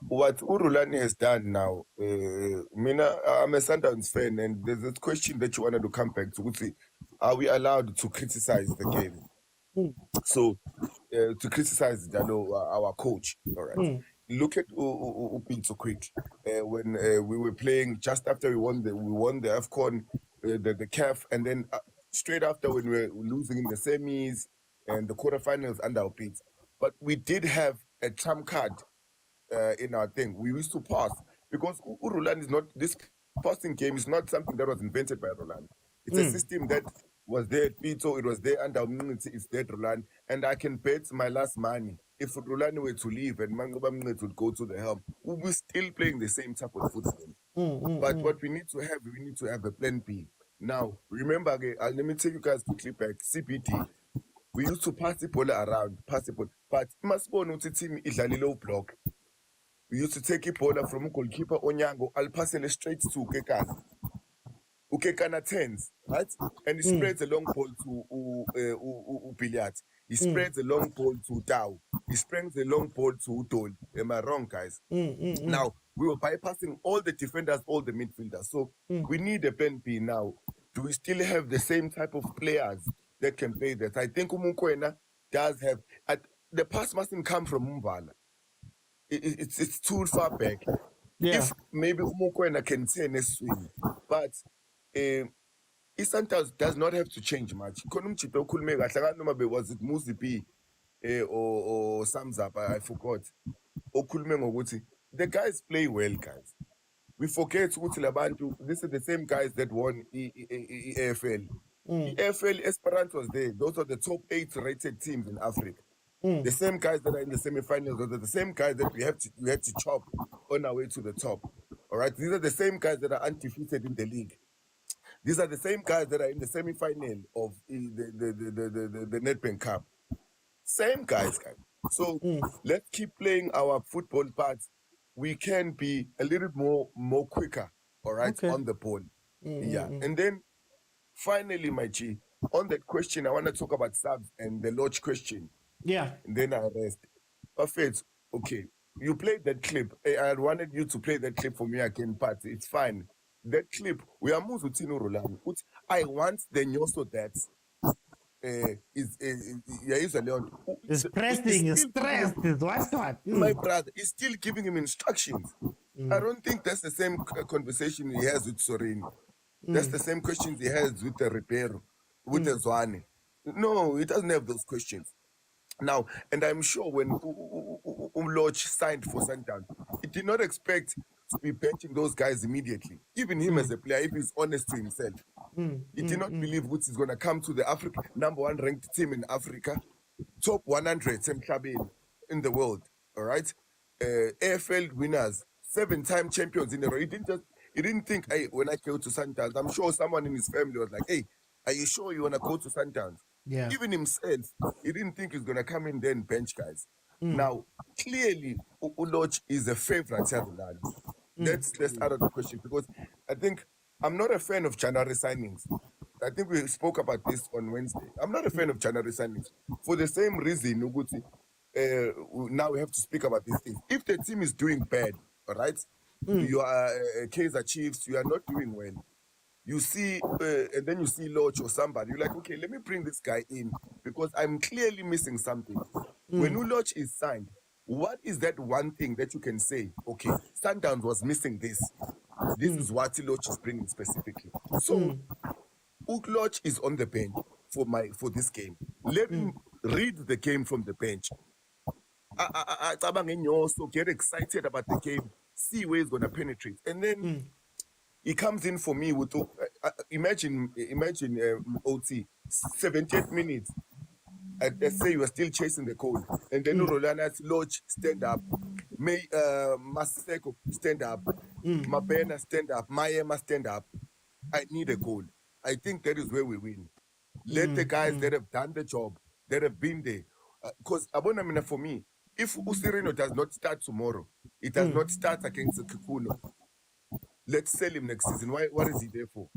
What Rulani has done now, Mina, I'm a Sundowns fan, and there's a question that you wanted to come back to. Are we allowed to criticize the game? So, to criticize our coach, all right. Look at Pitso quick. When we were playing just after we won the AFCON, the CAF, and then straight after when we were losing in the semis and the quarterfinals under our beats. But we did have a trump card in our thing. We used to pass because Rulani is not, this passing game is not something that was invented by Rulani. It's a system that was there at Pitso, it was there under it's there at Rulani, and I can bet my last money if Rulani were to leave and Mangoba would go to the helm, we'll be still playing the same type of football. But what we need to have a plan B. Now, remember, let me take you guys quickly back. CBD, we used to pass the ball around, but must go to team low block. We used to take a ball from a goalkeeper Onyango, I'll pass it straight to Ukekana. Ukekana turns, right? And he spreads a long ball to Billiard. He spreads a long ball to Tau. He spreads a long ball to Udol. Am I wrong, guys? Now, we were bypassing all the defenders, all the midfielders. So we need a plan B now. Do we still have the same type of players that can play that? I think mokwena does have. The pass mustn't come from Mumvala. It's too far back. If maybe mokwena can turn a swing, but Isantas does not have to change much. Was it Motsepe or Samzap? I forgot. The guys play well, guys. We forget this is the same guys that won EFL. EFL Esperance was there. Those are the top 8 rated teams in Africa. The same guys that are in the semi-finals, those are the same guys that we have to chop on our way to the top. All right, these are the same guys that are undefeated in the league. These are the same guys that are in the semi-final of the Nedbank Cup. Same guys. So let's keep playing our football, but we can be a little more quicker, all right, on the ball. And then finally, my G, on that question, I want to talk about subs and the lodge question. And then I rest. Perfect. Okay. You played that clip. I wanted you to play that clip for me again, but it's fine. That clip, we are moving to Rulani. I want the nyoso that is pressing, is stressed, is what? My brother is still giving him instructions. I don't think that's the same conversation he has with Sorini. That's the same questions he has with the Ribeiro, with the Zwane. No, he doesn't have those questions. Now, and I'm sure when Lodge signed for Sundowns, he did not expect to be benching those guys immediately. Even him as a player, if he's honest to himself, he did not believe Woods is going to come to the Africa #1 ranked team in Africa, top 100 in the world. All right, AFL winners, 7-time champions in a row. He didn't think, hey, when I go to Sundowns, I'm sure someone in his family was like, hey, are you sure you want to go to Sundowns? Yeah. Even himself, he didn't think he's going to come in there and bench guys. Now, clearly, Uloch is a favorite here, Rulani. That's out of the question, because I think I'm not a fan of January signings. I think we spoke about this on Wednesday. I'm not a fan of January signings for the same reason, Uguti. Now we have to speak about these things. If the team is doing bad, all right, you are Kaizer Chiefs, you are not doing well. You see, and then you see Lodge or somebody, you're like, okay, let me bring this guy in because I'm clearly missing something. When Lodge is signed, what is that one thing that you can say, okay, Sundowns was missing this. This is what Lodge is bringing specifically. So, Lodge is on the bench for this game. Let him read the game from the bench. So get excited about the game, see where he's going to penetrate. And then he comes in for me with, imagine OT, 78 minutes. Let's say you are still chasing the goal. And then Rulana's Lodge stand up. Maseko stand up. Mabena stand up. Mayema stand up. I need a goal. I think that is where we win. Let the guys that have done the job, that have been there. Because Abonamina, for me, if Usirino does not start tomorrow, it does not start against Kikuno. Let's sell him next season. What is he there for?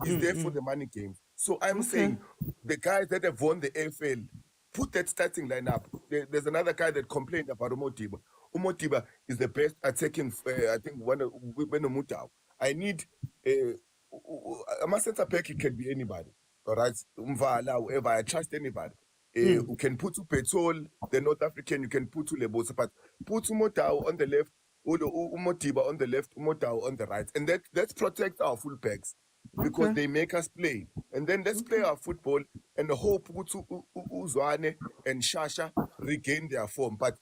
He's there for the money games. So I'm saying the guys that have won the AFL, put that starting lineup. There's another guy that complained about Umotiba. Umotiba is the best attacking, I think, one of Motaung. I need a center back. It can be anybody. All right, Umvala, whoever. I trust anybody. You can put Petrol, the North African. You can put Lebosa, but put Motaung on the left. Umotiba on the left, Motaung on the right, and that protects our full backs because they make us play, and then let's play our football and hope Zwane and Shasha regain their form. But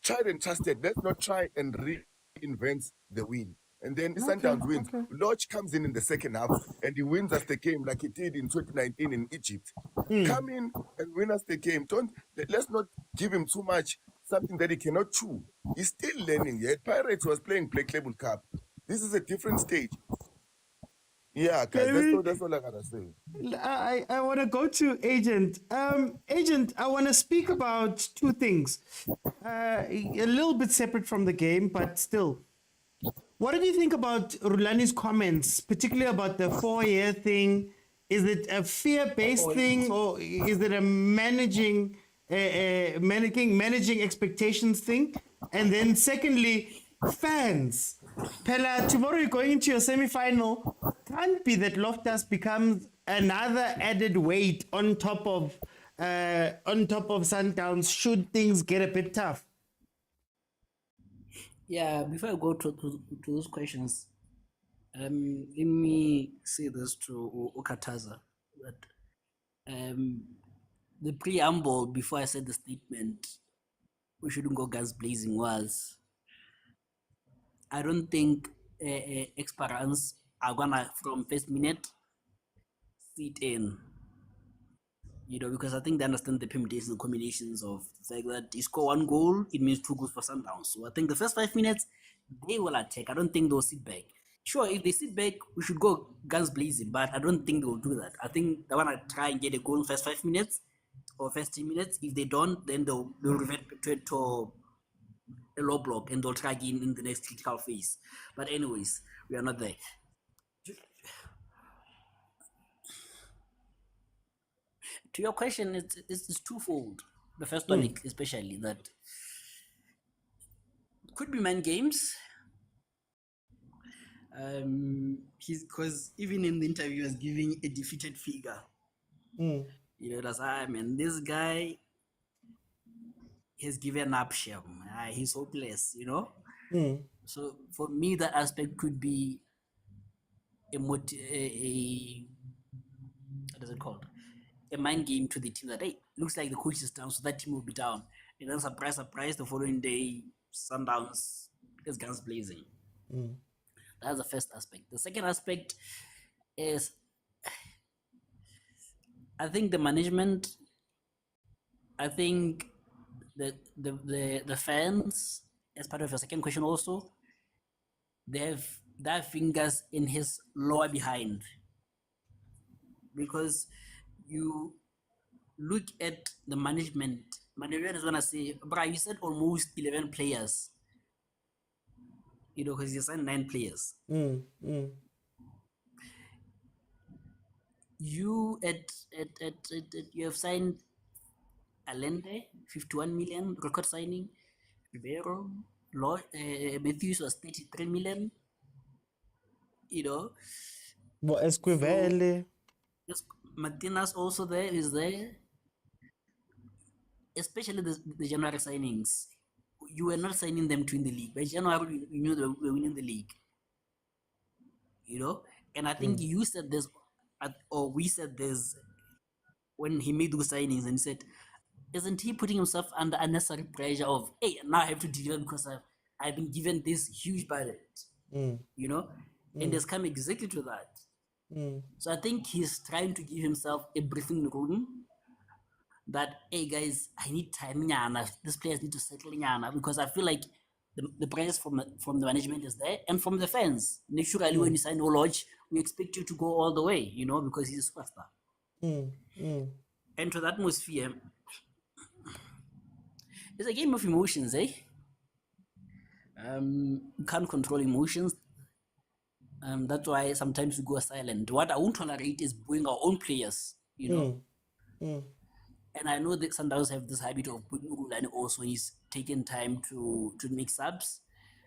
try and trust it. Let's not try and reinvent the wheel. And then Sundowns wins. Lodge comes in the second half and he wins us the game like he did in 2019 in Egypt. Come in and win us the game. Let's not give him too much. Something that he cannot chew. He's still learning yet. Pirates was playing Black Label Cup. This is a different stage. Yeah, guys, that's all I gotta say. I want to go to Agent. Agent, I want to speak about two things. A little bit separate from the game, but still. What did you think about Rulani's comments, particularly about the 4-year thing? Is it a fear-based thing, or is it a managing expectations thing? And then secondly, fans. Pella, tomorrow you're going into your semi-final. Can't be that Loftus becomes another added weight on top of Sundowns should things get a bit tough. Yeah, before I go to those questions, let me say this to Okataza, that the preamble before I said the statement, we shouldn't go guns blazing, was I don't think Esperance are gonna from first minute sit in, because I think they understand the permutations and combinations of the fact that you score one goal, it means 2 goals for Sundowns. So I think the first 5 minutes, they will attack. I don't think they'll sit back. Sure, if they sit back, we should go guns blazing, but I don't think they'll do that. I think they want to try and get a goal in the first 5 minutes or first 10 minutes. If they don't, then they'll revert to a low block and they'll try again in the next critical phase. But anyways, we are not there. To your question, it's twofold. The first one, especially, that could be man games. Because even in the interview, he was giving a defeated figure. That's man, this guy has given up. He's hopeless. So for me, that aspect could be what is it called? A mind game to the team that, hey, looks like the coach is down, so that team will be down. And then surprise, the following day, Sundowns is guns blazing. That's the first aspect. The second aspect is, I think the management, I think the fans, as part of your second question also, they have their fingers in his lower behind. Because you look at the management is gonna say, bro, you said almost 11 players. You know, because you signed 9 players. You you have signed Allende, 51 million record signing. Rivero, Matthews was 33 million. You know. Well, Esquivel. Yes, Martinez also is there. Especially the January signings. You were not signing them to win the league. By January, you knew they were winning the league. You know? And I think you said this, or we said this, when he made those signings, and he said, isn't he putting himself under unnecessary pressure of, hey, now I have to deliver because I've been given this huge budget. You know? And it's come exactly to that. So I think he's trying to give himself a breathing room that, hey guys, I need time, these players need to settle, because I feel like the pressure from the management is there, and from the fans. Naturally, when you sign Lodge, we expect you to go all the way, you know, because he's a superstar. And to that atmosphere, it's a game of emotions, eh? You can't control emotions. That's why sometimes we go silent. What I won't tolerate is booing our own players, you know. And I know that Sundowns have this habit of putting Rulani also. He's taking time to make subs.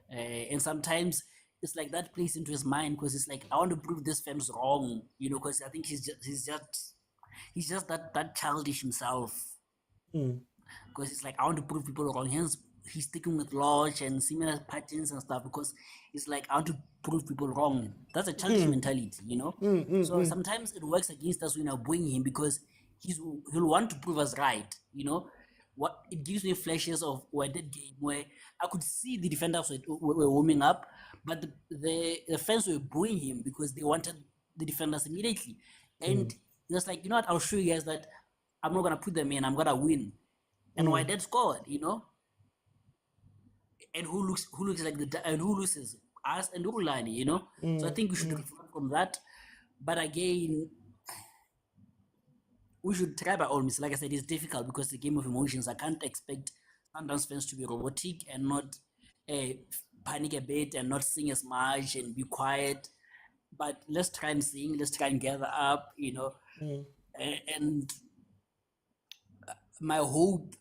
And sometimes it's like that plays into his mind, because it's like, I want to prove this fam's wrong, you know, because I think he's just that childish himself. Because it's like, I want to prove people wrong. Hence, he's sticking with Lodge and similar patterns and stuff, because it's like, I want to prove people wrong. That's a childish mentality, you know? So sometimes it works against us when we're booing him, because he'll want to prove us right, you know. What it gives me flashes of that game where I could see the defenders were warming up, but the fans were booing him because they wanted the defenders immediately. And it's like, you know what, I'll show you guys that I'm not gonna put them in, I'm gonna win. And why that scored, you know. And who looks like and who loses? Us and Rulani, you know. So I think we should reflect from that. But again, we should try by all means. Like I said, it's difficult because the game of emotions. I can't expect Sundowns fans to be robotic and not panic a bit and not sing as much and be quiet. But let's try and sing. Let's try and gather up, you know. And my hope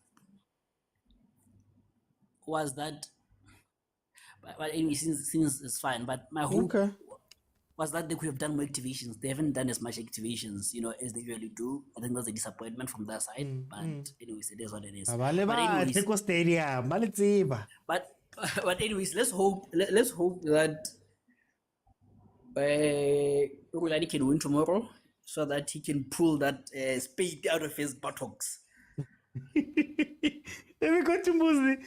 was that, but anyway, since it's fine. But my hope was that they could have done more activations. They haven't done as much activations, you know, as they usually do. I think that's a disappointment from their side. But anyways, it is what it is. But anyways, let's hope that Rulani can win tomorrow, so that he can pull that spade out of his buttocks. Let me go to Muzi.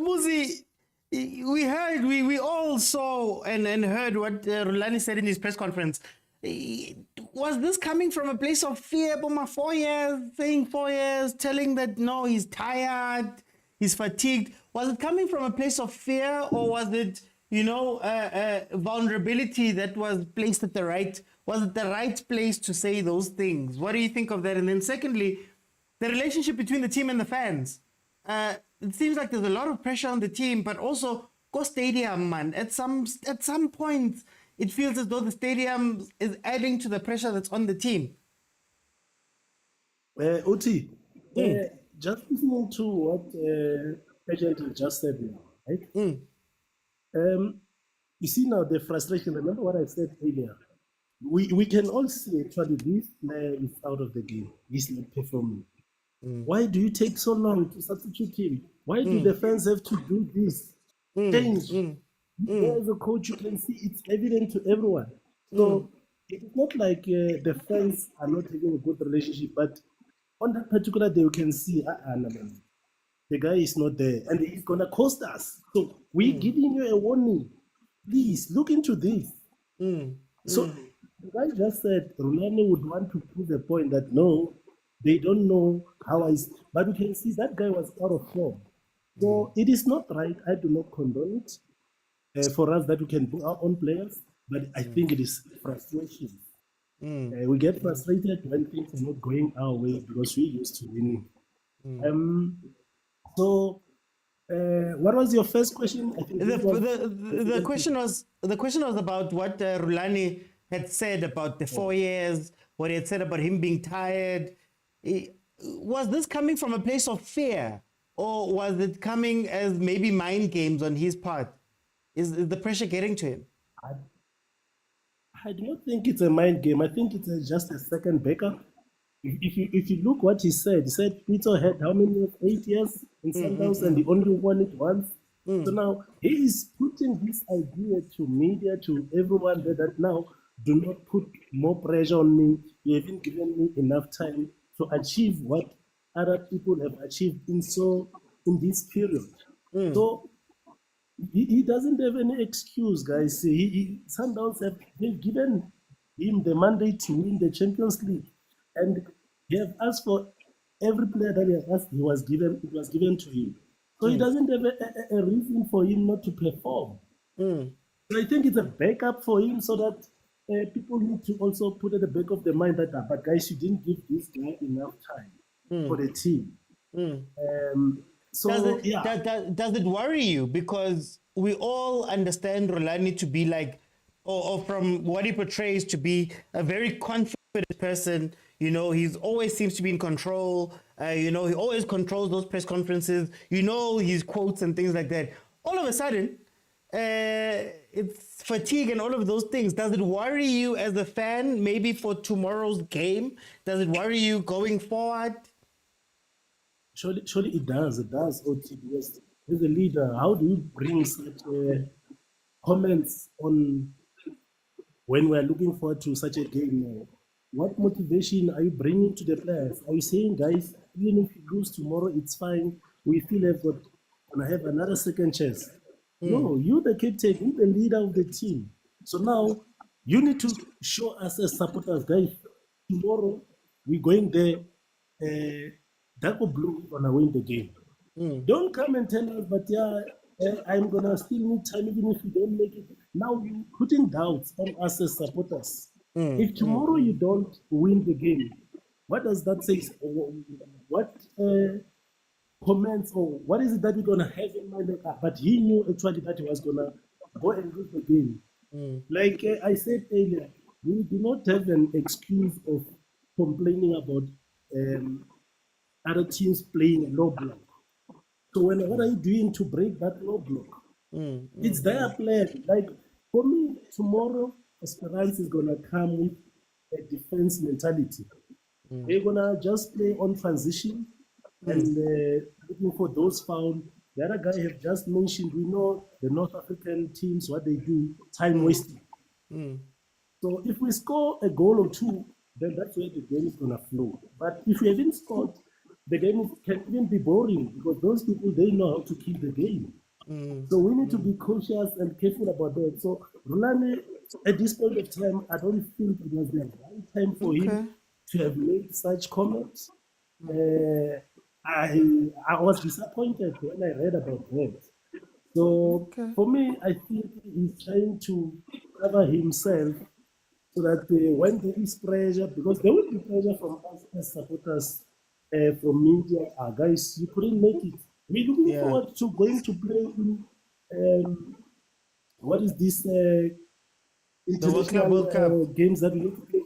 Muzi, we heard, we all saw and heard what Rulani said in his press conference. Was this coming from a place of fear? Boma, 4 years, saying 4 years, telling that no, he's tired, he's fatigued. Was it coming from a place of fear, or was it, you know, vulnerability that was placed at was it the right place to say those things? What do you think of that? And then secondly, the relationship between the team and the fans. It seems like there's a lot of pressure on the team, but also go stadium, man. At some point, it feels as though the stadium is adding to the pressure that's on the team. Oti, just listening to what President just said now, right? You see now the frustration. Remember what I said earlier. We can all see actually this player is out of the game. He's not performing. Why do you take so long to substitute him? Why do the fans have to do this? Change. As a coach, you can see it's evident to everyone. So it is not like the fans are not having a good relationship, but on that particular day, you can see, no, man, the guy is not there, and he's gonna cost us. So we're giving you a warning. Please look into this. So the guy just said Rulani would want to prove the point that no, they don't know how but we can see that guy was out of form. So it is not right. I do not condone it for us that we can do our own players, but I think it is frustration. We get frustrated when things are not going our way because we used to winning. So, what was your first question? I think The question was about what Rulani had said about the 4 years, what he had said about him being tired. Was this coming from a place of fear, or was it coming as maybe mind games on his part? Is the pressure getting to him? I don't think it's a mind game. I think it's just a second backup. If you look what he said Pitso had how many years? 8 years in Sundowns, and he only won it once. So now he is putting this idea to media, to everyone that now do not put more pressure on me. You haven't given me enough time to achieve what other people have achieved in this period. So he doesn't have any excuse, guys. Sundowns they've given him the mandate to win the Champions League, and they have asked for every player that he has asked. It was given to him. So he doesn't have a reason for him not to perform. So I think it's a backup for him, so that people need to also put at the back of their mind that, but guys, you didn't give this guy enough time for the team. So does it worry you? Because we all understand Rulani to be like, or from what he portrays to be a very confident person. You know, he always seems to be in control. You know, he always controls those press conferences. You know, his quotes and things like that. All of a sudden, it's fatigue and all of those things. Does it worry you as a fan, maybe for tomorrow's game? Does it worry you going forward? Surely it does. It does, OT, because as a leader, how do you bring such comments on when we're looking forward to such a game now? What motivation are you bringing to the players? Are you saying, guys, even if you lose tomorrow, it's fine. We still gonna have another second chance. No, you're the captain, you're the leader of the team. So now you need to show us as supporters, guys, tomorrow we're going there, Darko Blue gonna win the game. Don't come and tell us, but I'm gonna still need time even if you don't make it. Now you're putting doubts on us as supporters. If tomorrow you don't win the game, what does that say? What comments or what is it that we're gonna have in mind? But he knew actually that he was gonna go and lose the game. Like I said earlier, we do not have an excuse of complaining about other teams playing low block. So what are you doing to break that low block? It's their plan. Like for me, tomorrow Esperance is gonna come with a defense mentality. They're gonna just play on transition and looking for those found. The other guy have just mentioned, we know the North African teams, what they do, time wasting. So if we score a goal or two, then that's where the game is gonna flow. But if we haven't scored, the game can even be boring because those people, they know how to keep the game. So we need to be cautious and careful about that. So Rulani, at this point of time, I don't think it was the right time for him to have made such comments. I was disappointed when I read about that. So for me, I think he's trying to cover himself so that when there is pressure, because there will be pressure from us as supporters, from media, guys, you couldn't make it. We're looking forward to going to play in what is this international World Cup. Games that we need to play?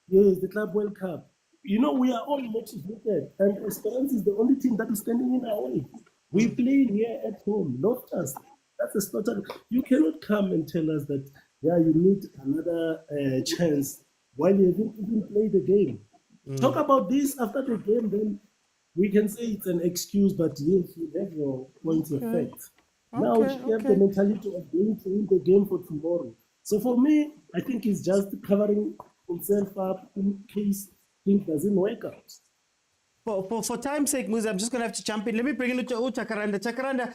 Yes, the Club World Cup. You know, we are all motivated, and Esperance is the only team that is standing in our way. We play here at home, not us. That's a slaughter. You cannot come and tell us that, you need another chance while you haven't even played the game. Talk about this after the game, then we can say it's an excuse, but yes, you have your points of fact. Now you have the mentality of going to win the game for tomorrow. So for me, I think he's just covering himself up in case things doesn't work out. For time's sake, Muzi, I'm just going to have to jump in. Let me bring in Chakaranda. Chakaranda,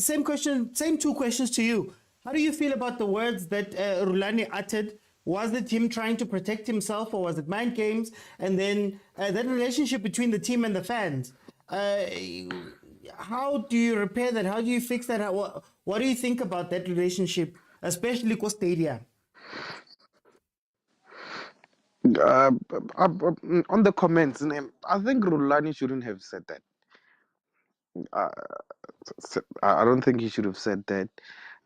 same question, same two questions to you. How do you feel about the words that Rulani uttered? Was it him trying to protect himself or was it mind games? And then that relationship between the team and the fans. How do you repair that? How do you fix that? What do you think about that relationship, especially Ko Stadia? On the comments, I think Rulani shouldn't have said that. I don't think he should have said that.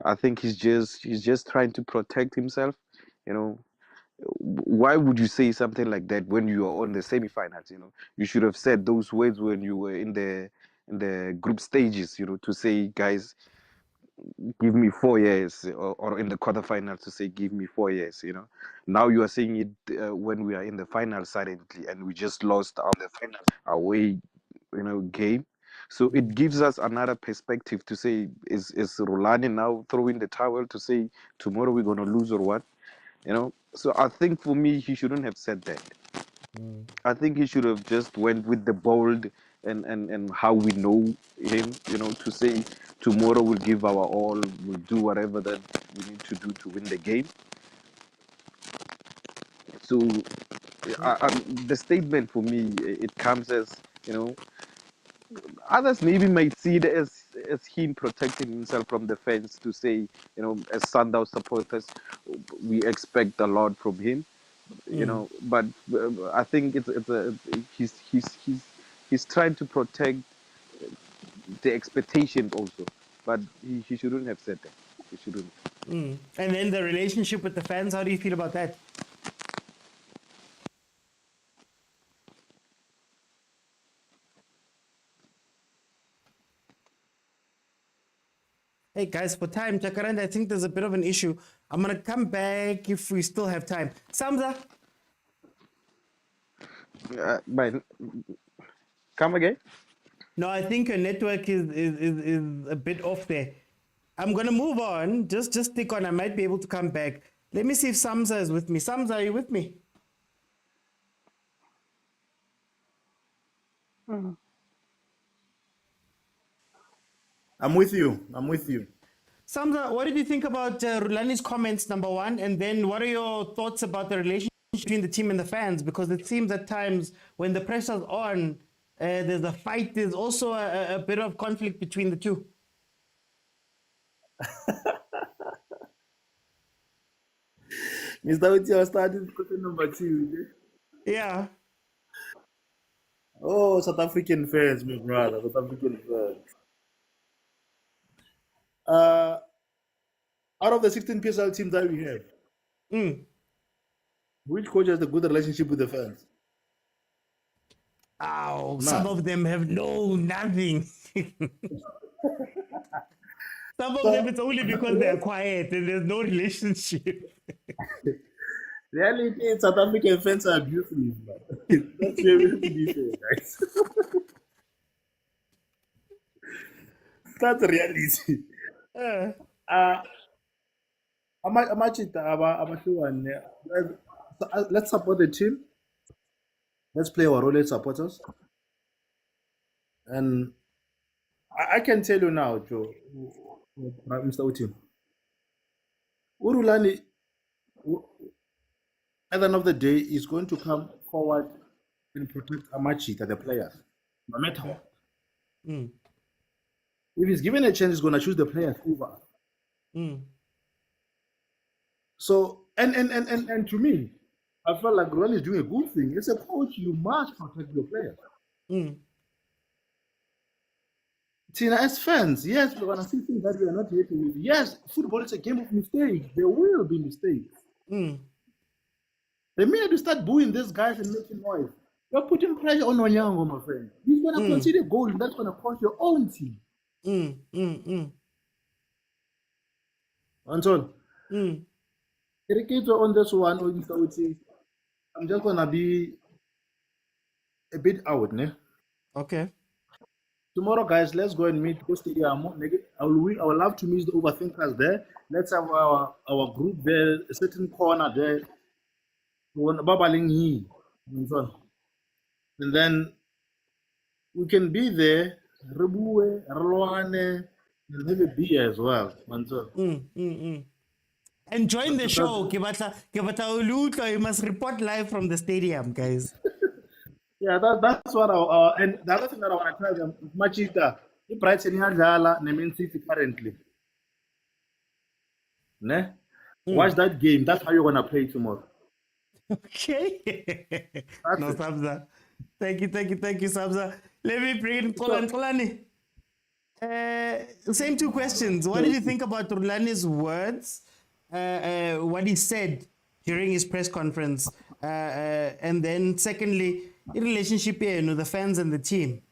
I think he's just trying to protect himself. You know, why would you say something like that when you are on the semi-finals? You know, you should have said those words when you were in the group stages. You know, to say, guys, give me 4 years, or in the quarterfinals to say, give me 4 years. You know, now you are saying it when we are in the final suddenly, and we just lost our away, game. So it gives us another perspective to say, is Rulani now throwing the towel to say tomorrow we're gonna lose or what? So I think for me he shouldn't have said that. I think he should have just went with the bold and how we know him, to say tomorrow we'll give our all, we'll do whatever that we need to do to win the game. So the statement for me, it comes as, others maybe might see it as him protecting himself from the fans, to say, as Sundowns supporters, we expect a lot from him, but I think he's trying to protect the expectations also, but he shouldn't have said that. He shouldn't. And then the relationship with the fans, how do you feel about that? Hey guys, for time, Chakaranda, I think there's a bit of an issue. I'm gonna come back if we still have time. Samza? Come again? No, I think your network is a bit off there. I'm gonna move on. Just stick on. I might be able to come back. Let me see if Samza is with me. Samza, are you with me? I'm with you. I'm with you. Samza, what did you think about Rulani's comments, number one? And then what are your thoughts about the relationship between the team and the fans? Because it seems at times when the pressure's on, there's a fight. There's also a bit of conflict between the two. Mr. Uti, I started question number 2. Yeah. Oh, South African fans, my brother. South African fans. Out of the 16 PSL teams that we have, which coach has a good relationship with the fans? Ow, some of them have nothing. Some of them, it's only because they're quiet and there's no relationship. Reality, South African fans are abusive, man. That's where we have to be fair, guys. That's reality. Let's support the team. Let's play our role as supporters. And I can tell you now, Joe, Mr. Uti, Rulani, at the end of the day, is going to come forward and protect Amachita, the players, no matter what. If he's given a chance, he's going to choose the players over. So, and to me, I felt like Rulani is doing a good thing. As a coach, you must protect your players. Tina, as fans, yes, we're going to see things that we are not happy with. Yes, football is a game of mistakes. There will be mistakes. The minute you start booing these guys and making noise, you're putting pressure on Onyango, my friend. He's going to concede a goal, and that's going to cost your own team. Anton, on this one, I'm just going to be a bit out, ne? Okay. tomorrow, guys, let's go and meet the stadium. I would love to meet the overthinkers there. Let's have our group there, a certain corner there. And then we can be there, Rulani, and have a beer as well. And join the show. Ke batla ho le utlwa, you must report live from the stadium, guys. Yeah, that's what and the other thing that I want to tell them, Machita, if Brighton Hadala, Nemin City currently. Ne? Watch that game. That's how you're going to play tomorrow. Okay. No, Sabza. Thank you, Sabza. Let me bring in Rulani. Same two questions. What did you think about Rulani's words? What he said during his press conference? And then secondly, in relationship here, the fans and the team.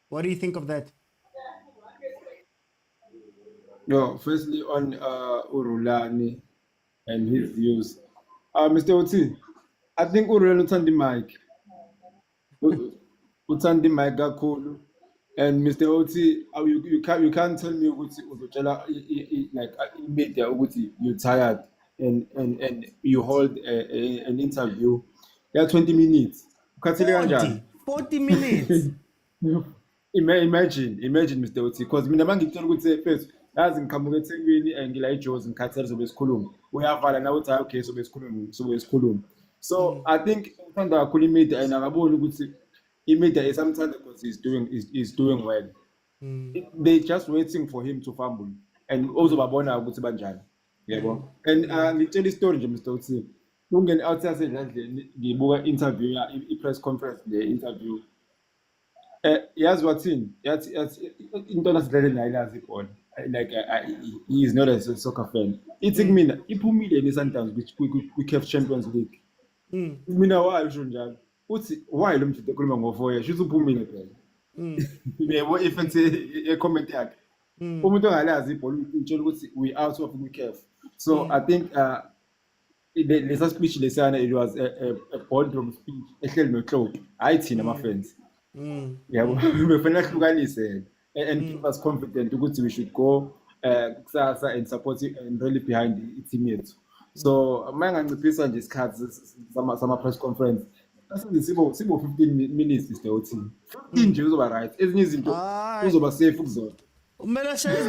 What do you think of that? No, firstly on Rulani and his views. Mr. Oti, I think Rulani uthanda mic. Uthanda mic kakhulu. And Mr. Oti, you can't tell me like media you're tired and you hold an interview. Yeah, 20 minutes. 40 minutes. Imagine, Mr. Oti, because mina mangithola ukuthi first yazi ngiqhamuka eThekwini ngila iJozi ngikhathele zobe sikhuluma. Uyavala nawe uthi okay sobe sikhuluma. So I think uthanda kakhulu imedia and akaboni ukuthi imedia is sometimes because he's doing well. They just waiting for him to fumble and also babona ukuthi banjani. Yebo. And ngitshela istory nje Mr. Oti. Ungene outside endlini ngibuka interview press conference le interview. Yazi wathini? Yathi into nasidlele nayo lazi ibhola. Like he is not a soccer fan. Ithi kumina iphumile ne Sundowns kwi CAF Champions League. Mina washo njalo. Uthi why lo mfite ekhuluma ngo4 years uthi uphumile phela. Yebo effect e-comment yakhe. Umuntu ongalazi ibhola utshela ukuthi we out of the CAF. So I think lesa speech lesana it was a boardroom speech ehleli noXoki hayi thina ama fans. Yabo befuna hlukanise and keep us confident ukuthi we should go kusasa and support and really behind the team yethu. So manganciphisa nje isikhathi sama press conference asibo 15 minutes Mr. Oti. 15 nje uzoba right. Ezinye izinto uzoba safe kuzona. Mela Shays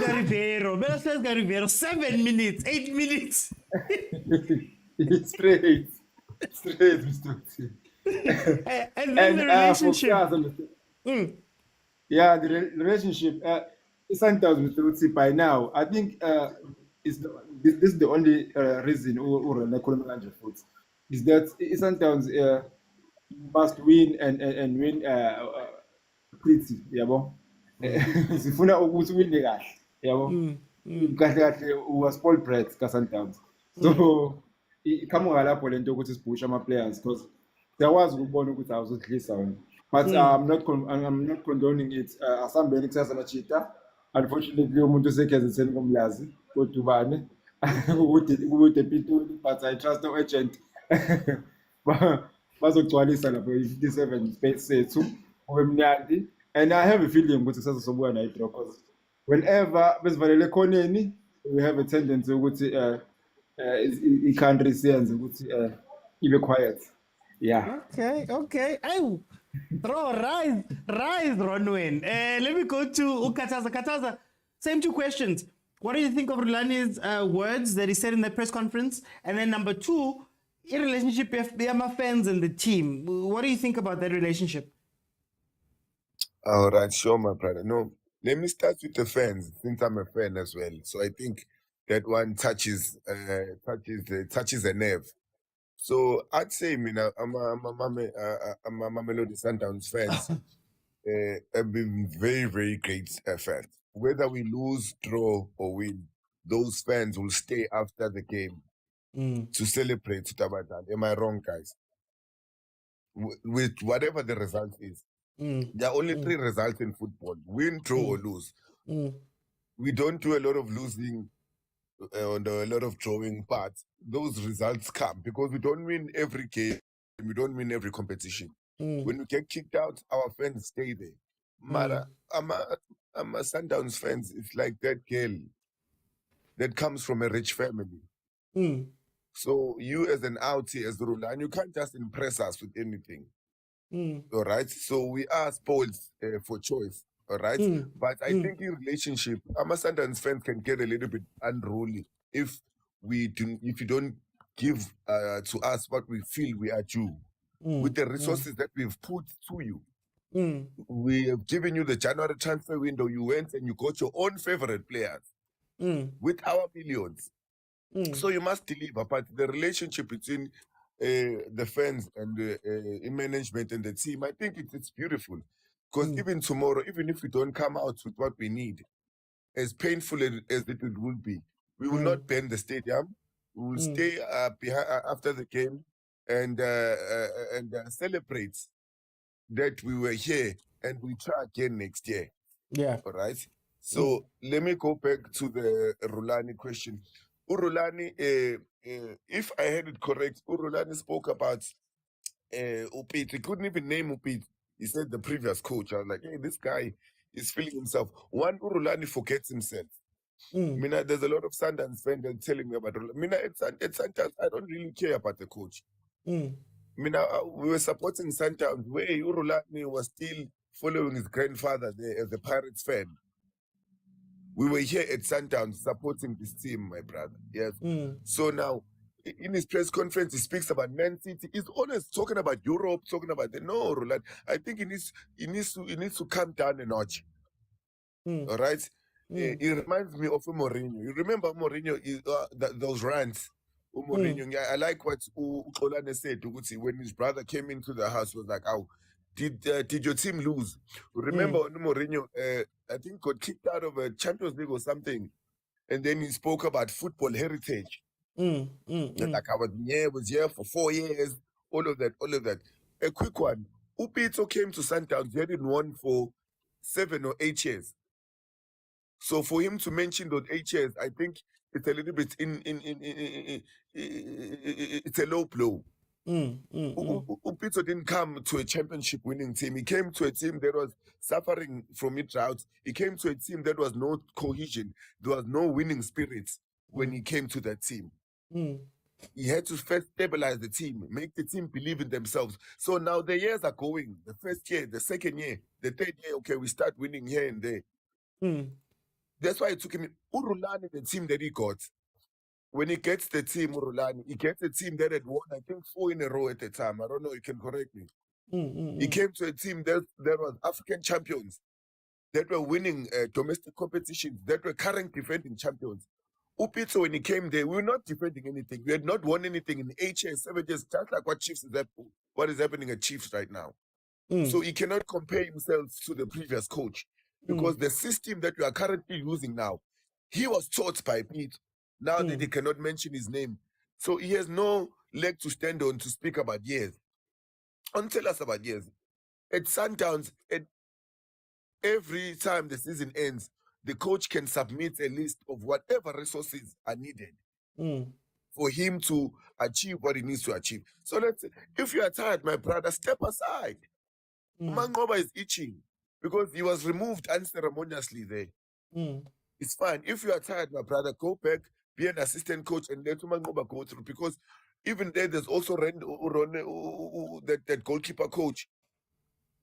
Garivero 7 minutes, 8 minutes. Straight Mr. Oti. And then the relationship. Yeah, the relationship. Sundowns Mr. Oti by now. I think this is the only reason is that Sundowns must win and win pretty. Yabo. Sifuna ukuthi win kahle. Yabo. Kahle was spoiled brat ka Sundowns. So iqhamuka lapho lento ukuthi sibusha ama players because there was ukubona ukuthi awuzodlisa wena. But I'm not condoning it. Asambeni kusasa machita. Unfortunately umuntu usekheziselwe komlazi kodubane ukuthi Pitoli but I trust no agent. Bazogcwalisa lapho 57 space sethu obemnyandi and I have a feeling ukuthi kusasa sobuka na draw because whenever besivalele ekhoneni we have a tendency ukuthi i-country siyenze ukuthi ibe quiet. Yeah. Okay. Oh, bro, rise, Ronwen. Let me go to Ukataza. Kataza, same two questions. What do you think of Rulani's words that he said in the press conference? And then number two, in relationship with the fans and the team, what do you think about that relationship? All right, sure, my brother. No, let me start with the fans since I'm a fan as well. So I think that one touches a nerve. So I'd say, I'm a Mamelodi Sundowns fans. Have been very, very great fans. Whether we lose, draw, or win, those fans will stay after the game to celebrate Tabata. Am I wrong, guys? With whatever the result is. There are only 3 results in football: win, draw, or lose. We don't do a lot of losing and a lot of drawing, but those results come because we don't win every game, we don't win every competition. When we get kicked out, our fans stay there. Mara, I'm a Sundowns fans. It's like that girl that comes from a rich family. So you as an outie, as Rulani, you can't just impress us with anything. All right. So we are spoiled for choice. All right. But I think in relationship, I'm a Sundowns fans can get a little bit unruly if you don't give to us what we feel we are due with the resources that we've put to you. We have given you the January transfer window. You went and you got your own favorite players with our millions. So you must deliver. But the relationship between the fans and the management and the team, I think it's beautiful. Because even tomorrow, even if we don't come out with what we need, as painful as it will be, we will not burn the stadium. We will stay behind after the game and celebrate that we were here and we try again next year. Yeah. All right. So let me go back to the Rulani question. Rulani, if I had it correct, Rulani spoke about Upit. He couldn't even name Upit. He said the previous coach. I was like, hey, this guy is feeling himself. One, Rulani forgets himself. Mina, there's a lot of Sundowns fans that are telling me about Rulani. Mina, at Sundowns, I don't really care about the coach. Mina, we were supporting Sundowns where Rulani was still following his grandfather there as a Pirates fan. We were here at Sundowns supporting this team, my brother. Yes. So now, in his press conference, he speaks about Man City. He's always talking about Europe, talking about no, Roland. I think he needs to come down a notch. All right. It reminds me of Mourinho. You remember Mourinho? Those rants. Mourinho. I like what Olane said. When his brother came into the house, he was like, "Oh, did your team lose?" Remember Mourinho? I think got kicked out of a Champions League or something, and then he spoke about football heritage. Like I was here for 4 years. All of that. A quick one. Upito came to Sundowns. He hadn't won for 7 or 8 years. So for him to mention those 8 years, I think it's a little bit it's a low blow. Upito didn't come to a championship winning team. He came to a team that was suffering from its drought. He came to a team that was no cohesion. There was no winning spirit when he came to that team. He had to first stabilize the team, make the team believe in themselves. So now the years are going. The first year, the second year, the third year, okay, we start winning here and there. That's why it took him. Rulani, the team that he got, when he gets the team, Rulani, he gets a team that had won, I think, 4 in a row at the time. I don't know, you can correct me. He came to a team that was African champions, that were winning domestic competitions, that were current defending champions. Upito, when he came there, we were not defending anything. We had not won anything in 8 years, 7 years, just like what is happening at Chiefs right now. So he cannot compare himself to the previous coach because the system that we are currently using now, he was taught by Pete. Now that he cannot mention his name. So he has no leg to stand on to speak about years. And tell us about years. At Sundowns, every time the season ends, the coach can submit a list of whatever resources are needed for him to achieve what he needs to achieve. So let's say, if you are tired, my brother, step aside. Mangoba is itching because he was removed unceremoniously there. It's fine. If you are tired, my brother, go back, be an assistant coach, and let Mangoba go through. Because even there's also that goalkeeper coach.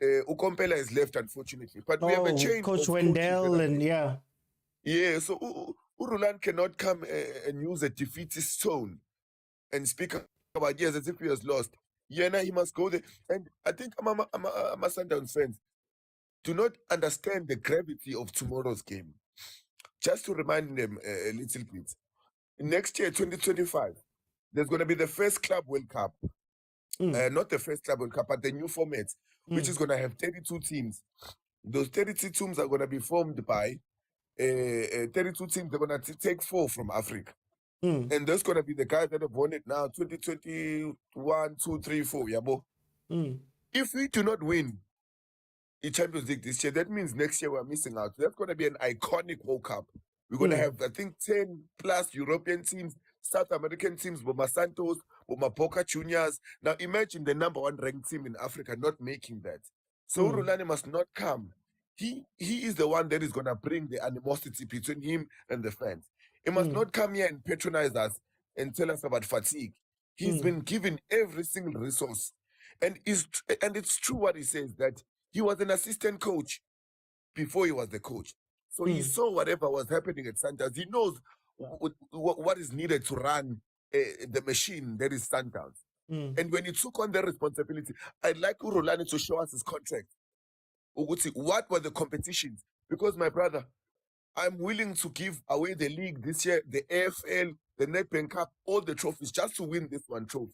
Ukompela is left, unfortunately. But we have a chain Coach of Wendell coaches and yeah, so Urulan cannot come and use a defeatist tone and speak about years as if he has lost. Yeah, now he must go there. And I think I'm a Sundowns fans do not understand the gravity of tomorrow's game. Just to remind them a little bit. Next year, 2025, there's going to be the first Club World Cup. Not the first Club World Cup, but the new format, which is going to have 32 teams. Those 32 teams are going to be formed by 32 teams. They're going to take 4 from Africa. And there's going to be the guys that have won it now, 2021, 2, 3, 4. Yabo. If we do not win the Champions League this year, that means next year we're missing out. That's going to be an iconic World Cup. We're going to have, I think, 10 plus European teams, South American teams, Boma Santos, Boma Boca Juniors. Now imagine the number 1 ranked team in Africa not making that. So Rulani must not come he is the one that is going to bring the animosity between him and the fans. He must not come here and patronize us and tell us about fatigue. He's been given every single resource. And it's true what he says, that he was an assistant coach before he was the coach. So he saw whatever was happening at Sundowns. He knows what is needed to run the machine that is Sundowns. And when he took on the responsibility, I'd like Rulani to show us his contract. What were the competitions? Because, my brother, I'm willing to give away the league this year, the AFL, the Nedbank Cup, all the trophies, just to win this one trophy.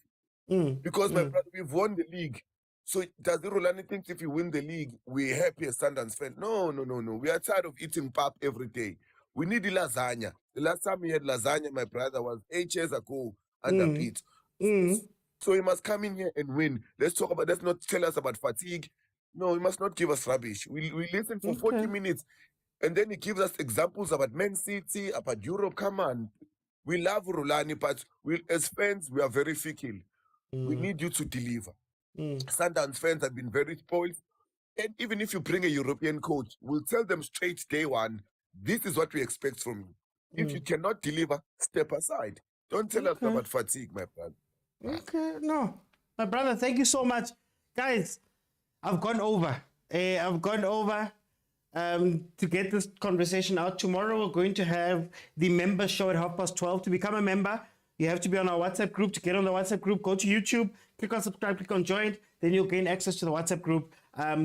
Because, my brother, we've won the league. So does the Rulani think if we win the league, we're happy as Sundowns fans? No. We are tired of eating pap every day. We need the lasagna. The last time we had lasagna, my brother, was 8 years ago under Pete. So he must come in here and win. Let's not tell us about fatigue. No, he must not give us rubbish. We listen for 40 minutes, and then he gives us examples about Man City, about Europe. Come on. We love Rulani, but as fans, we are very fickle. We need you to deliver. Sundowns fans have been very spoiled. And even if you bring a European coach, we'll tell them straight day one, this is what we expect from you. If you cannot deliver, step aside. Don't tell us about fatigue, my brother. Okay, no. My brother, thank you so much. Guys, I've gone over. To get this conversation out. Tomorrow we're going to have the member show at 12:30. To become a member, you have to be on our WhatsApp group. To get on the WhatsApp group, go to YouTube, click on subscribe, click on join. Then you'll gain access to the WhatsApp group.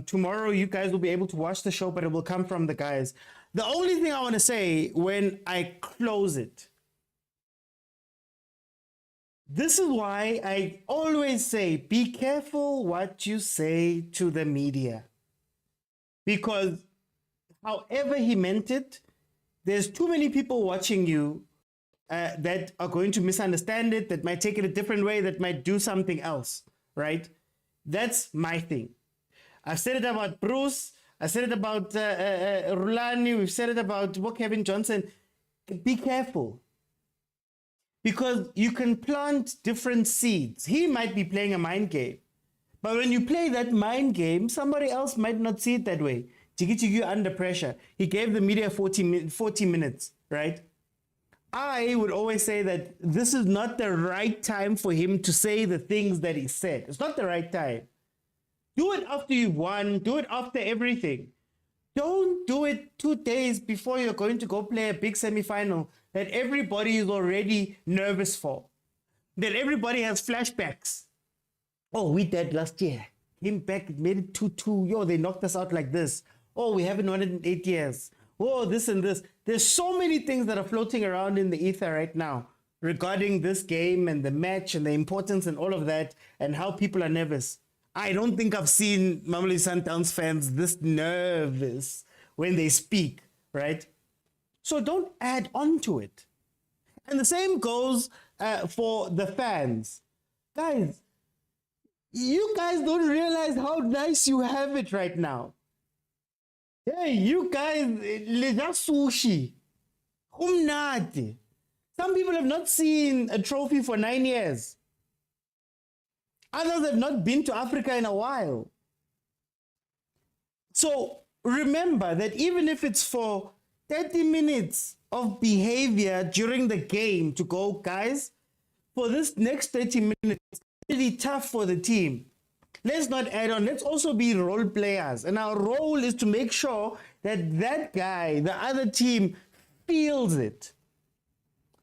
Tomorrow you guys will be able to watch the show, but it will come from the guys. The only thing I want to say when I close it, this is why I always say, be careful what you say to the media. Because however he meant it, there's too many people watching you that are going to misunderstand it, that might take it a different way, that might do something else, right? That's my thing. I've said it about Bruce. I said it about Rulani. We've said it about Kevin Johnson. Be careful. Because you can plant different seeds. He might be playing a mind game. But when you play that mind game, somebody else might not see it that way. Chigi under pressure. He gave the media 40 minutes, right? I would always say that this is not the right time for him to say the things that he said. It's not the right time. Do it after you've won. Do it after everything. Don't do it 2 days before you're going to go play a big semi-final that everybody is already nervous for. That everybody has flashbacks. Oh, we did last year. Came back, made it 2-2. Yo, they knocked us out like this. Oh, we haven't won it in 8 years. Oh, this and this. There's so many things that are floating around in the ether right now regarding this game and the match and the importance and all of that and how people are nervous. I don't think I've seen Mamelodi Sundowns fans this nervous when they speak, right? So don't add on to it. And the same goes for the fans. Guys, you guys don't realize how nice you have it right now. Hey, you guys, leda sushi. Humnati. Some people have not seen a trophy for 9 years. Others have not been to Africa in a while. So remember that even if it's for 30 minutes of behavior during the game to go, guys, for this next 30 minutes, it's really tough for the team. Let's not add on. Let's also be role players. And our role is to make sure that that guy, the other team, feels it.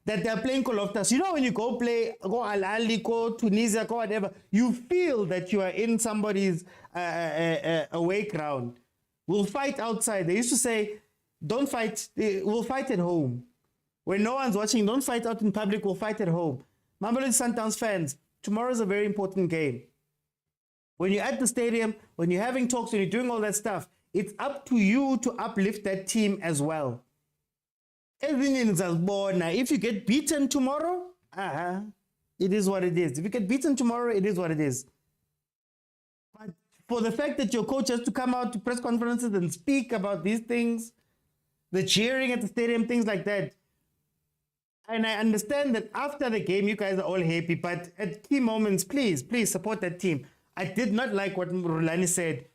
That they're playing Call of Duty. You know when you go play, go Ahly, go Tunisia, go whatever, you feel that you are in somebody's away ground. We'll fight outside. They used to say, don't fight, we'll fight at home. When no one's watching, don't fight out in public, we'll fight at home. Mamelodi Sundowns fans, tomorrow's a very important game. When you're at the stadium, when you're having talks, when you're doing all that stuff, it's up to you to uplift that team as well. If you get beaten tomorrow, it is what it is. If you get beaten tomorrow, it is what it is. But for the fact that your coach has to come out to press conferences and speak about these things, the cheering at the stadium, things like that. And I understand that after the game, you guys are all happy, but at key moments, please support that team. I did not like what Rulani said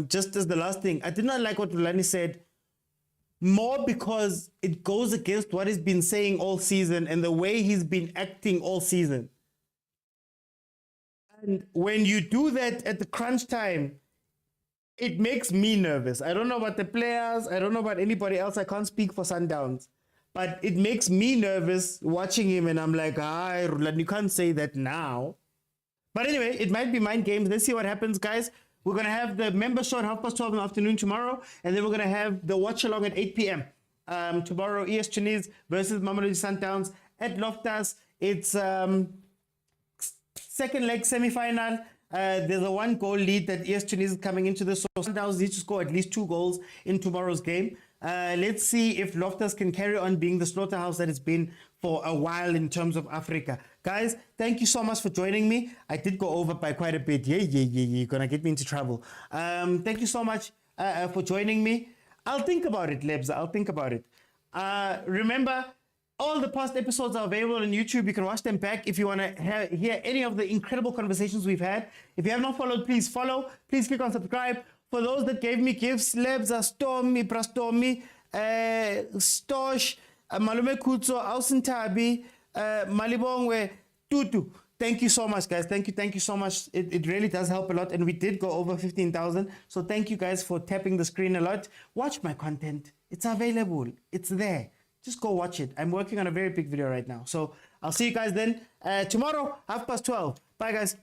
just as the last thing, I did not like what Rulani said, more because it goes against what he's been saying all season and the way he's been acting all season. And when you do that at the crunch time, it makes me nervous. I don't know about the players. I don't know about anybody else. I can't speak for Sundowns. But it makes me nervous watching him, and I'm like, Rulani, you can't say that now. But anyway, it might be mind games. Let's see what happens, guys. We're going to have the member show at 12:30 in the afternoon tomorrow, and then we're going to have the watch-along at 8 p.m. Tomorrow, ES Tunis versus Mamelodi Sundowns at Loftus. It's second leg semi-final. There's a 1-goal lead that ES Tunis is coming into this. So Sundowns need to score at least 2 goals in tomorrow's game. Let's see if Loftus can carry on being the slaughterhouse that it's been for a while in terms of Africa. Guys, thank you so much for joining me. I did go over by quite a bit. Yeah. You're going to get me into trouble. Thank you so much for joining me. I'll think about it, Lebs. I'll think about it. Remember, all the past episodes are available on YouTube. You can watch them back if you want to hear any of the incredible conversations we've had. If you have not followed, please follow. Please click on subscribe. For those that gave me gifts, Lebs, Stormy, Prastomi, Stosh, Malume Kutso, Ausintabi, Malibongwe, Tutu. Thank you so much, guys. Thank you so much. It really does help a lot. And we did go over 15,000. So thank you guys for tapping the screen a lot. Watch my content. It's available. It's there. Just go watch it. I'm working on a very big video right now. So I'll see you guys then tomorrow, 12:30. Bye, guys.